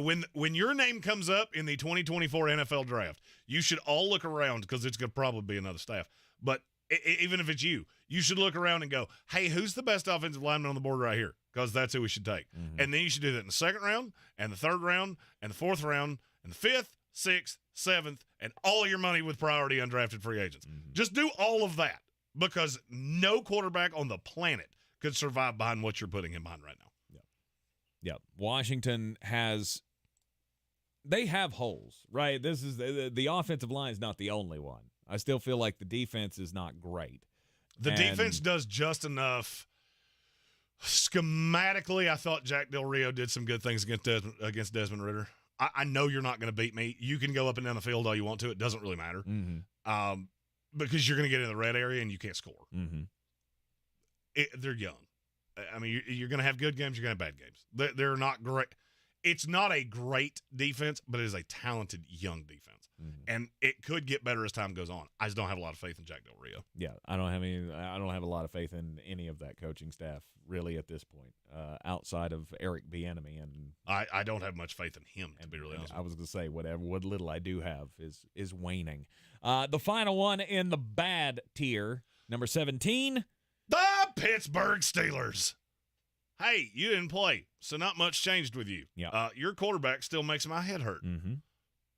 when your name comes up in the 2024 NFL draft, you should all look around because it's going to probably be another staff. But even if it's you should look around and go, hey, who's the best offensive lineman on the board right here? Because that's who we should take. Mm-hmm. And then you should do that in the second round and the third round and the fourth round and the fifth, sixth, seventh, and all of your money with priority undrafted free agents. Mm-hmm. Just do all of that because no quarterback on the planet could survive behind what you're putting him behind right now. Yeah. Washington they have holes, right? This is the offensive line is not the only one. I still feel like the defense is not great. The defense does just enough. Schematically, I thought Jack Del Rio did some good things against Desmond Ridder. I know you're not going to beat me. You can go up and down the field all you want to. It doesn't really matter. Mm-hmm. Because you're going to get in the red area and you can't score. Mm-hmm. They're young. I mean, you're going to have good games. You're going to have bad games. They're not great. It's not a great defense, but it is a talented young defense. Mm-hmm. And it could get better as time goes on. I just don't have a lot of faith in Jack Del Rio. Yeah, I don't have a lot of faith in any of that coaching staff really at this point, outside of Eric Bieniemy, and I don't have much faith in him, to be really honest. I was going to say what little I do have is waning. The final one in the bad tier, number 17, the Pittsburgh Steelers. Hey, you didn't play, so not much changed with you. Yeah, your quarterback still makes my head hurt. Mm-hmm.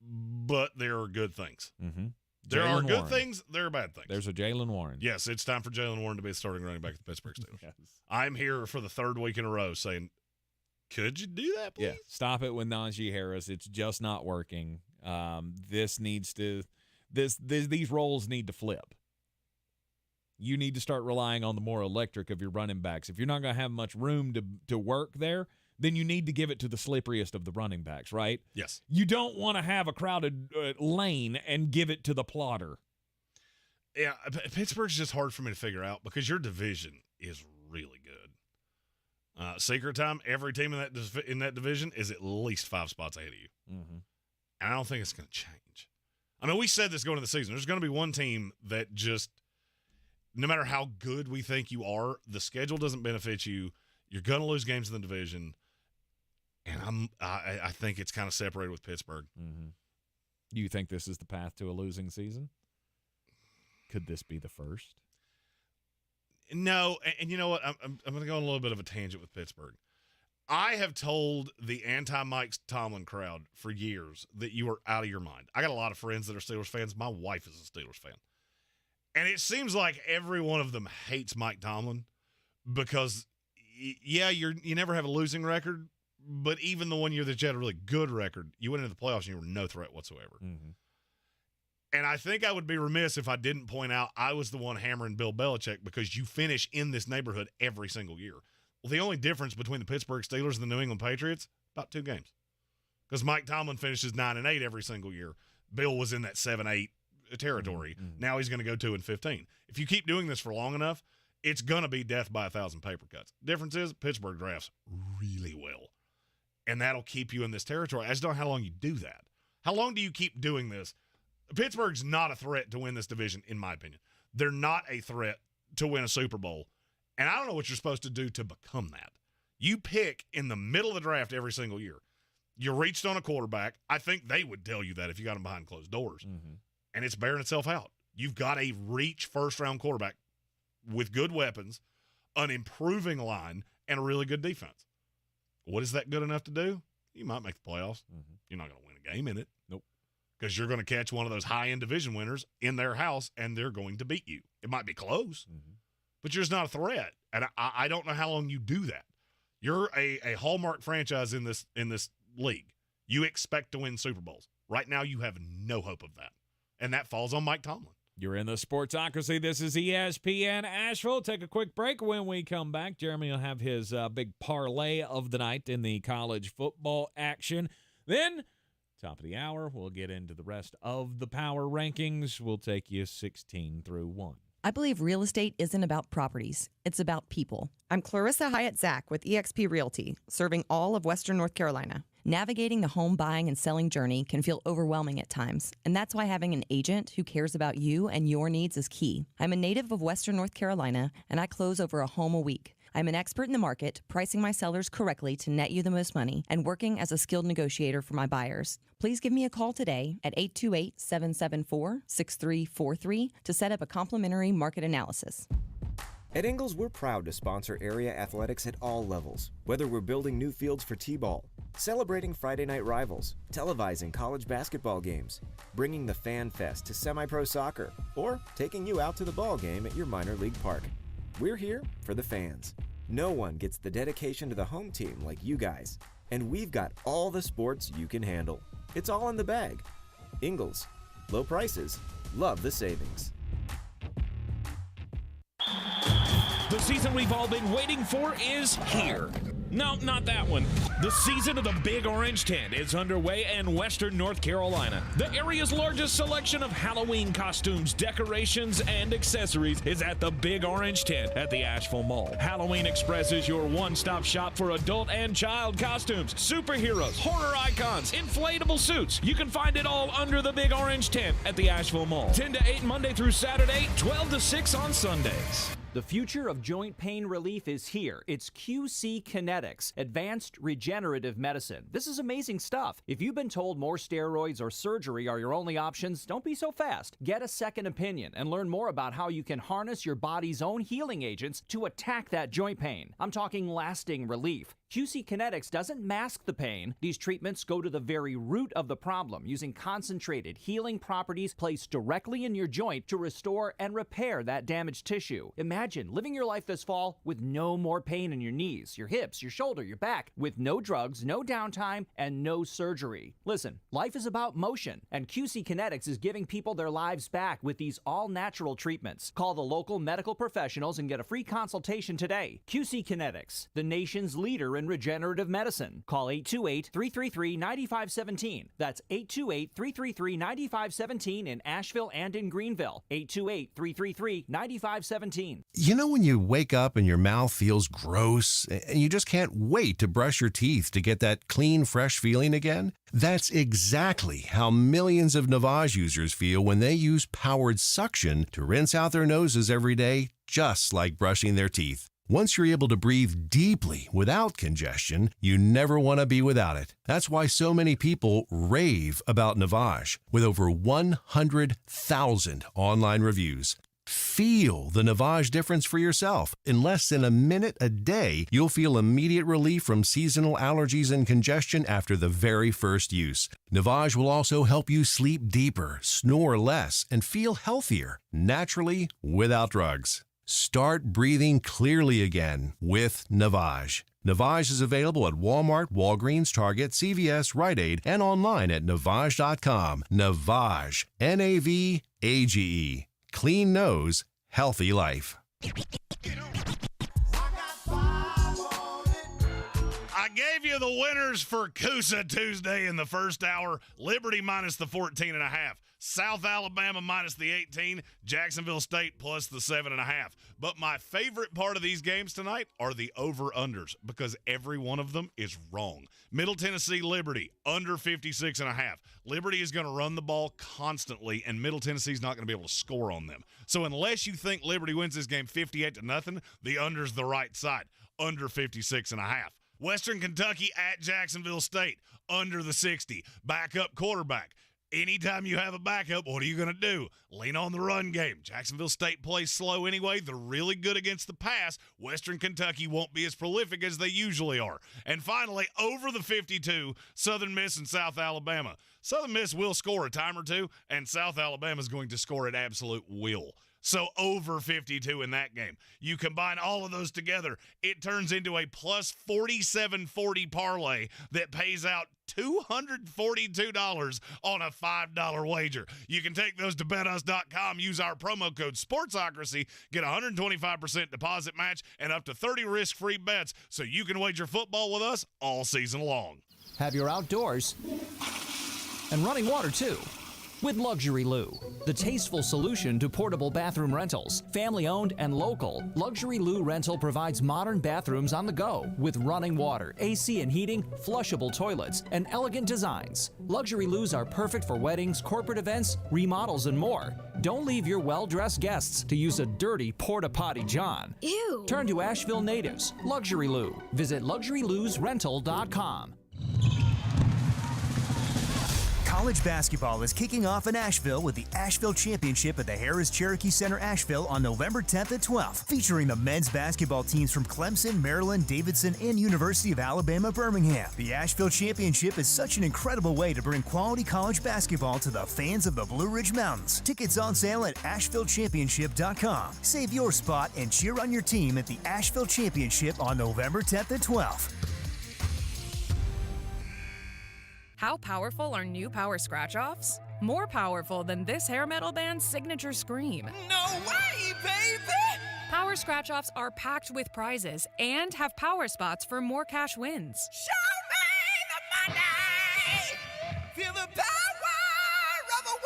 But there are good things. Mm-hmm. There are good things. There are bad things. There's a Jaylen Warren. Yes, it's time for Jaylen Warren to be the starting running back of the Pittsburgh Steelers. Yes. I'm here for the third week in a row saying, could you do that, please? Yeah, stop it with Najee Harris. It's just not working. These roles need to flip. You need to start relying on the more electric of your running backs. If you're not going to have much room to work there, then you need to give it to the slipperiest of the running backs, right? Yes. You don't want to have a crowded lane and give it to the plotter. Yeah, Pittsburgh's just hard for me to figure out because your division is really good. Secret time, every team in that division is at least 5 spots ahead of you. Mm-hmm. And I don't think it's going to change. I mean, we said this going into the season. There's going to be one team that just, no matter how good we think you are, the schedule doesn't benefit you. You're going to lose games in the division. And I think it's kind of separated with Pittsburgh. Mm-hmm. Do you think this is the path to a losing season? Could this be the first? No, and you know what? I'm going to go on a little bit of a tangent with Pittsburgh. I have told the anti-Mike Tomlin crowd for years that you are out of your mind. I got a lot of friends that are Steelers fans. My wife is a Steelers fan. And it seems like every one of them hates Mike Tomlin because, yeah, you never have a losing record, but even the one year that you had a really good record, you went into the playoffs and you were no threat whatsoever. Mm-hmm. And I think I would be remiss if I didn't point out I was the one hammering Bill Belichick because you finish in this neighborhood every single year. Well, the only difference between the Pittsburgh Steelers and the New England Patriots, about 2 games. Because Mike Tomlin finishes 9-8 every single year. Bill was in that 7-8 territory. Mm-hmm. Now he's going to go 2-15. If you keep doing this for long enough, it's going to be death by 1,000 paper cuts. Difference is Pittsburgh drafts really well. And that'll keep you in this territory. I just don't know how long you do that. How long do you keep doing this? Pittsburgh's not a threat to win this division, in my opinion. They're not a threat to win a Super Bowl. And I don't know what you're supposed to do to become that. You pick in the middle of the draft every single year. You reached on a quarterback. I think they would tell you that if you got them behind closed doors. Mm-hmm. And it's bearing itself out. You've got a reach first-round quarterback with good weapons, an improving line, and a really good defense. What is that good enough to do? You might make the playoffs. Mm-hmm. You're not going to win a game in it. Nope. Because you're going to catch one of those high-end division winners in their house, and they're going to beat you. It might be close, mm-hmm. but you're just not a threat. And I don't know how long you do that. You're a hallmark franchise in this league. You expect to win Super Bowls. Right now, you have no hope of that. And that falls on Mike Tomlin. You're in the Sportsocracy. This is ESPN Asheville. Take a quick break. When we come back, Jeremy will have his big parlay of the night in the college football action. Then, top of the hour, we'll get into the rest of the power rankings. We'll take you 16 through 1. I believe real estate isn't about properties. It's about people. I'm Clarissa Hyatt Zach with eXp Realty, serving all of Western North Carolina. Navigating the home buying and selling journey can feel overwhelming at times, and that's why having an agent who cares about you and your needs is key. I'm a native of Western North Carolina, and I close over a home a week. I'm an expert in the market, pricing my sellers correctly to net you the most money, and working as a skilled negotiator for my buyers. Please give me a call today at 828-774-6343 to set up a complimentary market analysis. At Ingles, we're proud to sponsor area athletics at all levels. Whether we're building new fields for T-ball, celebrating Friday night rivals, televising college basketball games, bringing the Fan Fest to semi-pro soccer, or taking you out to the ball game at your minor league park. We're here for the fans. No one gets the dedication to the home team like you guys. And we've got all the sports you can handle. It's all in the bag. Ingles. Low prices. Love the savings. The season we've all been waiting for is here. No, not that one. The season of the Big Orange Tent is underway in Western North Carolina. The area's largest selection of Halloween costumes, decorations, and accessories is at the Big Orange Tent at the Asheville Mall. Halloween Express is your one-stop shop for adult and child costumes, superheroes, horror icons, inflatable suits. You can find it all under the Big Orange Tent at the Asheville Mall. 10 to 8 Monday through Saturday, 12 to 6 on Sundays. The future of joint pain relief is here. It's QC Kinetics, Advanced Regenerative Medicine. This is amazing stuff. If you've been told more steroids or surgery are your only options, don't be so fast. Get a second opinion and learn more about how you can harness your body's own healing agents to attack that joint pain. I'm talking lasting relief. QC Kinetics doesn't mask the pain. These treatments go to the very root of the problem using concentrated healing properties placed directly in your joint to restore and repair that damaged tissue. Imagine living your life this fall with no more pain in your knees, your hips, your shoulder, your back, with no drugs, no downtime, and no surgery. Listen, life is about motion, and QC Kinetics is giving people their lives back with these all-natural treatments. Call the local medical professionals and get a free consultation today. QC Kinetics, the nation's leader in regenerative medicine. Call 828-333-9517. That's 828-333-9517 in Asheville and in Greenville. 828-333-9517. You know when you wake up and your mouth feels gross and you just can't wait to brush your teeth to get that clean, fresh feeling again? That's exactly how millions of Navage users feel when they use powered suction to rinse out their noses every day, just like brushing their teeth. Once you're able to breathe deeply without congestion, you never want to be without it. That's why so many people rave about Navage, with over 100,000 online reviews. Feel the Navage difference for yourself. In less than a minute a day, you'll feel immediate relief from seasonal allergies and congestion after the very first use. Navage will also help you sleep deeper, snore less, and feel healthier, naturally, without drugs. Start breathing clearly again with Navage. Navage is available at Walmart, Walgreens, Target, CVS, Rite Aid, and online at Navage.com. Navage. Navage. Clean nose, healthy life. I gave you the winners for Coosa Tuesday in the first hour. Liberty minus the 14.5. South Alabama minus the 18. Jacksonville State plus the 7.5. But my favorite part of these games tonight are the over-unders because every one of them is wrong. Middle Tennessee Liberty under 56.5. Liberty is going to run the ball constantly, and Middle Tennessee's not going to be able to score on them. So unless you think Liberty wins this game 58-0, the under's the right side, under 56.5. Western Kentucky at Jacksonville State, under the 60. Backup quarterback. Anytime you have a backup, what are you going to do? Lean on the run game. Jacksonville State plays slow anyway. They're really good against the pass. Western Kentucky won't be as prolific as they usually are. And finally, over the 52, Southern Miss and South Alabama. Southern Miss will score a time or two, and South Alabama is going to score at absolute will. So over 52 in that game. You combine all of those together, it turns into a plus 4740 parlay that pays out $242 on a $5 wager. You can take those to betus.com, use our promo code Sportsocracy, get a 125% deposit match and up to 30 risk-free bets so you can wager football with us all season long. Have your outdoors and running water too with Luxury Lou, the tasteful solution to portable bathroom rentals. Family owned and local, Luxury Lou Rental provides modern bathrooms on the go with running water, AC and heating, flushable toilets, and elegant designs. Luxury Lou's are perfect for weddings, corporate events, remodels, and more. Don't leave your well-dressed guests to use a dirty porta-potty John. Ew. Turn to Asheville natives. Luxury Lou. Visit LuxuryLousRental.com. College basketball is kicking off in Asheville with the Asheville Championship at the Harris Cherokee Center, Asheville on November 10th and 12th, featuring the men's basketball teams from Clemson, Maryland, Davidson, and University of Alabama, Birmingham. The Asheville Championship is such an incredible way to bring quality college basketball to the fans of the Blue Ridge Mountains. Tickets on sale at AshevilleChampionship.com. Save your spot and cheer on your team at the Asheville Championship on November 10th and 12th. How powerful are new power scratch-offs? More powerful than this hair metal band's signature scream. No way, baby! Power scratch-offs are packed with prizes and have power spots for more cash wins. Show me the money! Feel the power of a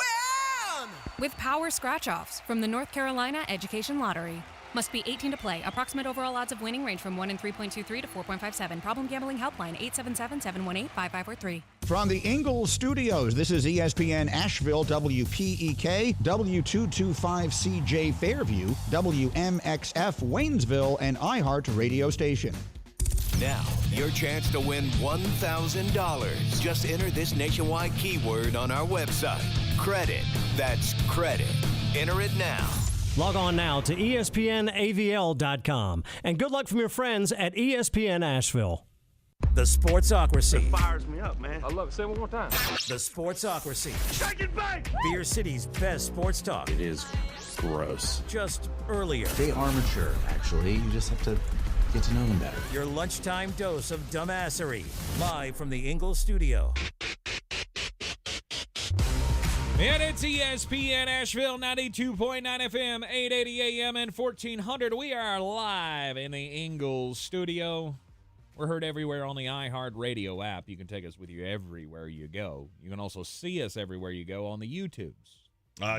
win! With power scratch-offs from the North Carolina Education Lottery. Must be 18 to play. Approximate overall odds of winning range from 1 in 3.23 to 4.57. Problem gambling helpline 877-718-5543. From the Ingalls Studios, this is ESPN Asheville, WPEK, W225CJ Fairview, WMXF Waynesville, and iHeart radio station. Now, your chance to win $1,000. Just enter this nationwide keyword on our website. Credit. That's credit. Enter it now. Log on now to ESPNAVL.com. And good luck from your friends at ESPN Asheville. The Sportsocracy. It fires me up, man. I love it. Say it one more time. The Sportsocracy. Shake it back! Beer City's best sports talk. It is gross. Just earlier. They are mature, actually. You just have to get to know them better. Your lunchtime dose of dumbassery. Live from the Ingalls studio. And it's ESPN Asheville, 92.9 FM, 880 AM, and 1400. We are live in the Ingalls studio. We're heard everywhere on the iHeart Radio app. You can take us with you everywhere you go. You can also see us everywhere you go on the YouTubes.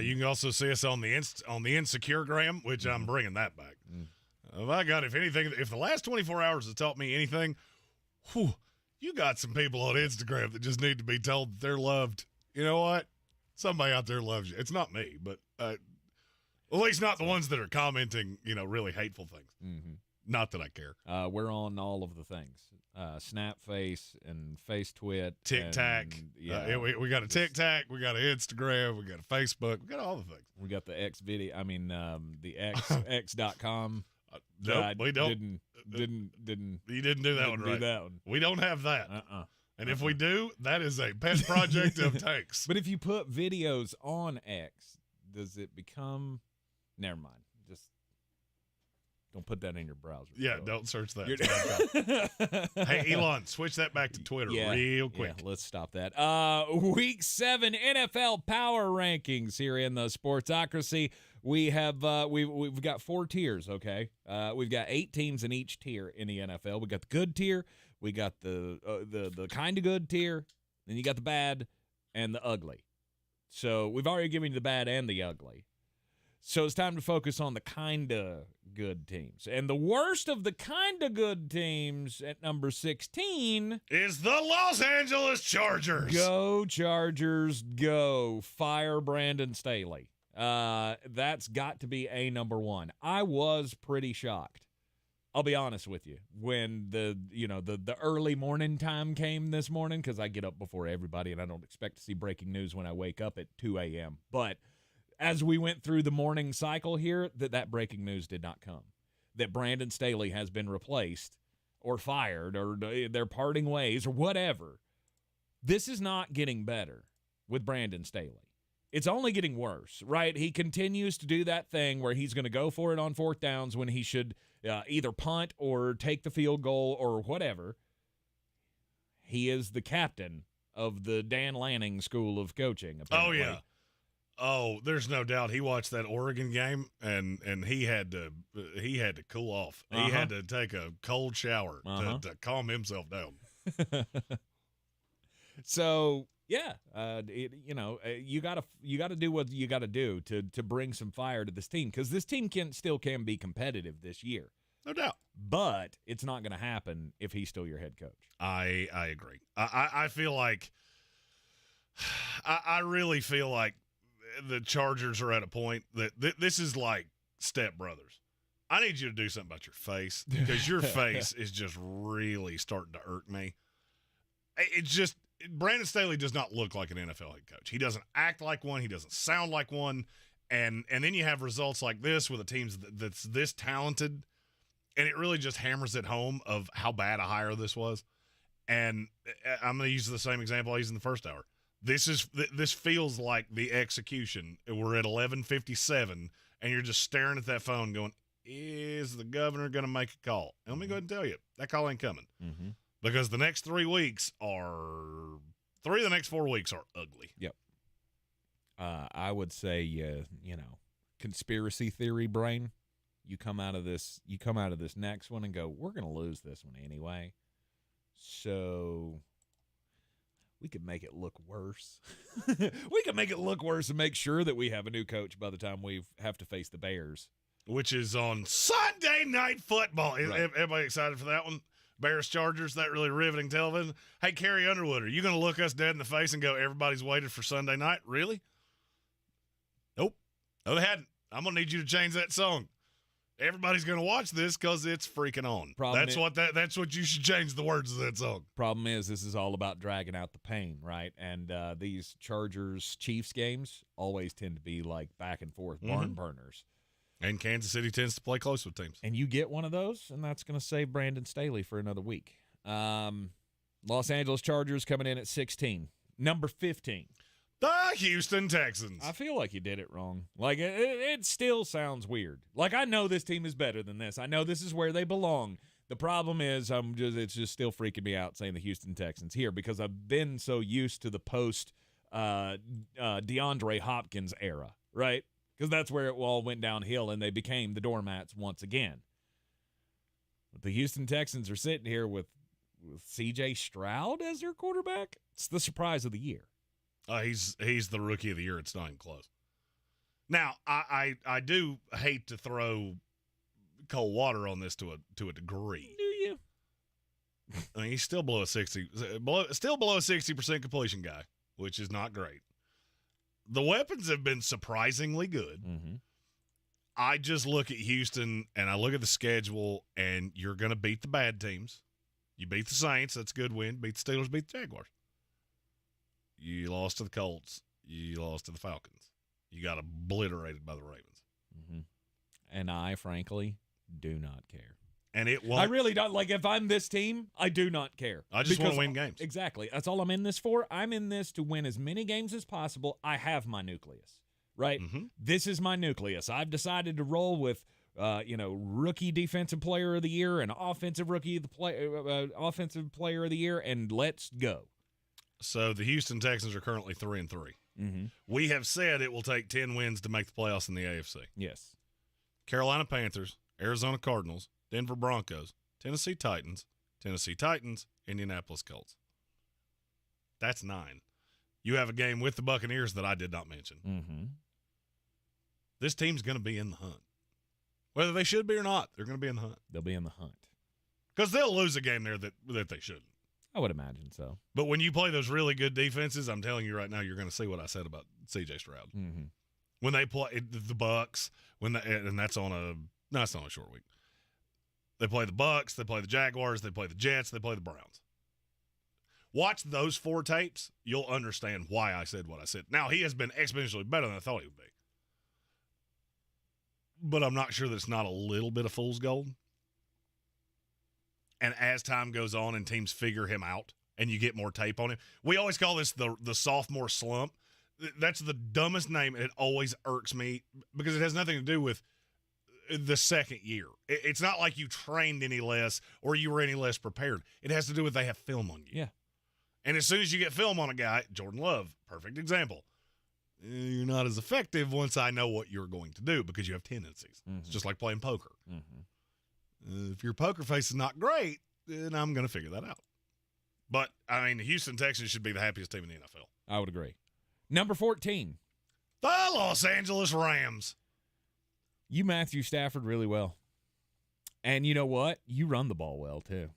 You can also see us on the Insecuregram, which I'm bringing that back. If the last 24 hours has taught me anything, you got some people on Instagram that just need to be told that they're loved. You know what? Somebody out there loves you. It's not me, but at least not the ones that are commenting, really hateful things. Mm-hmm. Not that I care. We're on all of the things. Snapface and FaceTwit. TikTok. Yeah, we got a TikTok. We got an Instagram. We got a Facebook. We got all the things. We got the X video. The X.com. Nope, we don't. Didn't. You didn't do that one right. That one. We don't have that. And if we do, that is a pet project of Tanks. But if you put videos on X, does it become? Never mind. Just don't put that in your browser. Yeah, don't search that. Hey, Elon, switch that back to Twitter real quick. Yeah, let's stop that. Week 7 NFL Power Rankings here in the Sportsocracy. We have we've got 4 tiers. Okay, we've got 8 teams in each tier in the NFL. We got the good tier. We got the kind of good tier, then you got the bad and the ugly. So we've already given you the bad and the ugly. So it's time to focus on the kind of good teams. And the worst of the kind of good teams at number 16 is the Los Angeles Chargers. Go Chargers, go. Fire Brandon Staley. That's got to be a number 1. I was pretty shocked. I'll be honest with you. When the early morning time came this morning, because I get up before everybody and I don't expect to see breaking news when I wake up at 2 a.m. But as we went through the morning cycle here, that breaking news did not come. That Brandon Staley has been replaced or fired or they're parting ways or whatever. This is not getting better with Brandon Staley. It's only getting worse, right? He continues to do that thing where he's going to go for it on fourth downs when he should either punt or take the field goal or whatever. He is the captain of the Dan Lanning School of Coaching, apparently. Oh, yeah. Oh, there's no doubt. He watched that Oregon game, and he had to cool off. He had to take a cold shower to calm himself down. So, yeah, you gotta do what you gotta do to bring some fire to this team, because this team still can be competitive this year. No doubt. But it's not going to happen if he's still your head coach. I agree. I feel like I really feel like the Chargers are at a point that this is like stepbrothers. I need you to do something about your face, because your face is just really starting to irk me. It's just Brandon Staley does not look like an NFL head coach. He doesn't act like one. He doesn't sound like one. And then you have results like this with a team that's this talented. And it really just hammers it home of how bad a hire this was. And I'm going to use the same example I used in the first hour. This feels like the execution. We're at 11:57, and you're just staring at that phone going, is the governor going to make a call? And let me go ahead and tell you, that call ain't coming. Mm-hmm. Because the next 3 weeks are – 3 of the next 4 weeks are ugly. Yep. I would say, conspiracy theory brain. You come out of this next one and go, we're going to lose this one anyway. So we could make it look worse. We could make it look worse and make sure that we have a new coach by the time we have to face the Bears. Which is on Sunday Night Football. Right. Everybody excited for that one? Bears-Chargers, that really riveting television. Hey, Carrie Underwood, are you going to look us dead in the face and go, everybody's waited for Sunday night? Really? Nope. No, they hadn't. I'm going to need you to change that song. Everybody's going to watch this because it's freaking on. That's what you should change the words of that song. Problem is, this is all about dragging out the pain, right? And these Chargers-Chiefs games always tend to be like back and forth, barn burners. And Kansas City tends to play close with teams. And you get one of those, and that's going to save Brandon Staley for another week. Los Angeles Chargers coming in at 16. Number 15. The Houston Texans. I feel like you did it wrong. Like, it still sounds weird. Like, I know this team is better than this. I know this is where they belong. The problem is it's just still freaking me out saying the Houston Texans here, because I've been so used to the post DeAndre Hopkins era, right? Because that's where it all went downhill, and they became the doormats once again. But the Houston Texans are sitting here with C.J. Stroud as their quarterback. It's the surprise of the year. He's the rookie of the year. It's not even close. Now, I do hate to throw cold water on this to a degree. Do you? I mean, he's still below a 60% completion guy, which is not great. The weapons have been surprisingly good. Mm-hmm. I just look at Houston, and I look at the schedule, and you're going to beat the bad teams. You beat the Saints. That's a good win. Beat the Steelers. Beat the Jaguars. You lost to the Colts. You lost to the Falcons. You got obliterated by the Ravens. Mm-hmm. And I, frankly, do not care. And it won't. I really don't. Like, if I'm this team, I do not care. I just want to win games. Exactly. That's all I'm in this for. I'm in this to win as many games as possible. I have my nucleus, right? Mm-hmm. This is my nucleus. I've decided to roll with, rookie defensive player of the year and offensive offensive player of the year, and let's go. So the Houston Texans are currently 3-3. Mm-hmm. We have said it will take 10 wins to make the playoffs in the AFC. Yes. Carolina Panthers, Arizona Cardinals, Denver Broncos, Tennessee Titans, Indianapolis Colts. That's 9. You have a game with the Buccaneers that I did not mention. Mm-hmm. This team's going to be in the hunt. Whether they should be or not, they're going to be in the hunt. They'll be in the hunt. Because they'll lose a game there that they shouldn't. I would imagine so. But when you play those really good defenses, I'm telling you right now, you're going to see what I said about C.J. Stroud. Mm-hmm. When they play the Bucks, and that's on a short week. They play the Bucks, they play the Jaguars, they play the Jets, they play the Browns. Watch those 4 tapes, you'll understand why I said what I said. Now, he has been exponentially better than I thought he would be. But I'm not sure that it's not a little bit of fool's gold. And as time goes on and teams figure him out and you get more tape on him, we always call this the sophomore slump. That's the dumbest name, and it always irks me because it has nothing to do with the second year. It's not like you trained any less or you were any less prepared. It has to do with they have film on you. Yeah. And as soon as you get film on a guy, Jordan Love, perfect example, you're not as effective once I know what you're going to do because you have tendencies. It's just like playing poker. If your poker face is not great, then I'm going to figure that out. But, I mean, the Houston Texans should be the happiest team in the NFL. I would agree. Number 14. The Los Angeles Rams. You Matthew Stafford really well. And you know what? You run the ball well, too.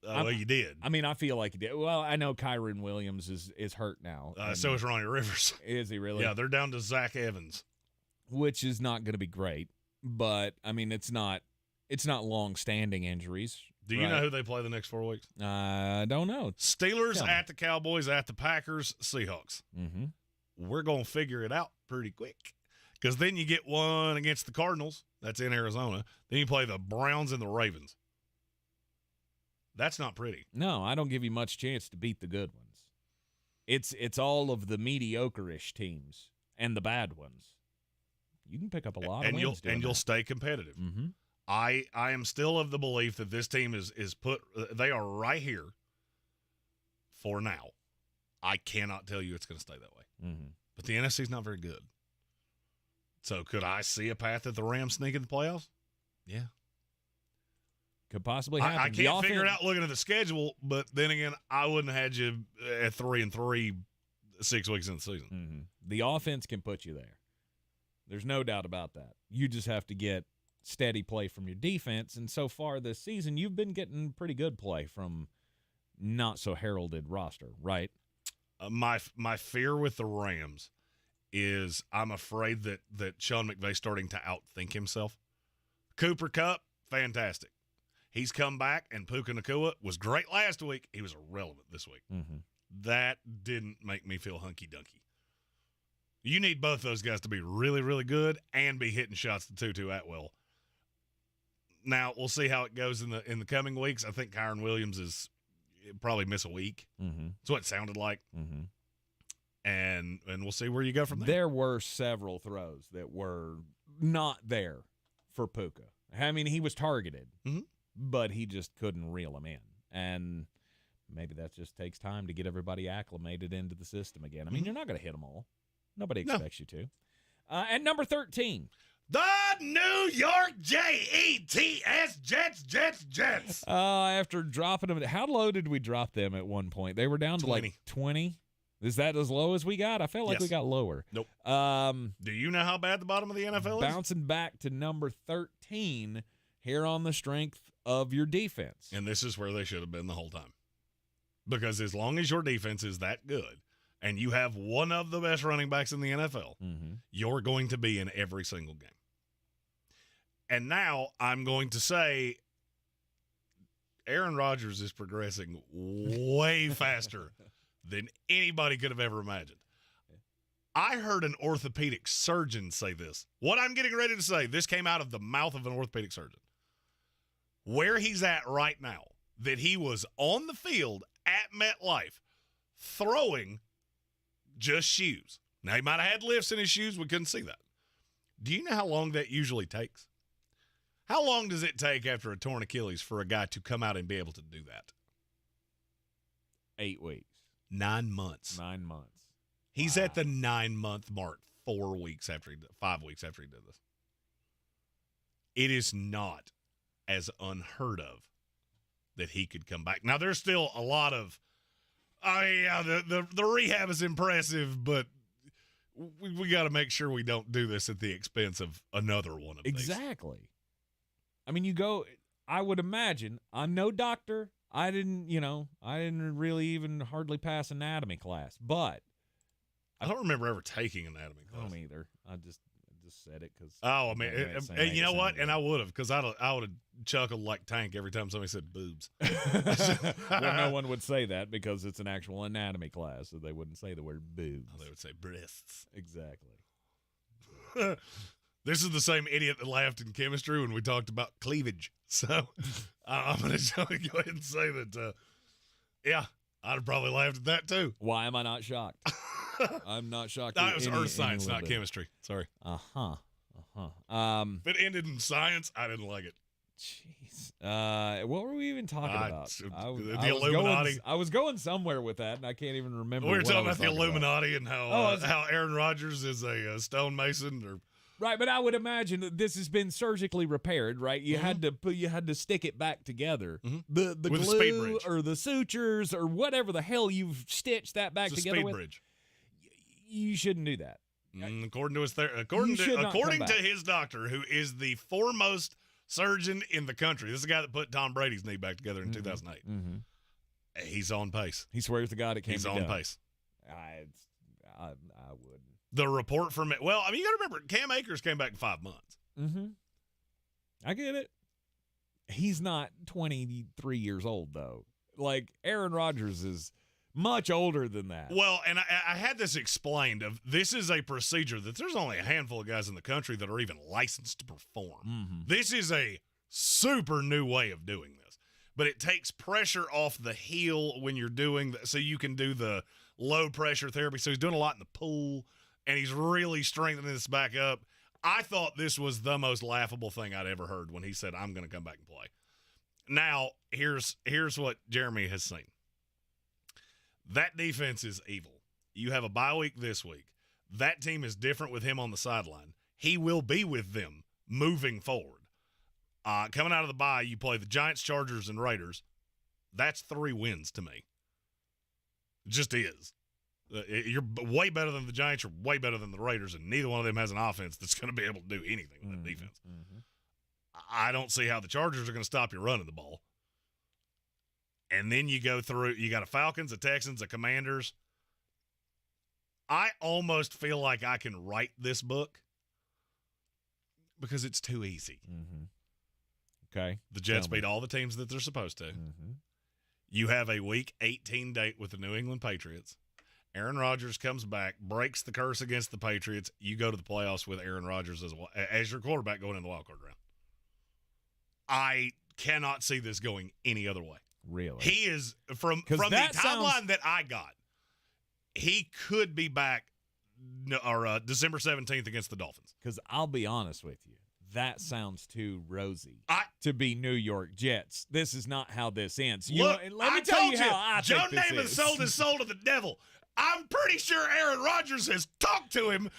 Well, you did. I mean, I feel like you did. Well, I know Kyron Williams is hurt now. So is Ronnie Rivers. Is he really? Yeah, they're down to Zach Evans. Which is not going to be great. But, I mean, it's not long-standing injuries. Do you know who they play the next 4 weeks? I don't know. Steelers at the Cowboys, at the Packers, Seahawks. Mm-hmm. We're going to figure it out pretty quick. Because then you get one against the Cardinals. That's in Arizona. Then you play the Browns and the Ravens. That's not pretty. No, I don't give you much chance to beat the good ones. It's all of the mediocre-ish teams and the bad ones. You can pick up a lot of wins. You'll stay competitive. Mm-hmm. I am still of the belief that this team is put – they are right here for now. I cannot tell you it's going to stay that way. Mm-hmm. But the NFC is not very good. So could I see a path that the Rams sneak in the playoffs? Yeah. Could possibly happen. I can't figure it out looking at the schedule, but then again, I wouldn't have had you at 3-3 6 weeks in the season. Mm-hmm. The offense can put you there. There's no doubt about that. You just have to get steady play from your defense, and so far this season, you've been getting pretty good play from not so heralded roster, right? My fear with the Rams is I'm afraid that Sean McVay's starting to outthink himself. Cooper Kupp, fantastic. He's come back, and Puka Nacua was great last week. He was irrelevant this week. Mm-hmm. That didn't make me feel hunky-dunky. You need both those guys to be really, really good and be hitting shots to Tutu Atwell. Now, we'll see how it goes in the coming weeks. I think Kyron Williams is probably miss a week. Mm-hmm. That's what it sounded like. Mm-hmm. And we'll see where you go from there. There were several throws that were not there for Puka. I mean, he was targeted, but he just couldn't reel them in. And maybe that just takes time to get everybody acclimated into the system again. I mean, you're not going to hit them all. Nobody expects you to. At number 13. The New York Jets, Jets. After dropping them, how low did we drop them at one point? They were down to 20. like 20. Is that as low as we got? I felt like we got lower. Nope. Do you know how bad the bottom of the NFL is? Bouncing back to number 13 here on the strength of your defense. And this is where they should have been the whole time. Because as long as your defense is that good and you have one of the best running backs in the NFL, you're going to be in every single game. And now I'm going to say Aaron Rodgers is progressing way faster than anybody could have ever imagined. I heard an orthopedic surgeon say this. What I'm getting ready to say, this came out of the mouth of an orthopedic surgeon. Where he's at right now, that he was on the field at MetLife throwing just shoes. Now, he might have had lifts in his shoes. We couldn't see that. Do you know how long that usually takes? How long does it take after a torn Achilles for a guy to come out and be able to do that? 8 weeks. 9 months. 9 months. He's at the 9-month mark 5 weeks after he did this. It is not as unheard of that he could come back. Now, there's still a lot of, the rehab is impressive, but we got to make sure we don't do this at the expense of another one of these. Exactly. I mean, I would imagine, I'm no doctor. I didn't really even hardly pass anatomy class, but I don't remember ever taking anatomy class. I don't either. I just said it because. Oh, I mean, and you know what? And I would have, because I would have chuckled like Tank every time somebody said boobs. Well, no one would say that because it's an actual anatomy class, so they wouldn't say the word boobs. Oh, they would say breasts. Exactly. This is the same idiot that laughed in chemistry when we talked about cleavage. So I'm going to go ahead and say that, I'd have probably laughed at that too. Why am I not shocked? I'm not shocked. No, it was earth science, not chemistry. Sorry. If it ended in science, I didn't like it. Jeez. What were we even talking about? The Illuminati. I was going somewhere with that, and I can't even remember. We were talking about the Illuminati and how Aaron Rodgers is a stonemason or. Right, but I would imagine that this has been surgically repaired, right? You had to stick it back together. The with glue a speed bridge. or the sutures or whatever the hell you've stitched that back together speed with. Bridge. You shouldn't do that. According to his doctor, who is the foremost surgeon in the country. This is the guy that put Tom Brady's knee back together in 2008. He's on pace. He swears to God it can't be done. He's on pace. I would. The report from it. Well, I mean, you got to remember, Cam Akers came back in 5 months. I get it. He's not 23 years old, though. Like, Aaron Rodgers is much older than that. Well, and I had this explained. This is a procedure that there's only a handful of guys in the country that are even licensed to perform. This is a super new way of doing this. But it takes pressure off the heel when you're doing so you can do the low pressure therapy. So he's doing a lot in the pool. And he's really strengthening this back up. I thought this was the most laughable thing I'd ever heard when he said, I'm going to come back and play. Now, here's what Jeremy has seen. That defense is evil. You have a bye week this week. That team is different with him on the sideline. He will be with them moving forward. Coming out of the bye, you play the Giants, Chargers, and Raiders. That's 3 wins to me. It just is. You're way better than the Giants. You're way better than the Raiders, and neither one of them has an offense that's going to be able to do anything with that defense. I don't see how the Chargers are going to stop you running the ball. And then you go through, you got a Falcons, a Texans, a Commanders. I almost feel like I can write this book because it's too easy. Okay. The Jets beat all the teams that they're supposed to. You have a Week 18 date with the New England Patriots. Aaron Rodgers comes back, breaks the curse against the Patriots. You go to the playoffs with Aaron Rodgers as your quarterback going in the wild card round. I cannot see this going any other way. Really? He is, from the timeline that I got, he could be back December 17th against the Dolphins. Because I'll be honest with you, that sounds too rosy to be New York Jets. This is not how this ends. Let me tell you how I Joe think this Namath is. sold his soul to the devil. I'm pretty sure Aaron Rodgers has talked to him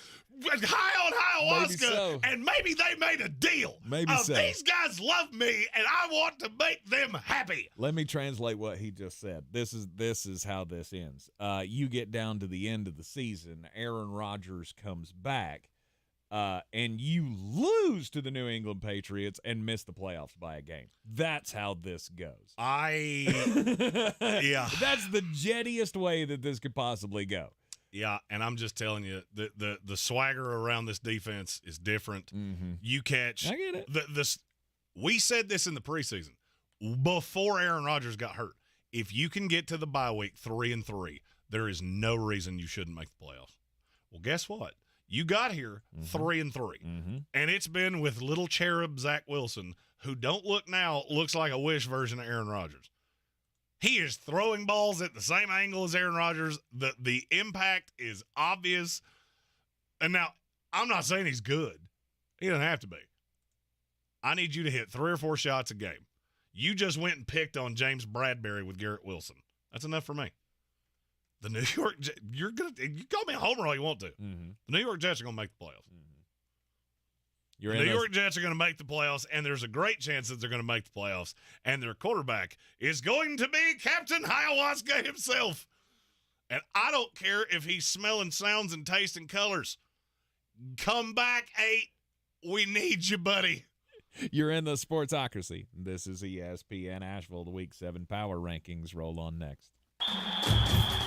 high on ayahuasca, and maybe they made a deal. These guys love me, and I want to make them happy. Let me translate what he just said. This is how this ends. You get down to the end of the season. Aaron Rodgers comes back, and you lose to the New England Patriots and miss the playoffs by a game. That's how this goes. Yeah. That's the jettiest way that this could possibly go. Yeah, and I'm just telling you, the swagger around this defense is different. You catch. I get it. We said this in the preseason before Aaron Rodgers got hurt. If you can get to the bye week 3-3, there is no reason you shouldn't make the playoffs. Well, guess what? You got here 3-3, and it's been with little cherub Zach Wilson, who looks like a Wish version of Aaron Rodgers. He is throwing balls at the same angle as Aaron Rodgers. The impact is obvious. And now, I'm not saying he's good. He doesn't have to be. I need you to hit 3 or 4 shots a game. You just went and picked on James Bradbury with Garrett Wilson. That's enough for me. The New York Jets, you call me a homer all you want to. The New York Jets are going to make the playoffs. The New York Jets are going to make the playoffs, and there's a great chance that they're going to make the playoffs, and their quarterback is going to be Captain Ayahuasca himself. And I don't care if he's smelling sounds and tasting colors. Come back, 8. We need you, buddy. You're in the Sportsocracy. This is ESPN Asheville. The Week 7 Power Rankings roll on next.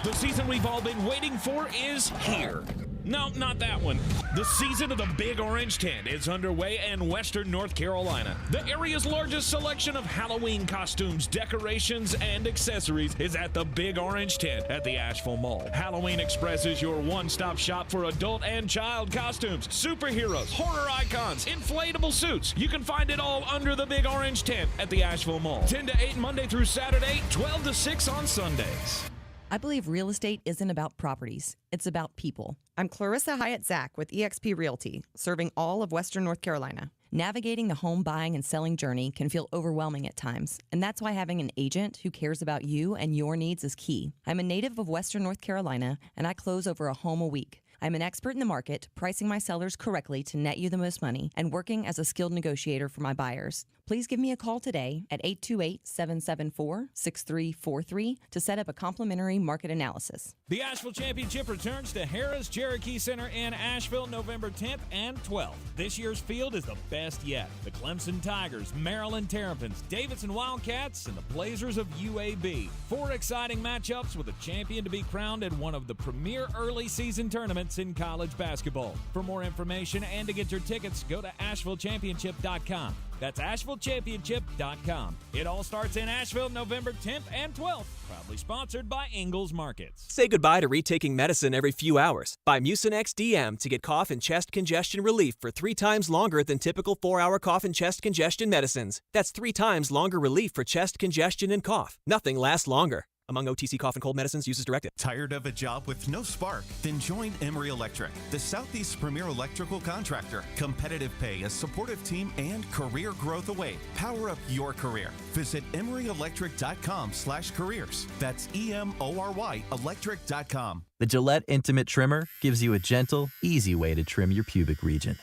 The season we've all been waiting for is here. No, not that one. The season of the Big Orange Tent is underway in Western North Carolina. The area's largest selection of Halloween costumes, decorations, and accessories is at the Big Orange Tent at the Asheville Mall. Halloween Express is your one-stop shop for adult and child costumes, superheroes, horror icons, inflatable suits. You can find it all under the Big Orange Tent at the Asheville Mall. 10 to 8 Monday through Saturday, 12 to 6 on Sundays. I believe real estate isn't about properties. It's about people. I'm Clarissa Hyatt Zach with eXp Realty, serving all of Western North Carolina. Navigating the home buying and selling journey can feel overwhelming at times, and that's why having an agent who cares about you and your needs is key. I'm a native of Western North Carolina, and I close over a home a week. I'm an expert in the market, pricing my sellers correctly to net you the most money, and working as a skilled negotiator for my buyers. Please give me a call today at 828-774-6343 to set up a complimentary market analysis. The Asheville Championship returns to Harrah's Cherokee Center in Asheville November 10th and 12th. This year's field is the best yet. The Clemson Tigers, Maryland Terrapins, Davidson Wildcats, and the Blazers of UAB. 4 exciting matchups with a champion to be crowned in one of the premier early season tournaments in college basketball. For more information and to get your tickets, go to AshevilleChampionship.com. That's AshevilleChampionship.com. It all starts in Asheville November 10th and 12th. Proudly sponsored by Ingalls Markets. Say goodbye to retaking medicine every few hours. Buy Mucinex DM to get cough and chest congestion relief for 3 times longer than typical 4-hour cough and chest congestion medicines. That's 3 times longer relief for chest congestion and cough. Nothing lasts longer. Among OTC cough and cold medicines, use as directed. Tired of a job with no spark? Then join Emery Electric, the Southeast's premier electrical contractor. Competitive pay, a supportive team, and career growth await. Power up your career. Visit EmeryElectric.com/careers. That's EMORY electric.com. The Gillette Intimate Trimmer gives you a gentle, easy way to trim your pubic region.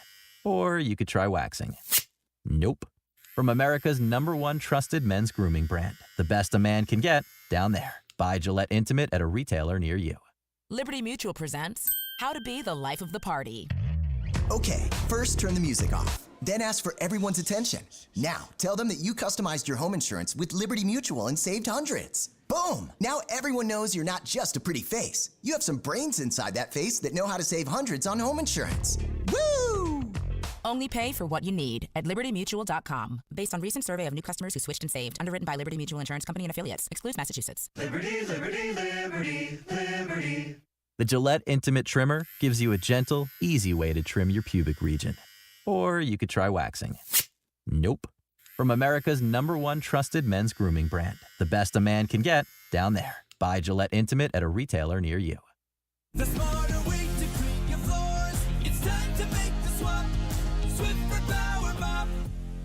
Or you could try waxing. Nope. From America's #1 trusted men's grooming brand, the best a man can get, down there. Buy Gillette Intimate at a retailer near you. Liberty Mutual presents How to Be the Life of the Party. Okay, first turn the music off. Then ask for everyone's attention. Now, tell them that you customized your home insurance with Liberty Mutual and saved hundreds. Boom! Now everyone knows you're not just a pretty face. You have some brains inside that face that know how to save hundreds on home insurance. Woo! Only pay for what you need at LibertyMutual.com. Based on recent survey of new customers who switched and saved. Underwritten by Liberty Mutual Insurance Company and Affiliates. Excludes Massachusetts. Liberty, liberty, liberty, liberty. The Gillette Intimate Trimmer gives you a gentle, easy way to trim your pubic region. Or you could try waxing. Nope. From America's #1 trusted men's grooming brand, the best a man can get, down there. Buy Gillette Intimate at a retailer near you. The smarter way to clean your floors. It's time to make the swap. Swiffer Power Mop.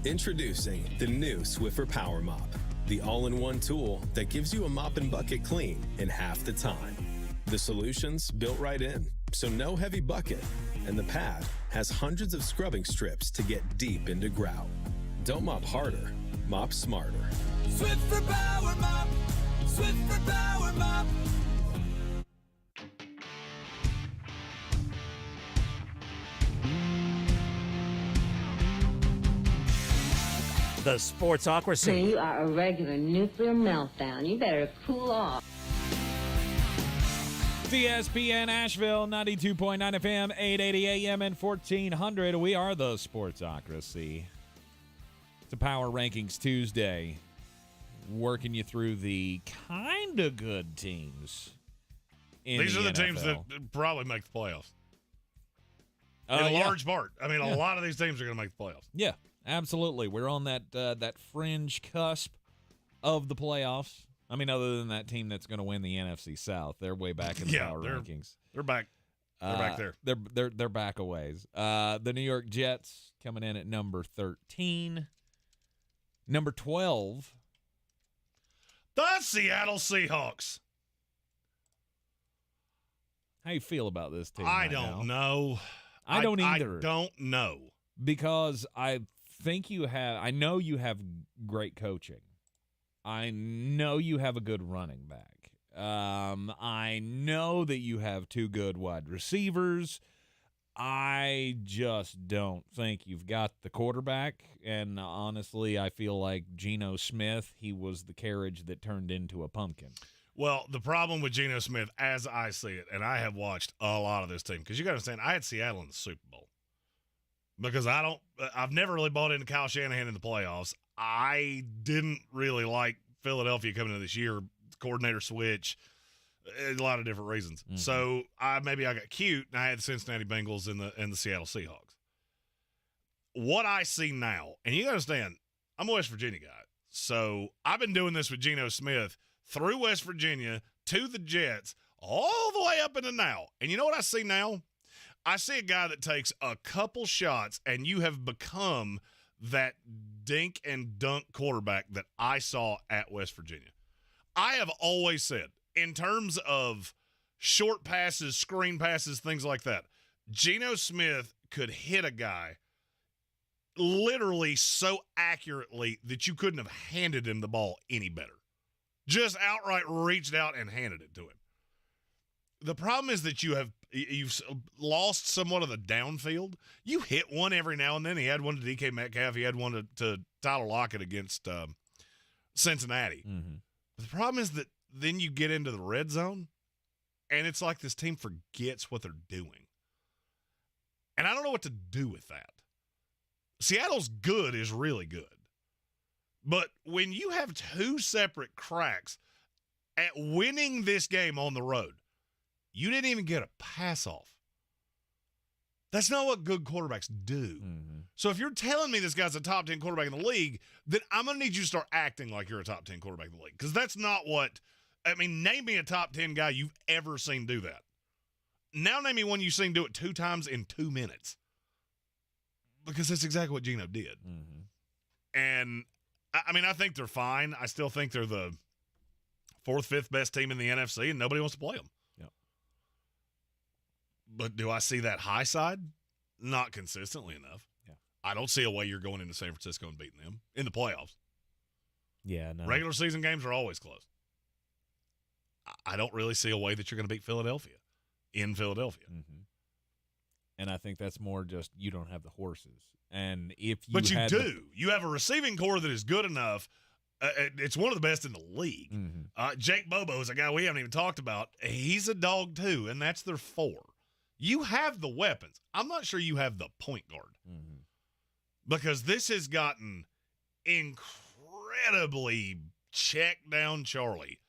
Introducing the new Swiffer Power Mop, the all-in-one tool that gives you a mop and bucket clean in half the time. The solution's built right in, so no heavy bucket, and the pad has hundreds of scrubbing strips to get deep into grout. Don't mop harder, mop smarter. Swiffer Power Mop. Swiffer Power Mop. The Sportsocracy. You are a regular nuclear meltdown. You better cool off. ESPN Asheville, 92.9 FM, 880 AM, and 1400. We are the Sportsocracy. It's a Power Rankings Tuesday. Working you through the kind of good teams. These are the teams that probably make the playoffs. In large part. I mean, a lot of these teams are going to make the playoffs. Yeah, absolutely. We're on that fringe cusp of the playoffs. I mean, other than that team that's going to win the NFC South, they're way back in the power rankings. They're back. They're back there. They're back a ways. The New York Jets coming in at number 13. Number 12. The Seattle Seahawks. How you feel about this team? I don't know. I don't either. I don't know. Because I know you have great coaching. I know you have a good running back. I know that you have 2 good wide receivers. I just don't think you've got the quarterback. And honestly, I feel like Geno Smith, he was the carriage that turned into a pumpkin. Well, the problem with Geno Smith, as I see it, and I have watched a lot of this team, because you got to understand, I had Seattle in the Super Bowl. Because I've never really bought into Kyle Shanahan in the playoffs. I didn't really like Philadelphia coming into this year, coordinator switch, a lot of different reasons. Mm-hmm. So I got cute, and I had the Cincinnati Bengals and the Seattle Seahawks. What I see now, and you understand, I'm a West Virginia guy, so I've been doing this with Geno Smith through West Virginia to the Jets all the way up into now. And you know what I see now? I see a guy that takes a couple shots, and you have become that dink and dunk quarterback that I saw at West Virginia. I have always said, in terms of short passes, screen passes, things like that, Geno Smith could hit a guy literally so accurately that you couldn't have handed him the ball any better. Just outright reached out and handed it to him. The problem is that you've lost somewhat of the downfield. You hit one every now and then. He had one to DK Metcalf. He had one to Tyler Lockett against Cincinnati. Mm-hmm. The problem is that then you get into the red zone, and it's like this team forgets what they're doing. And I don't know what to do with that. Seattle's good is really good. But when you have two separate cracks at winning this game on the road, you didn't even get a pass off. That's not what good quarterbacks do. Mm-hmm. So if you're telling me this guy's a top 10 quarterback in the league, then I'm going to need you to start acting like you're a top 10 quarterback in the league. Because that's not what – I mean, name me a top 10 guy you've ever seen do that. Now name me one you've seen do it 2 times in 2 minutes. Because that's exactly what Geno did. Mm-hmm. And, I mean, I think they're fine. I still think they're the 4th, 5th best team in the NFC, and nobody wants to play them. Yep. But do I see that high side? Not consistently enough. Yeah. I don't see a way you're going into San Francisco and beating them in the playoffs. Yeah, no. Regular season games are always close. I don't really see a way that you're going to beat Philadelphia in Philadelphia. Mm-hmm. And I think that's more just you don't have the horses. And if you But you had do. You have a receiving core that is good enough. It's one of the best in the league. Mm-hmm. Jake Bobo is a guy we haven't even talked about. He's a dog too, and that's their 4. You have the weapons. I'm not sure you have the point guard. Mm-hmm. Because this has gotten incredibly check down Charlie.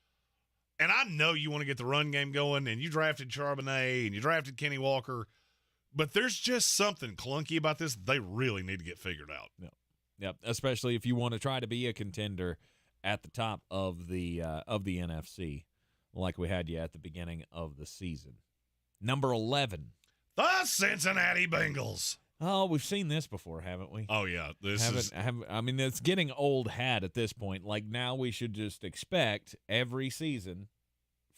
And I know you want to get the run game going, and you drafted Charbonnet, and you drafted Kenny Walker, but there's just something clunky about this they really need to get figured out. Yep. Especially if you want to try to be a contender at the top of the NFC, like we had you at the beginning of the season. Number 11. The Cincinnati Bengals. Oh, we've seen this before, haven't we? Oh, yeah. I mean, it's getting old hat at this point. Like, now we should just expect every season,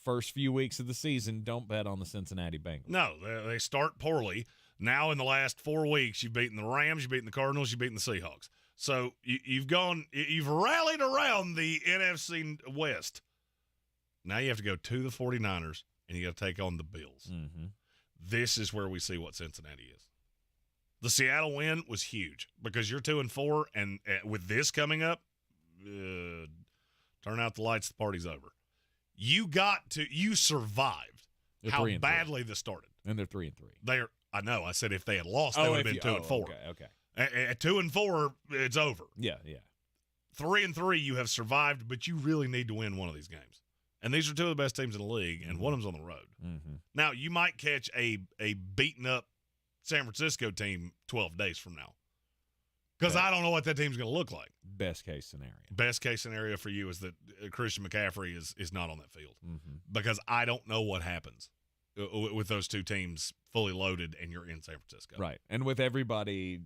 first few weeks of the season, don't bet on the Cincinnati Bengals. No, they start poorly. Now in the last 4 weeks, you've beaten the Rams, you've beaten the Cardinals, you've beaten the Seahawks. So you've rallied around the NFC West. Now you have to go to the 49ers, and you got to take on the Bills. Mm-hmm. This is where we see what Cincinnati is. The Seattle win was huge because you're 2-4, and with this coming up, turn out the lights, the party's over. You survived how badly this started. And they're 3-3. I know. I said if they had lost, they would have been 2-4. Okay. At 2-4, it's over. Yeah. 3-3, you have survived, but you really need to win one of these games. And these are 2 of the best teams in the league, and one of them's on the road. Mm-hmm. Now, you might catch a beaten-up San Francisco team 12 days from now. Because I don't know what that team's going to look like. Best case scenario. Best case scenario for you is that Christian McCaffrey is not on that field. Mm-hmm. Because I don't know what happens with those 2 teams fully loaded and you're in San Francisco. Right. And with everybody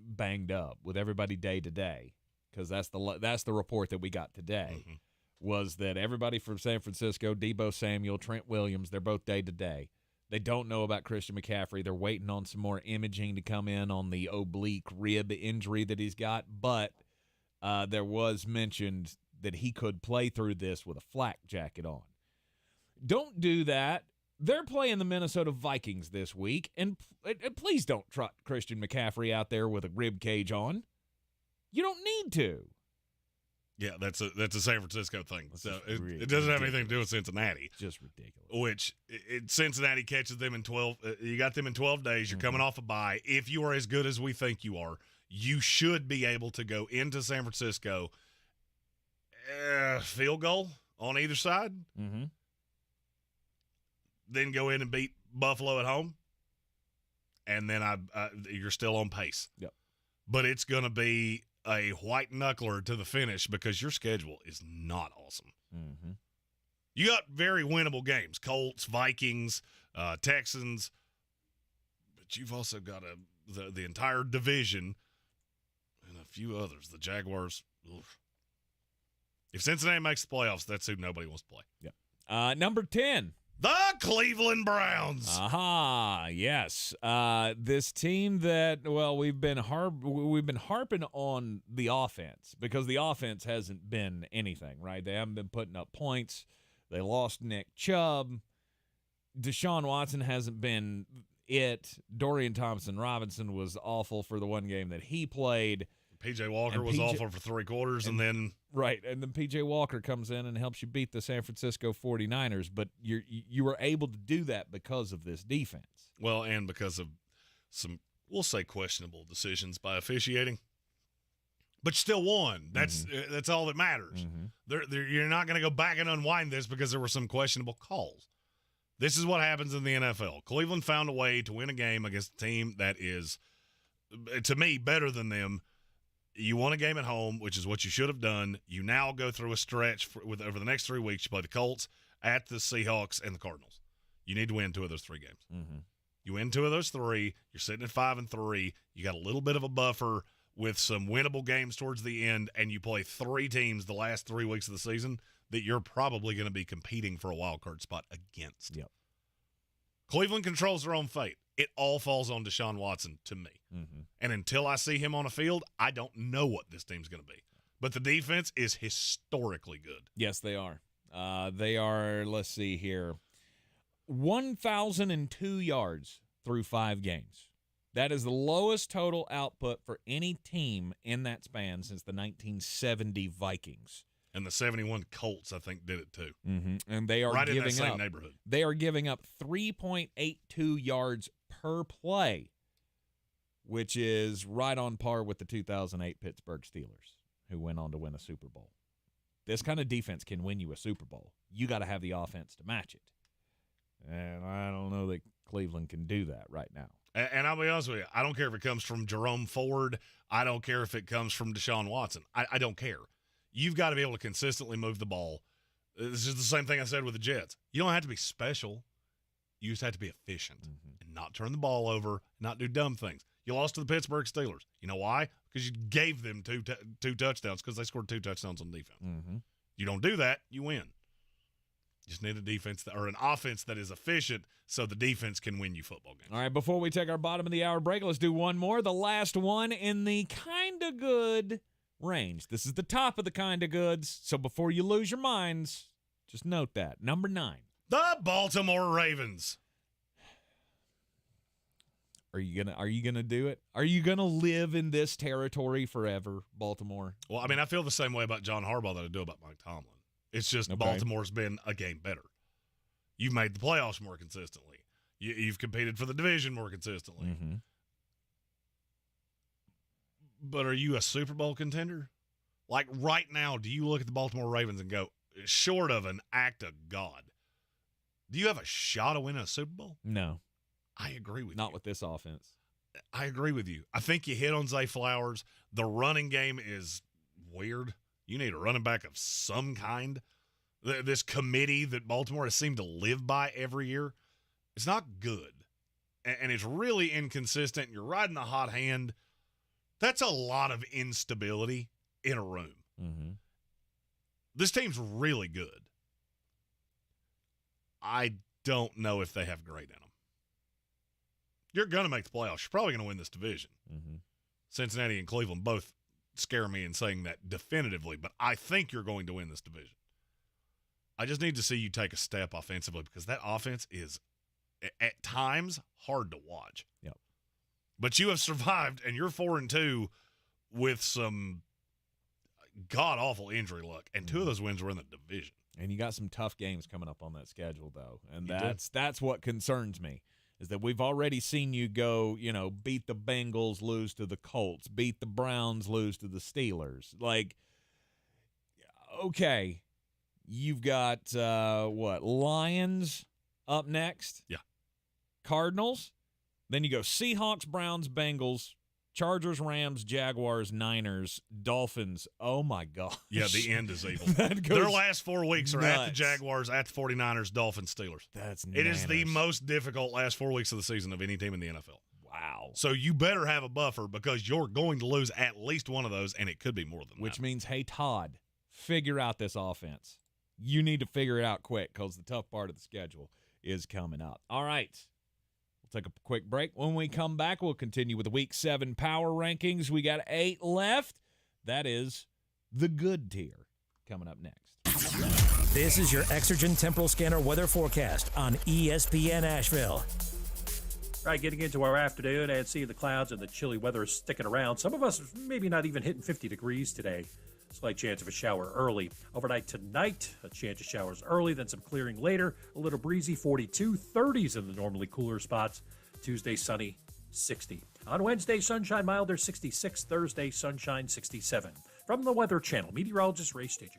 banged up, with everybody day to day, because that's the report that we got today, Mm-hmm. was that everybody from San Francisco, Deebo Samuel, Trent Williams, they're both day to day. They don't know about Christian McCaffrey. They're waiting on some more imaging to come in on the oblique rib injury that he's got. But there was mentioned that he could play through this with a flak jacket on. Don't do that. They're playing the Minnesota Vikings this week, and please don't trot Christian McCaffrey out there with a rib cage on. You don't need to. Yeah, that's a San Francisco thing. So it doesn't have anything to do with Cincinnati. Just ridiculous. Which Cincinnati catches them in 12. You got them in 12 days. You're coming off a bye. If you are as good as we think you are, you should be able to go into San Francisco. Field goal on either side. Mm-hmm. Then go in and beat Buffalo at home. And then you're still on pace. Yep. But it's going to be a white knuckler to the finish because your schedule is not awesome. Mm-hmm. You got very winnable games. Colts, Vikings, Texans. But you've also got the entire division and a few others. The Jaguars. Oof. If Cincinnati makes the playoffs, that's who nobody wants to play. Yeah. Number 10. The Cleveland Browns. Aha, yes. This team that, well, we've been harping on the offense because the offense hasn't been anything, right? They haven't been putting up points. They lost Nick Chubb. Deshaun Watson hasn't been it. Dorian Thompson-Robinson was awful for the one game that he played. P.J. Walker was awful for 3 quarters, and then right, and then P.J. Walker comes in and helps you beat the San Francisco 49ers, but you were able to do that because of this defense. Well, and because of some, we'll say, questionable decisions by officiating. But you still won. That's all that matters. You're not going to go back and unwind this because there were some questionable calls. This is what happens in the NFL. Cleveland found a way to win a game against a team that is, to me, better than them. You won a game at home, which is what you should have done. You now go through a stretch over the next 3 weeks. You play the Colts, at the Seahawks, and the Cardinals. You need to win 2 of those 3 games. You win 2 of those 3. You're sitting at 5-3. You got a little bit of a buffer with some winnable games towards the end, and you play 3 teams the last 3 weeks of the season that you're probably going to be competing for a wild card spot against. Yep. Cleveland controls their own fate. It all falls on Deshaun Watson to me. And until I see him on a field, I don't know what this team's going to be. But the defense is historically good. Yes, they are. They are, let's see here, 1,002 yards through 5 games. That is the lowest total output for any team in that span since the 1970 Vikings. And the 71 Colts, I think, did it too. And they are right giving in that same up, neighborhood. They are giving up 3.82 yards per play, which is right on par with the 2008 Pittsburgh Steelers, who went on to win a Super Bowl. This kind of defense can win you a Super Bowl. You got to have the offense to match it. And I don't know that Cleveland can do that right now. And I'll be honest with you, I don't care if it comes from Jerome Ford. I don't care if it comes from Deshaun Watson. I don't care. You've got to be able to consistently move the ball. This is the same thing I said with the Jets. You don't have to be special. You just have to be efficient and not turn the ball over, not do dumb things. You lost to the Pittsburgh Steelers. You know why? Because you gave them two touchdowns because they scored 2 touchdowns on defense. You don't do that, you win. You just need a defense or an offense that is efficient so the defense can win you football games. All right, before we take our bottom of the hour break, let's do one more. The last one in the kind of good range. This is the top of the kind of goods. So before you lose your minds, just note that. Number 9. The Baltimore Ravens. Are you gonna do it? Are you gonna live in this territory forever, Baltimore? Well, I mean, I feel the same way about John Harbaugh that I do about Mike Tomlin. It's just Baltimore's been a game better. You've made the playoffs more consistently. You've competed for the division more consistently. But are you a Super Bowl contender? Like right now, do you look at the Baltimore Ravens and go, short of an act of God, do you have a shot of winning a Super Bowl? No. I agree with you. Not with this offense. I agree with you. I think you hit on Zay Flowers. The running game is weird. You need a running back of some kind. This committee that Baltimore has seemed to live by every year, it's not good. And it's really inconsistent. You're riding the hot hand. That's a lot of instability in a room. This team's really good. I don't know if they have great in them. You're going to make the playoffs. You're probably going to win this division. Cincinnati and Cleveland both scare me in saying that definitively, but I think you're going to win this division. I just need to see you take a step offensively because that offense is, at times, hard to watch. Yep. But you have survived, and you're 4-2 with some god-awful injury luck, and 2 of those wins were in the division. And you got some tough games coming up on that schedule, though, and that's what concerns me. Is that we've already seen you go, beat the Bengals, lose to the Colts, beat the Browns, lose to the Steelers. Like, okay, you've got, Lions up next? Yeah. Cardinals? Then you go Seahawks, Browns, Bengals, Chargers, Rams, Jaguars, Niners, Dolphins. Oh, my gosh. Yeah, the end is evil. That goes Their last 4 weeks are at the nuts. Jaguars, at the 49ers, Dolphins, Steelers. That's It is the nanas. most difficult last 4 weeks of the season of any team in the NFL. Wow. So you better have a buffer because you're going to lose at least one of those, and it could be more than Which that. means, hey, Todd, figure out this offense. You need to figure it out quick because the tough part of the schedule is coming up. All right. We'll take a quick break. When we come back, we'll continue with the Week 7 power rankings. We got 8 left. That is the good tier coming up next. This is your Exergen Temporal Scanner weather forecast on ESPN Asheville. All right, getting into our afternoon and seeing the clouds and the chilly weather sticking around. Some of us maybe not even hitting 50 degrees today. Slight chance of a shower early. Overnight tonight, a chance of showers early, then some clearing later. A little breezy, 42, 30s in the normally cooler spots. Tuesday, sunny, 60. On Wednesday, sunshine milder, 66. Thursday, sunshine, 67. From the Weather Channel, meteorologist Ray Stajic.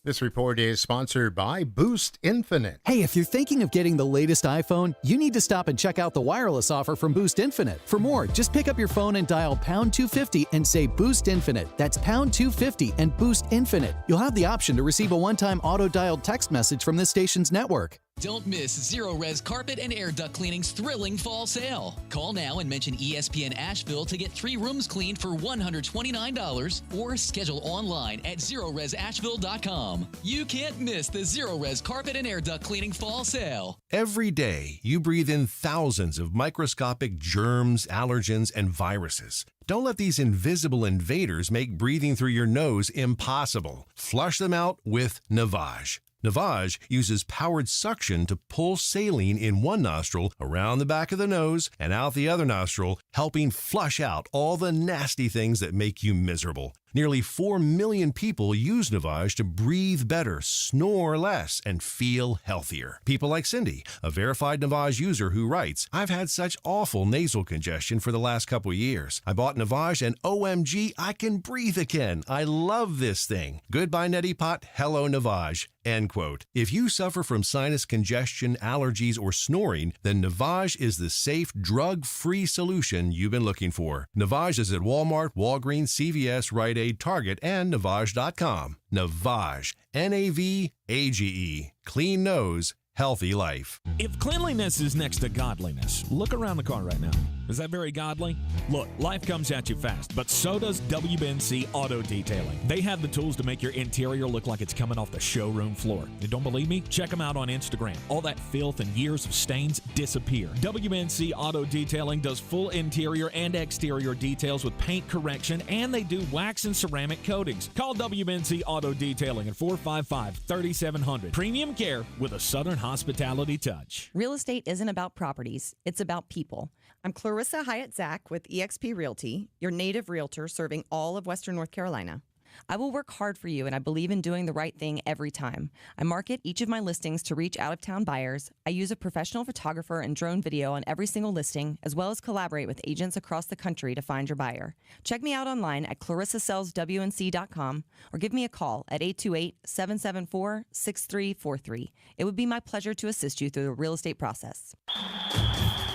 This report is sponsored by Boost Infinite. Hey, if you're thinking of getting the latest iPhone, you need to stop and check out the wireless offer from Boost Infinite. For more, just pick up your phone and dial pound 250 and say Boost Infinite. That's pound 250 and Boost Infinite. You'll have the option to receive a one-time auto-dialed text message from this station's network. Don't miss Zero Res Carpet and Air Duct Cleaning's thrilling fall sale. Call now and mention ESPN Asheville to get 3 rooms cleaned for $129 or schedule online at ZeroResAsheville.com. You can't miss the Zero Res Carpet and Air Duct Cleaning fall sale. Every day, you breathe in thousands of microscopic germs, allergens, and viruses. Don't let these invisible invaders make breathing through your nose impossible. Flush them out with Navage. Navage uses powered suction to pull saline in one nostril around the back of the nose and out the other nostril, helping flush out all the nasty things that make you miserable. Nearly 4 million people use Navage to breathe better, snore less, and feel healthier. People like Cindy, a verified Navage user who writes, "I've had such awful nasal congestion for the last couple years. I bought Navage and OMG, I can breathe again. I love this thing. Goodbye neti pot, hello Navage." End quote. If you suffer from sinus congestion, allergies, or snoring, then Navage is the safe, drug-free solution you've been looking for. Navage is at Walmart, Walgreens, CVS, Rite Aid, Target, and Navage.com. Navage. Navage. Clean nose, healthy life. If cleanliness is next to godliness, look around the car right now. Is that very godly? Look, life comes at you fast, but so does WBNC Auto Detailing. They have the tools to make your interior look like it's coming off the showroom floor. You don't believe me? Check them out on Instagram. All that filth and years of stains disappear. WBNC Auto Detailing does full interior and exterior details with paint correction, and they do wax and ceramic coatings. Call WBNC Auto Detailing at 455-3700. Premium care with a Southern hospitality touch. Real estate isn't about properties, it's about people. I'm Clarissa Hyatt-Zach with eXp Realty, your native realtor serving all of Western North Carolina. I will work hard for you, and I believe in doing the right thing every time. I market each of my listings to reach out-of-town buyers. I use a professional photographer and drone video on every single listing, as well as collaborate with agents across the country to find your buyer. Check me out online at clarissasellswnc.com or give me a call at 828-774-6343. It would be my pleasure to assist you through the real estate process.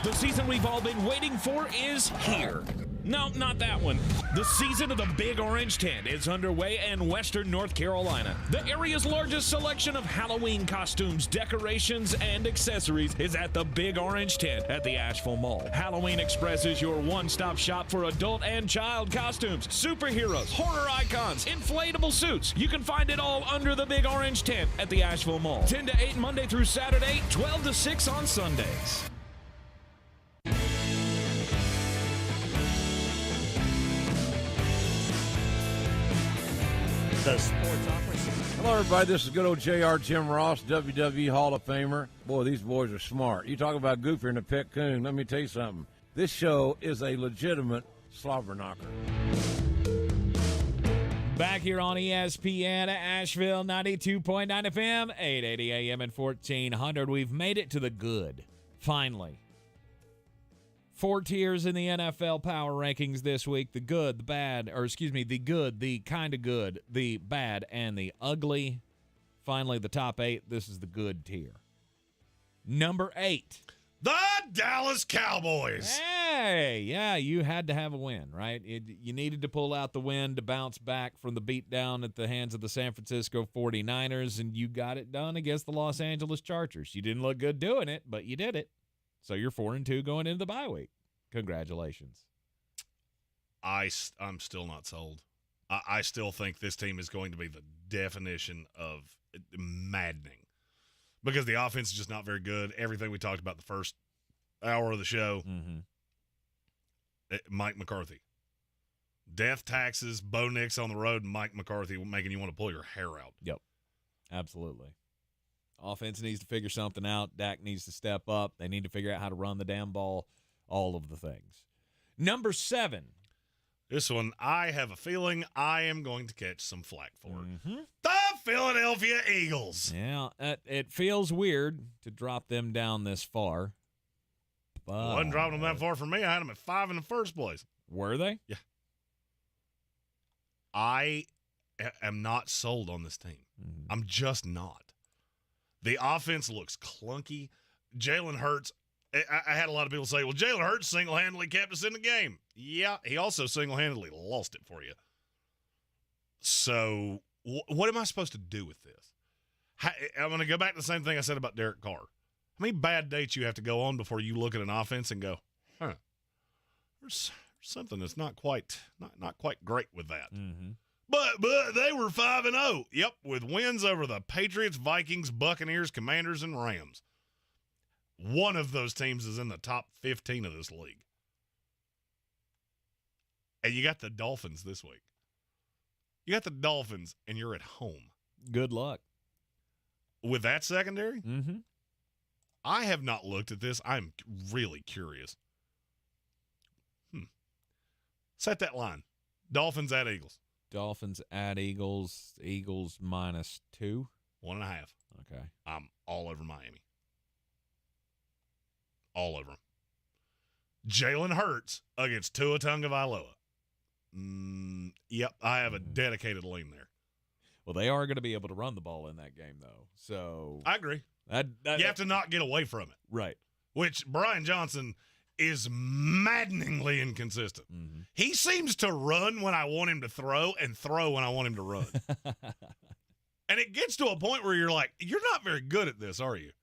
The season we've all been waiting for is here. No, not that one. The season of the Big Orange Tent is underway in Western North Carolina. The area's largest selection of Halloween costumes, decorations, and accessories is at the Big Orange Tent at the Asheville Mall. Halloween Express is your one-stop shop for adult and child costumes, superheroes, horror icons, inflatable suits. You can find it all under the Big Orange Tent at the Asheville Mall. 10 to 8 Monday through Saturday, 12 to 6 on Sundays. The Sportsocracy. Hello, everybody. This is good old JR Jim Ross, WWE Hall of Famer. Boy, these boys are smart. You talk about goofier than a pet coon. Let me tell you something. This show is a legitimate slobber knocker. Back here on ESPN Asheville, 92.9 FM, 880 AM and 1400. We've made it to the good, finally. 4 tiers in the NFL power rankings this week. The good, the bad, the good, the kind of good, the bad, and the ugly. Finally, the top 8. This is the good tier. Number 8. The Dallas Cowboys. Yeah, Okay, yeah, you had to have a win, right? You needed to pull out the win to bounce back from the beatdown at the hands of the San Francisco 49ers, and you got it done against the Los Angeles Chargers. You didn't look good doing it, but you did it. So you're 4-2 going into the bye week. Congratulations. I'm still not sold. I still think this team is going to be the definition of maddening because the offense is just not very good. Everything we talked about the first hour of the show, Mike McCarthy. Death taxes, Bo Nix on the road, and Mike McCarthy making you want to pull your hair out. Yep, absolutely. Offense needs to figure something out. Dak needs to step up. They need to figure out how to run the damn ball, all of the things. Number 7. This one, I have a feeling I am going to catch some flack for. The Philadelphia Eagles. Yeah, it feels weird to drop them down this far. But I wasn't dropping them that far for me. I had them at 5 in the first place. Were they? Yeah. I am not sold on this team. I'm just not. The offense looks clunky. Jalen Hurts, I had a lot of people say, well, Jalen Hurts single-handedly kept us in the game. Yeah, he also single-handedly lost it for you. So what am I supposed to do with this? I'm going to go back to the same thing I said about Derek Carr. How many bad dates you have to go on before you look at an offense and go, there's something that's not quite great with that. But they were 5-0. Yep, with wins over the Patriots, Vikings, Buccaneers, Commanders, and Rams. One of those teams is in the top 15 of this league. And you got the Dolphins this week. You got the Dolphins, and you're at home. Good luck. With that secondary? I have not looked at this. I'm really curious. Set that line. Dolphins at Eagles. Dolphins at Eagles. Eagles -2. 1.5. Okay. I'm all over Miami. All over them. Jalen Hurts against Tua Tagovailoa. Yep, I have a dedicated lean there. Well, they are going to be able to run the ball in that game, though. So I agree. You have to not get away from it. Right. Which Brian Johnson is maddeningly inconsistent. He seems to run when I want him to throw and throw when I want him to run. And it gets to a point where you're like, you're not very good at this, are you?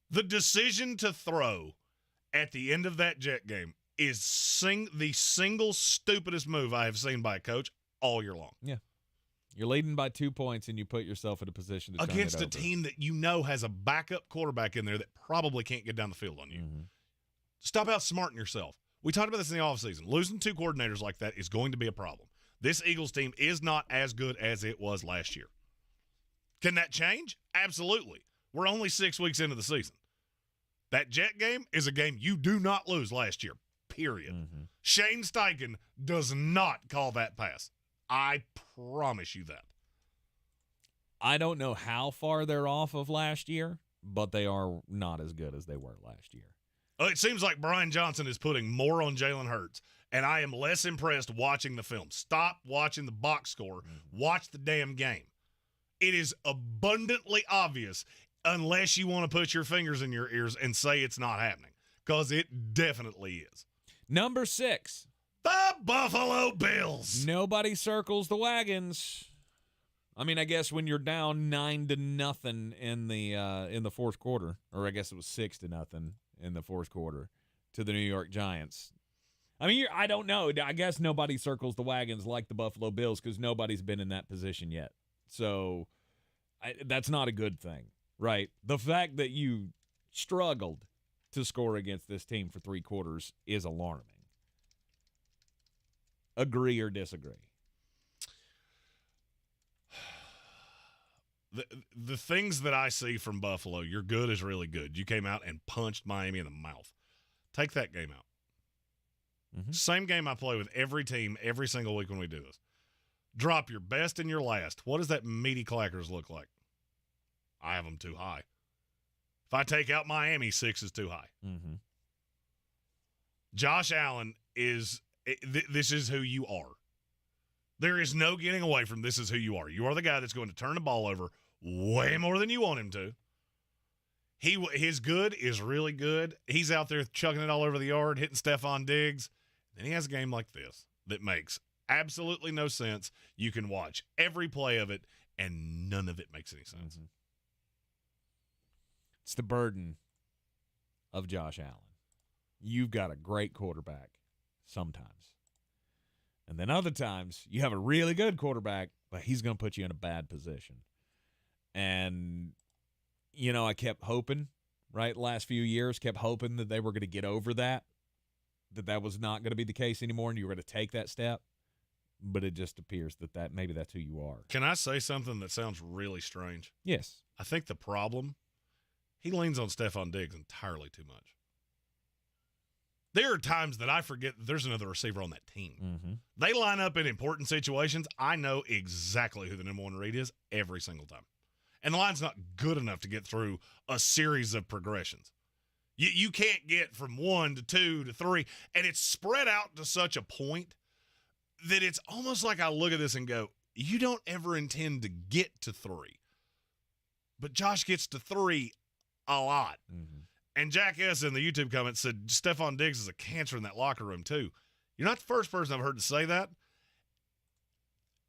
The decision to throw at the end of that Jet game is the single stupidest move I have seen by a coach all year long. Yeah. You're leading by 2 points, and you put yourself in a position to turn against it a over. team that you know has a backup quarterback in there that probably can't get down the field on you. Stop outsmarting yourself. We talked about this in the offseason. Losing 2 coordinators like that is going to be a problem. This Eagles team is not as good as it was last year. Can that change? Absolutely. We're only 6 weeks into the season. That Jet game is a game you do not lose last year, period. Shane Steichen does not call that pass. I promise you that. I don't know how far they're off of last year, but they are not as good as they were last year. It seems like Brian Johnson is putting more on Jalen Hurts, and I am less impressed watching the film. Stop watching the box score. Watch the damn game. It is abundantly obvious unless you want to put your fingers in your ears and say it's not happening, because it definitely is. Number 6. The Buffalo Bills. Nobody circles the wagons. I mean, I guess when you're down 9-0 in the fourth quarter, or I guess it was 6-0 in the fourth quarter to the New York Giants. I mean, I don't know. I guess nobody circles the wagons like the Buffalo Bills because nobody's been in that position yet. So that's not a good thing, right? The fact that you struggled to score against this team for 3 quarters is alarming. Agree or disagree? The things that I see from Buffalo, your good is really good. You came out and punched Miami in the mouth. Take that game out. Same game I play with every team every single week when we do this. Drop your best and your last. What does that meaty clackers look like? I have them too high. If I take out Miami, 6 is too high. Josh Allen is this is who you are. There is no getting away from this is who you are. You are the guy that's going to turn the ball over way more than you want him to. His good is really good. He's out there chucking it all over the yard, hitting Stephon Diggs. Then he has a game like this that makes absolutely no sense. You can watch every play of it, and none of it makes any sense. Mm-hmm. It's the burden of Josh Allen. You've got a great quarterback sometimes. And then other times, you have a really good quarterback, but he's going to put you in a bad position. And, I kept hoping, right, last few years, kept hoping that they were going to get over that was not going to be the case anymore, and you were going to take that step. But it just appears that maybe that's who you are. Can I say something that sounds really strange? Yes. I think the problem, he leans on Stephon Diggs entirely too much. There are times that I forget that there's another receiver on that team. Mm-hmm. They line up in important situations. I know exactly who the number one read is every single time. And the line's not good enough to get through a series of progressions. You can't get from 1 to 2 to 3, and it's spread out to such a point that it's almost like I look at this and go, you don't ever intend to get to 3. But Josh gets to 3 a lot. Mm-hmm. And Jack S. in the YouTube comments said Stephon Diggs is a cancer in that locker room too. You're not the first person I've heard to say that.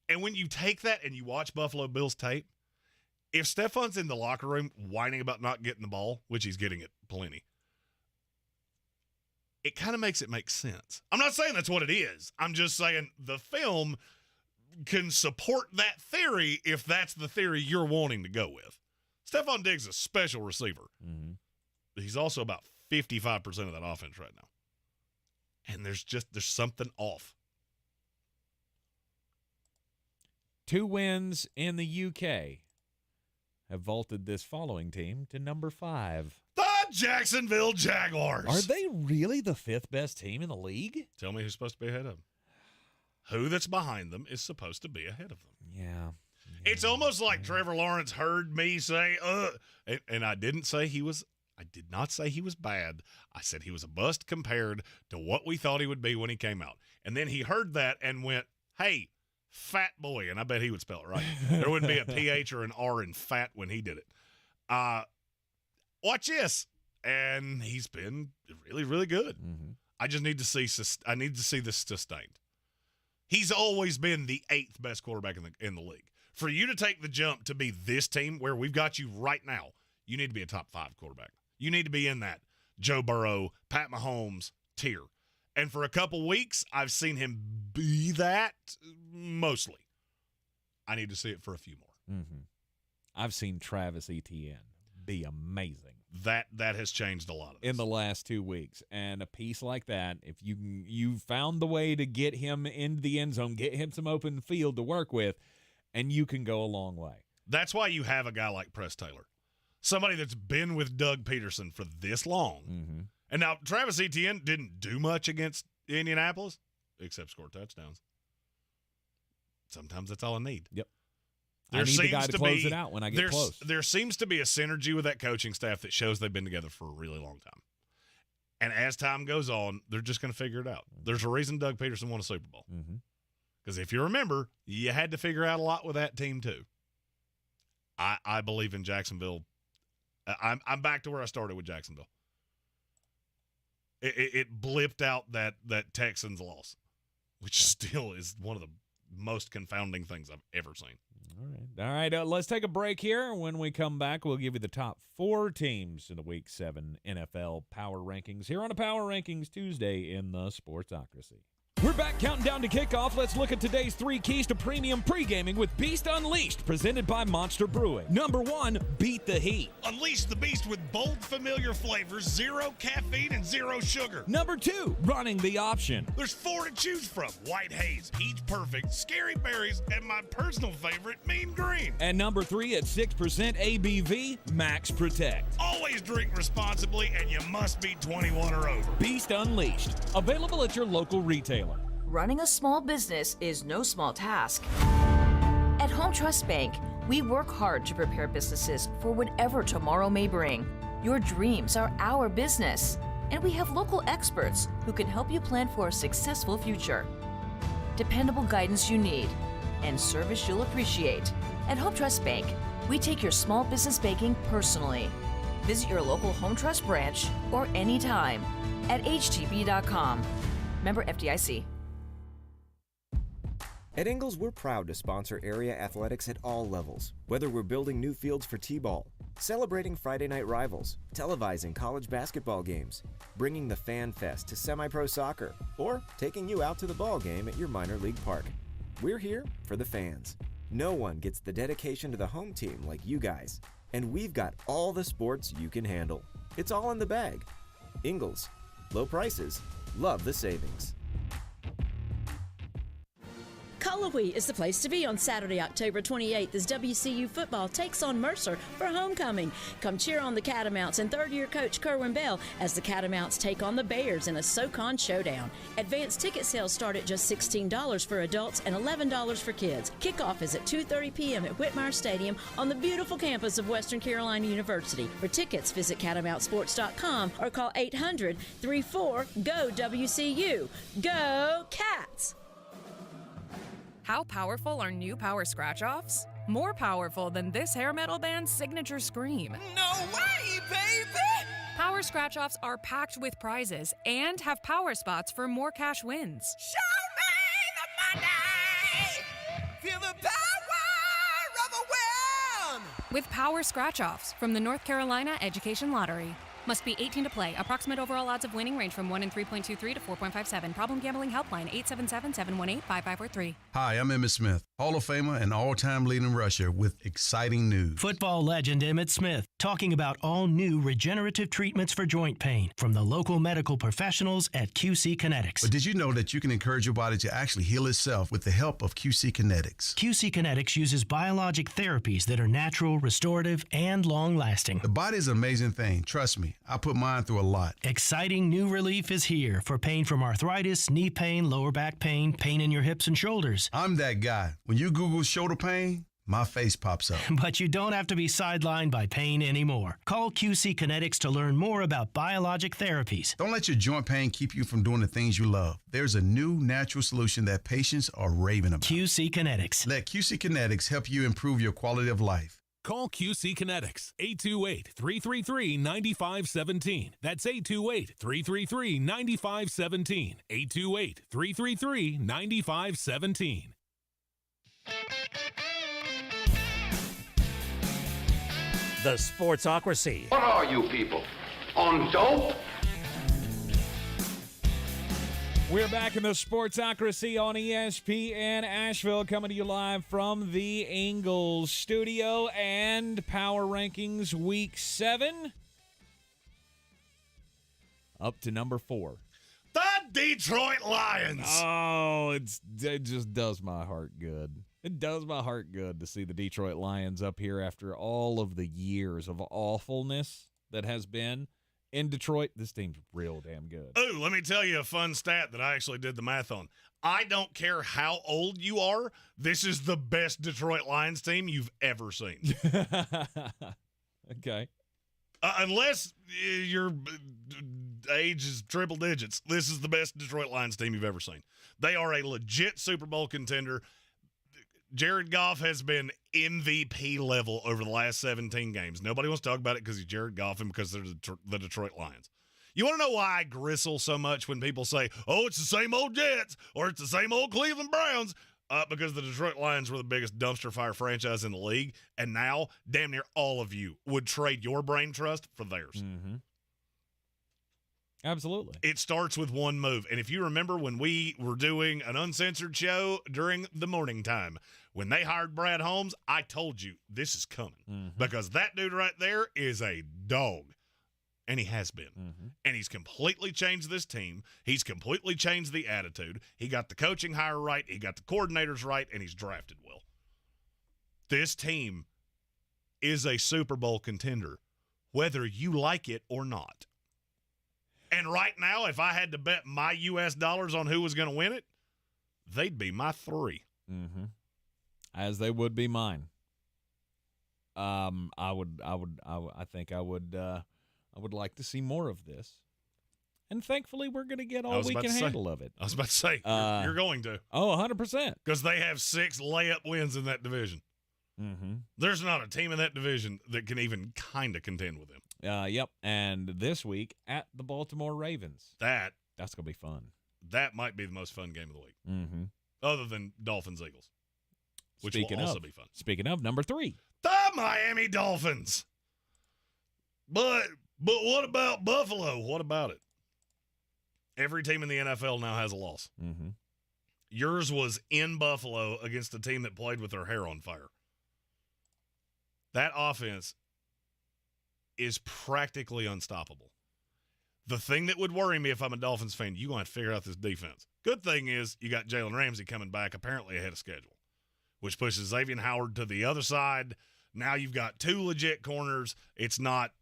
And when you take that and you watch Buffalo Bills tape, if Stephon's in the locker room whining about not getting the ball, which he's getting it plenty, it kind of makes it make sense. I'm not saying that's what it is. I'm just saying the film can support that theory if that's the theory you're wanting to go with. Stephon Diggs is a special receiver. Mm-hmm. He's also about 55% of that offense right now. And there's something off. 2 wins in the UK have vaulted this following team to number 5. The Jacksonville Jaguars. Are they really the 5th best team in the league? Tell me who's supposed to be ahead of them. Who that's behind them is supposed to be ahead of them. Yeah. It's almost like Trevor Lawrence heard me say, and I did not say he was bad. I said he was a bust compared to what we thought he would be when he came out. And then he heard that and went, hey, fat boy. And I bet he would spell it right. There wouldn't be a PH or an R in fat when he did it. Watch this. And he's been really, really good. Mm-hmm. I just need to see this sustained. He's always been the 8th best quarterback in the league. For you to take the jump to be this team where we've got you right now, you need to be a top 5 quarterback. You need to be in that Joe Burrow, Pat Mahomes tier. And for a couple weeks, I've seen him be that mostly. I need to see it for a few more. Mm-hmm. I've seen Travis Etienne be amazing. That has changed a lot of this. In the last 2 weeks. And a piece like that, if you found the way to get him into the end zone, get him some open field to work with, and you can go a long way. That's why you have a guy like Press Taylor. Somebody that's been with Doug Peterson for this long. Mm-hmm. And now Travis Etienne didn't do much against Indianapolis except score touchdowns. Sometimes that's all I need. Yep. I need the guy to close it out when I get close. There seems to be a synergy with that coaching staff that shows they've been together for a really long time. And as time goes on, they're just going to figure it out. There's a reason Doug Peterson won a Super Bowl. Because if you remember, you had to figure out a lot with that team too. I believe in Jacksonville. I'm back to where I started with Jacksonville. It blipped out that Texans loss, which still is one of the most confounding things I've ever seen. All right. Let's take a break here. When we come back, we'll give you the top 4 teams in the Week 7 NFL Power Rankings here on a Power Rankings Tuesday in the Sportsocracy. We're back counting down to kickoff. Let's look at today's 3 keys to premium pre-gaming with Beast Unleashed, presented by Monster Brewing. Number 1, beat the heat. Unleash the beast with bold, familiar flavors, 0 caffeine, and 0 sugar. Number 2, running the option. There's 4 to choose from: White Haze, Peach Perfect, Scary Berries, and my personal favorite, Mean Green. And number 3, at 6% ABV, Max Protect. Always drink responsibly, and you must be 21 or over. Beast Unleashed, available at your local retailer. Running a small business is no small task. At Home Trust Bank, we work hard to prepare businesses for whatever tomorrow may bring. Your dreams are our business, and we have local experts who can help you plan for a successful future. Dependable guidance you need, and service you'll appreciate. At Home Trust Bank, we take your small business banking personally. Visit your local Home Trust branch or anytime at htb.com. Member FDIC. At Ingles, we're proud to sponsor area athletics at all levels. Whether we're building new fields for T-ball, celebrating Friday night rivals, televising college basketball games, bringing the Fan Fest to semi-pro soccer, or taking you out to the ball game at your minor league park. We're here for the fans. No one gets the dedication to the home team like you guys. And we've got all the sports you can handle. It's all in the bag. Ingles. Low prices. Love the savings. Cullowhee is the place to be on Saturday, October 28th as WCU football takes on Mercer for homecoming. Come cheer on the Catamounts and third-year coach Kerwin Bell as the Catamounts take on the Bears in a SoCon showdown. Advanced ticket sales start at just $16 for adults and $11 for kids. Kickoff is at 2:30 p.m. at Whitmire Stadium on the beautiful campus of Western Carolina University. For tickets, visit catamountsports.com or call 800-34-GO-WCU. Go Cats! How powerful are new Power Scratch-Offs? More powerful than this hair metal band's signature scream. No way, baby! Power Scratch-Offs are packed with prizes and have power spots for more cash wins. Show me the money! Feel the power of a win! With Power Scratch-Offs from the North Carolina Education Lottery. Must be 18 to play. Approximate overall odds of winning range from 1 in 3.23 to 4.57. Problem gambling helpline 877-718-5543. Hi, I'm Emmitt Smith, Hall of Famer and all-time leading rusher with exciting news. Football legend Emmitt Smith talking about all new regenerative treatments for joint pain from the local medical professionals at QC Kinetics. But did you know that you can encourage your body to actually heal itself with the help of QC Kinetics? QC Kinetics uses biologic therapies that are natural, restorative, and long-lasting. The body is an amazing thing. Trust me. I put mine through a lot. Exciting new relief is here for pain from arthritis, knee pain, lower back pain, pain in your hips and shoulders. I'm that guy. When you Google shoulder pain, my face pops up. But you don't have to be sidelined by pain anymore. Call QC Kinetics to learn more about biologic therapies. Don't let your joint pain keep you from doing the things you love. There's a new natural solution that patients are raving about. QC Kinetics. Let QC Kinetics help you improve your quality of life. Call QC Kinetics, 828-333-9517. That's 828-333-9517. 828-333-9517. The Sportsocracy. What are you people? On dope? We're back in the Sportsocracy on ESPN Asheville, coming to you live from the Ingles studio and Power Rankings Week 7. Up to number 4. The Detroit Lions. Oh, it just does my heart good. It does my heart good to see the Detroit Lions up here after all of the years of awfulness that has been in Detroit. This team's real damn good. Ooh, let me tell you a fun stat that I actually did the math on. I don't care how old you are, this is the best Detroit Lions team you've ever seen. Okay. Unless your age is triple digits, this is the best Detroit Lions team you've ever seen. They are a legit Super Bowl contender. Jared Goff has been MVP level over the last 17 games. Nobody wants to talk about it because he's Jared Goff and because they're the Detroit Lions. You want to know why I gristle so much when people say, oh, it's the same old Jets or it's the same old Cleveland Browns? Because the Detroit Lions were the biggest dumpster fire franchise in the league, and now damn near all of you would trade your brain trust for theirs. Mm-hmm. Absolutely. It starts with one move. And if you remember when we were doing an uncensored show during the morning time, when they hired Brad Holmes, I told you this is coming. Mm-hmm. Because that dude right there is a dog. And he has been. Mm-hmm. And he's completely changed this team. He's completely changed the attitude. He got the coaching hire right. He got the coordinators right. And he's drafted well. This team is a Super Bowl contender, whether you like it or not. And right now, if I had to bet my U.S. dollars on who was going to win it, they'd be my 3. Mm-hmm. As they would be mine. I think I would like to see more of this. And thankfully, we're going to get all we can handle of it. I was about to say, you're going to. Oh, 100%. Because they have 6 layup wins in that division. Mm-hmm. There's not a team in that division that can even kind of contend with them. Yep. And this week at the Baltimore Ravens. That's going to be fun. That might be the most fun game of the week. Mm-hmm. Other than Dolphins-Eagles, which will also be fun. Speaking of, number 3. The Miami Dolphins. But what about Buffalo? What about it? Every team in the NFL now has a loss. Mm-hmm. Yours was in Buffalo against a team that played with their hair on fire. That offense is practically unstoppable. The thing that would worry me if I'm a Dolphins fan, you're going to have to figure out this defense. Good thing is you got Jalen Ramsey coming back apparently ahead of schedule, which pushes Xavier Howard to the other side. Now you've got 2 legit corners. It's not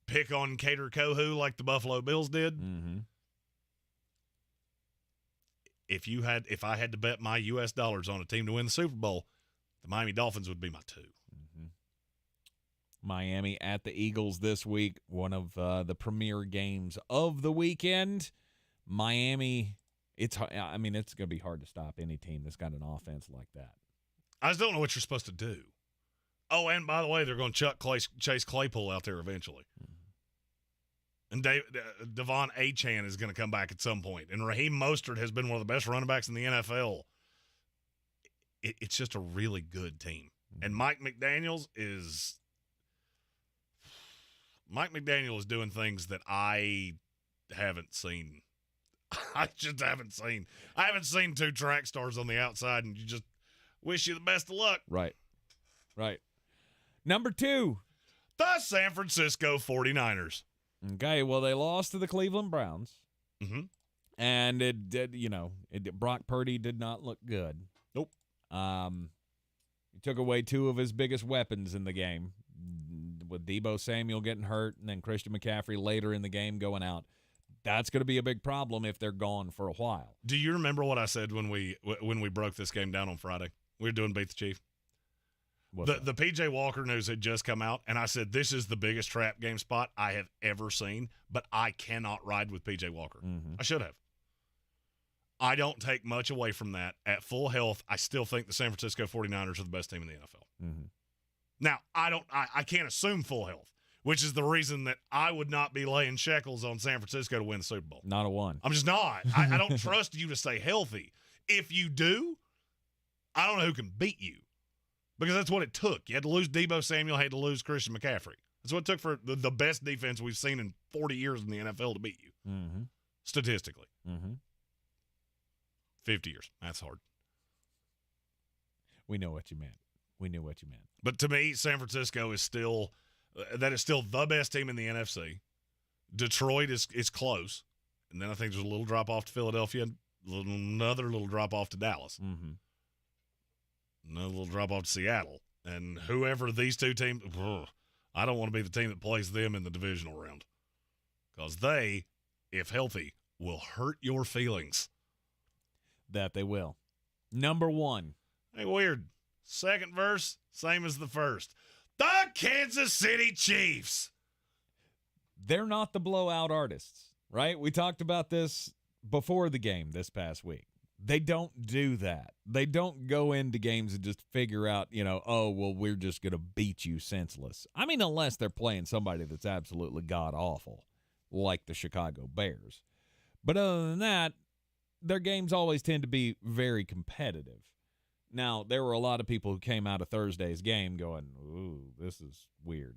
pick on Cater Kohu like the Buffalo Bills did. Mm-hmm. If I had to bet my U.S. dollars on a team to win the Super Bowl, the Miami Dolphins would be my 2. Mm-hmm. Miami at the Eagles this week, one of the premier games of the weekend. Miami, it's going to be hard to stop any team that's got an offense like that. I just don't know what you're supposed to do. Oh, and by the way, they're going to chuck Chase Claypool out there eventually. Mm-hmm. And Devon Achane is going to come back at some point. And Raheem Mostert has been one of the best running backs in the NFL. It's just a really good team. Mm-hmm. And Mike McDaniel is doing things that I haven't seen. I just haven't seen. I haven't seen 2 track stars on the outside, and you just wish you the best of luck. Right. Number 2. The San Francisco 49ers. Okay, well, they lost to the Cleveland Browns. Mm-hmm. And it did, Brock Purdy did not look good. Nope. He took away 2 of his biggest weapons in the game, with Deebo Samuel getting hurt and then Christian McCaffrey later in the game going out. That's going to be a big problem if they're gone for a while. Do you remember what I said when we broke this game down on Friday? We were doing Beat the Chief. The P.J. Walker news had just come out, and I said, this is the biggest trap game spot I have ever seen, but I cannot ride with P.J. Walker. Mm-hmm. I should have. I don't take much away from that. At full health, I still think the San Francisco 49ers are the best team in the NFL. Mm-hmm. Now, I can't assume full health, which is the reason that I would not be laying shekels on San Francisco to win the Super Bowl. Not a one. I'm just not. I don't trust you to stay healthy. If you do, I don't know who can beat you. Because that's what it took. You had to lose Deebo Samuel, had to lose Christian McCaffrey. That's what it took for the best defense we've seen in 40 years in the NFL to beat you. Mm-hmm. Statistically. Mm-hmm. 50 years. That's hard. We know what you meant. But to me, San Francisco is still the best team in the NFC. Detroit is close. And then I think there's a little drop-off to Philadelphia, another little drop-off to Dallas. Mm-hmm. Another little drop-off to Seattle. And whoever these 2 teams, I don't want to be the team that plays them in the divisional round. Because they, if healthy, will hurt your feelings. That they will. Number 1. Hey, weird. Second verse, same as the first. The Kansas City Chiefs. They're not the blowout artists, right? We talked about this before the game this past week. They don't do that. They don't go into games and just figure out, we're just going to beat you senseless. I mean, unless they're playing somebody that's absolutely god-awful, like the Chicago Bears. But other than that, their games always tend to be very competitive. Now, there were a lot of people who came out of Thursday's game going, ooh, this is weird.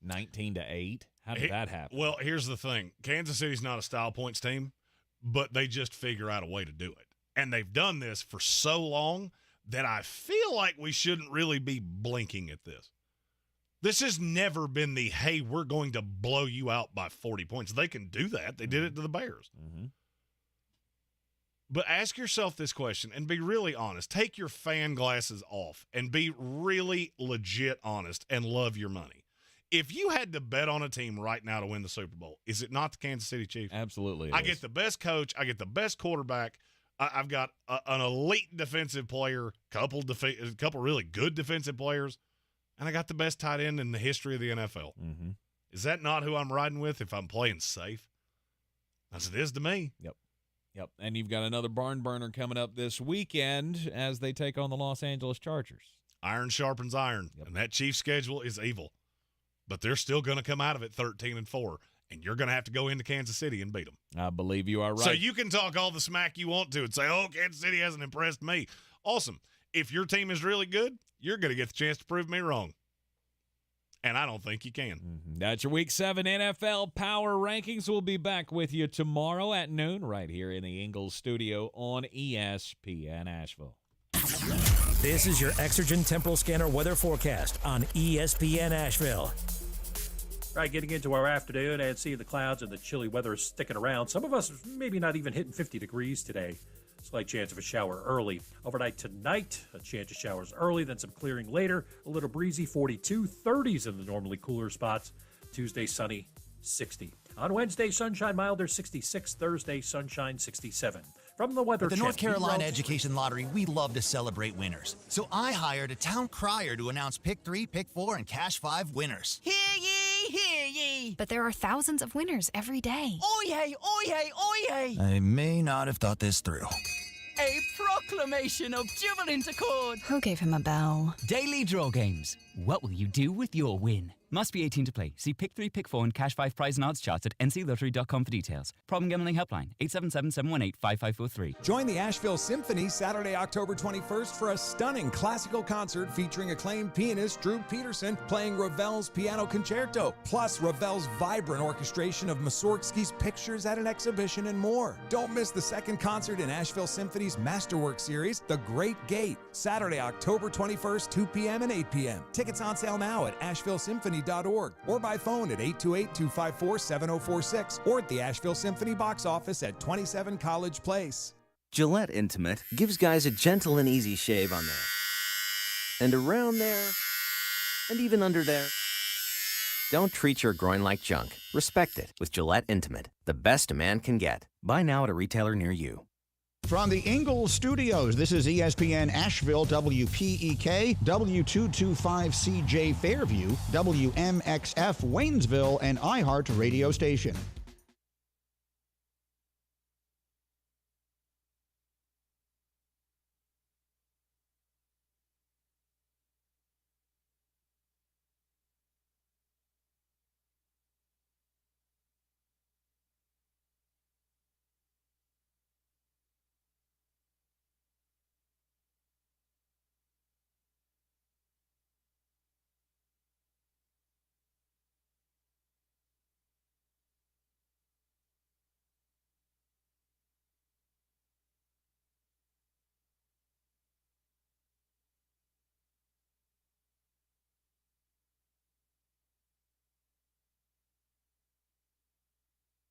19-8? How did that happen? Well, here's the thing. Kansas City's not a style points team, but they just figure out a way to do it. And they've done this for so long that I feel like we shouldn't really be blinking at this. This has never been the, hey, we're going to blow you out by 40 points. They can do that. They did it to the Bears. Mm-hmm. But ask yourself this question and be really honest. Take your fan glasses off and be really legit honest and love your money. If you had to bet on a team right now to win the Super Bowl, is it not the Kansas City Chiefs? Absolutely. I get the best coach. I get the best quarterback. I've got an elite defensive player, couple really good defensive players, and I got the best tight end in the history of the NFL. Mm-hmm. Is that not who I'm riding with if I'm playing safe? As it is to me. Yep. And you've got another barn burner coming up this weekend as they take on the Los Angeles Chargers. Iron sharpens iron, and that Chiefs schedule is evil. but they're still going to come out of it 13-4, and you're going to have to go into Kansas City and beat them. I believe you are right. So you can talk all the smack you want to and say, oh, Kansas City hasn't impressed me. Awesome. If your team is really good, you're going to get the chance to prove me wrong. And I don't think you can. That's your Week 7 NFL Power Rankings. We'll be back with you tomorrow at noon right here in the Ingles studio on ESPN Asheville. This is your Exergen Temporal Scanner weather forecast on ESPN Asheville. Right, getting into our afternoon and seeing the clouds and the chilly weather sticking around. Some of us maybe not even hitting 50 degrees today. Slight chance of a shower early. Overnight tonight, a chance of showers early, then some clearing later. A little breezy, 42, 30s in the normally cooler spots. Tuesday, sunny, 60. On Wednesday, sunshine milder, 66. Thursday, sunshine, 67. From the Weather At the Channel, North Carolina Education Lottery, we love to celebrate winners. So I hired a town crier to announce Pick 3, Pick 4, and Cash 5 winners. Hear ye, hear ye. But there are thousands of winners every day. Oyez, oyez, oyez. I may not have thought this through. A proclamation of jubilant accord. Who gave him a bell? Daily draw games. What will you do with your win? Must be 18 to play. See Pick 3, Pick 4 and Cash 5 prize and odds charts at nclottery.com for details. Problem gambling helpline 877-718-5543. Join the Asheville Symphony Saturday, October 21st for a stunning classical concert featuring acclaimed pianist Drew Peterson playing Ravel's Piano Concerto, plus Ravel's vibrant orchestration of Mussorgsky's Pictures at an Exhibition and more. Don't miss the second concert in Asheville Symphony's Masterwork series, The Great Gate, Saturday, October 21st, 2 p.m. and 8 p.m. Tickets on sale now at AshevilleSymphony.org or by phone at 828-254-7046 or at the Asheville Symphony box office at 27 College Place. Gillette Intimate gives guys a gentle and easy shave on there, and around there, and even under there. Don't treat your groin like junk. Respect it with Gillette Intimate, the best a man can get. Buy now at a retailer near you. From the Ingles Studios, this is ESPN Asheville, WPEK, W225CJ Fairview, WMXF Waynesville, and iHeart Radio Station.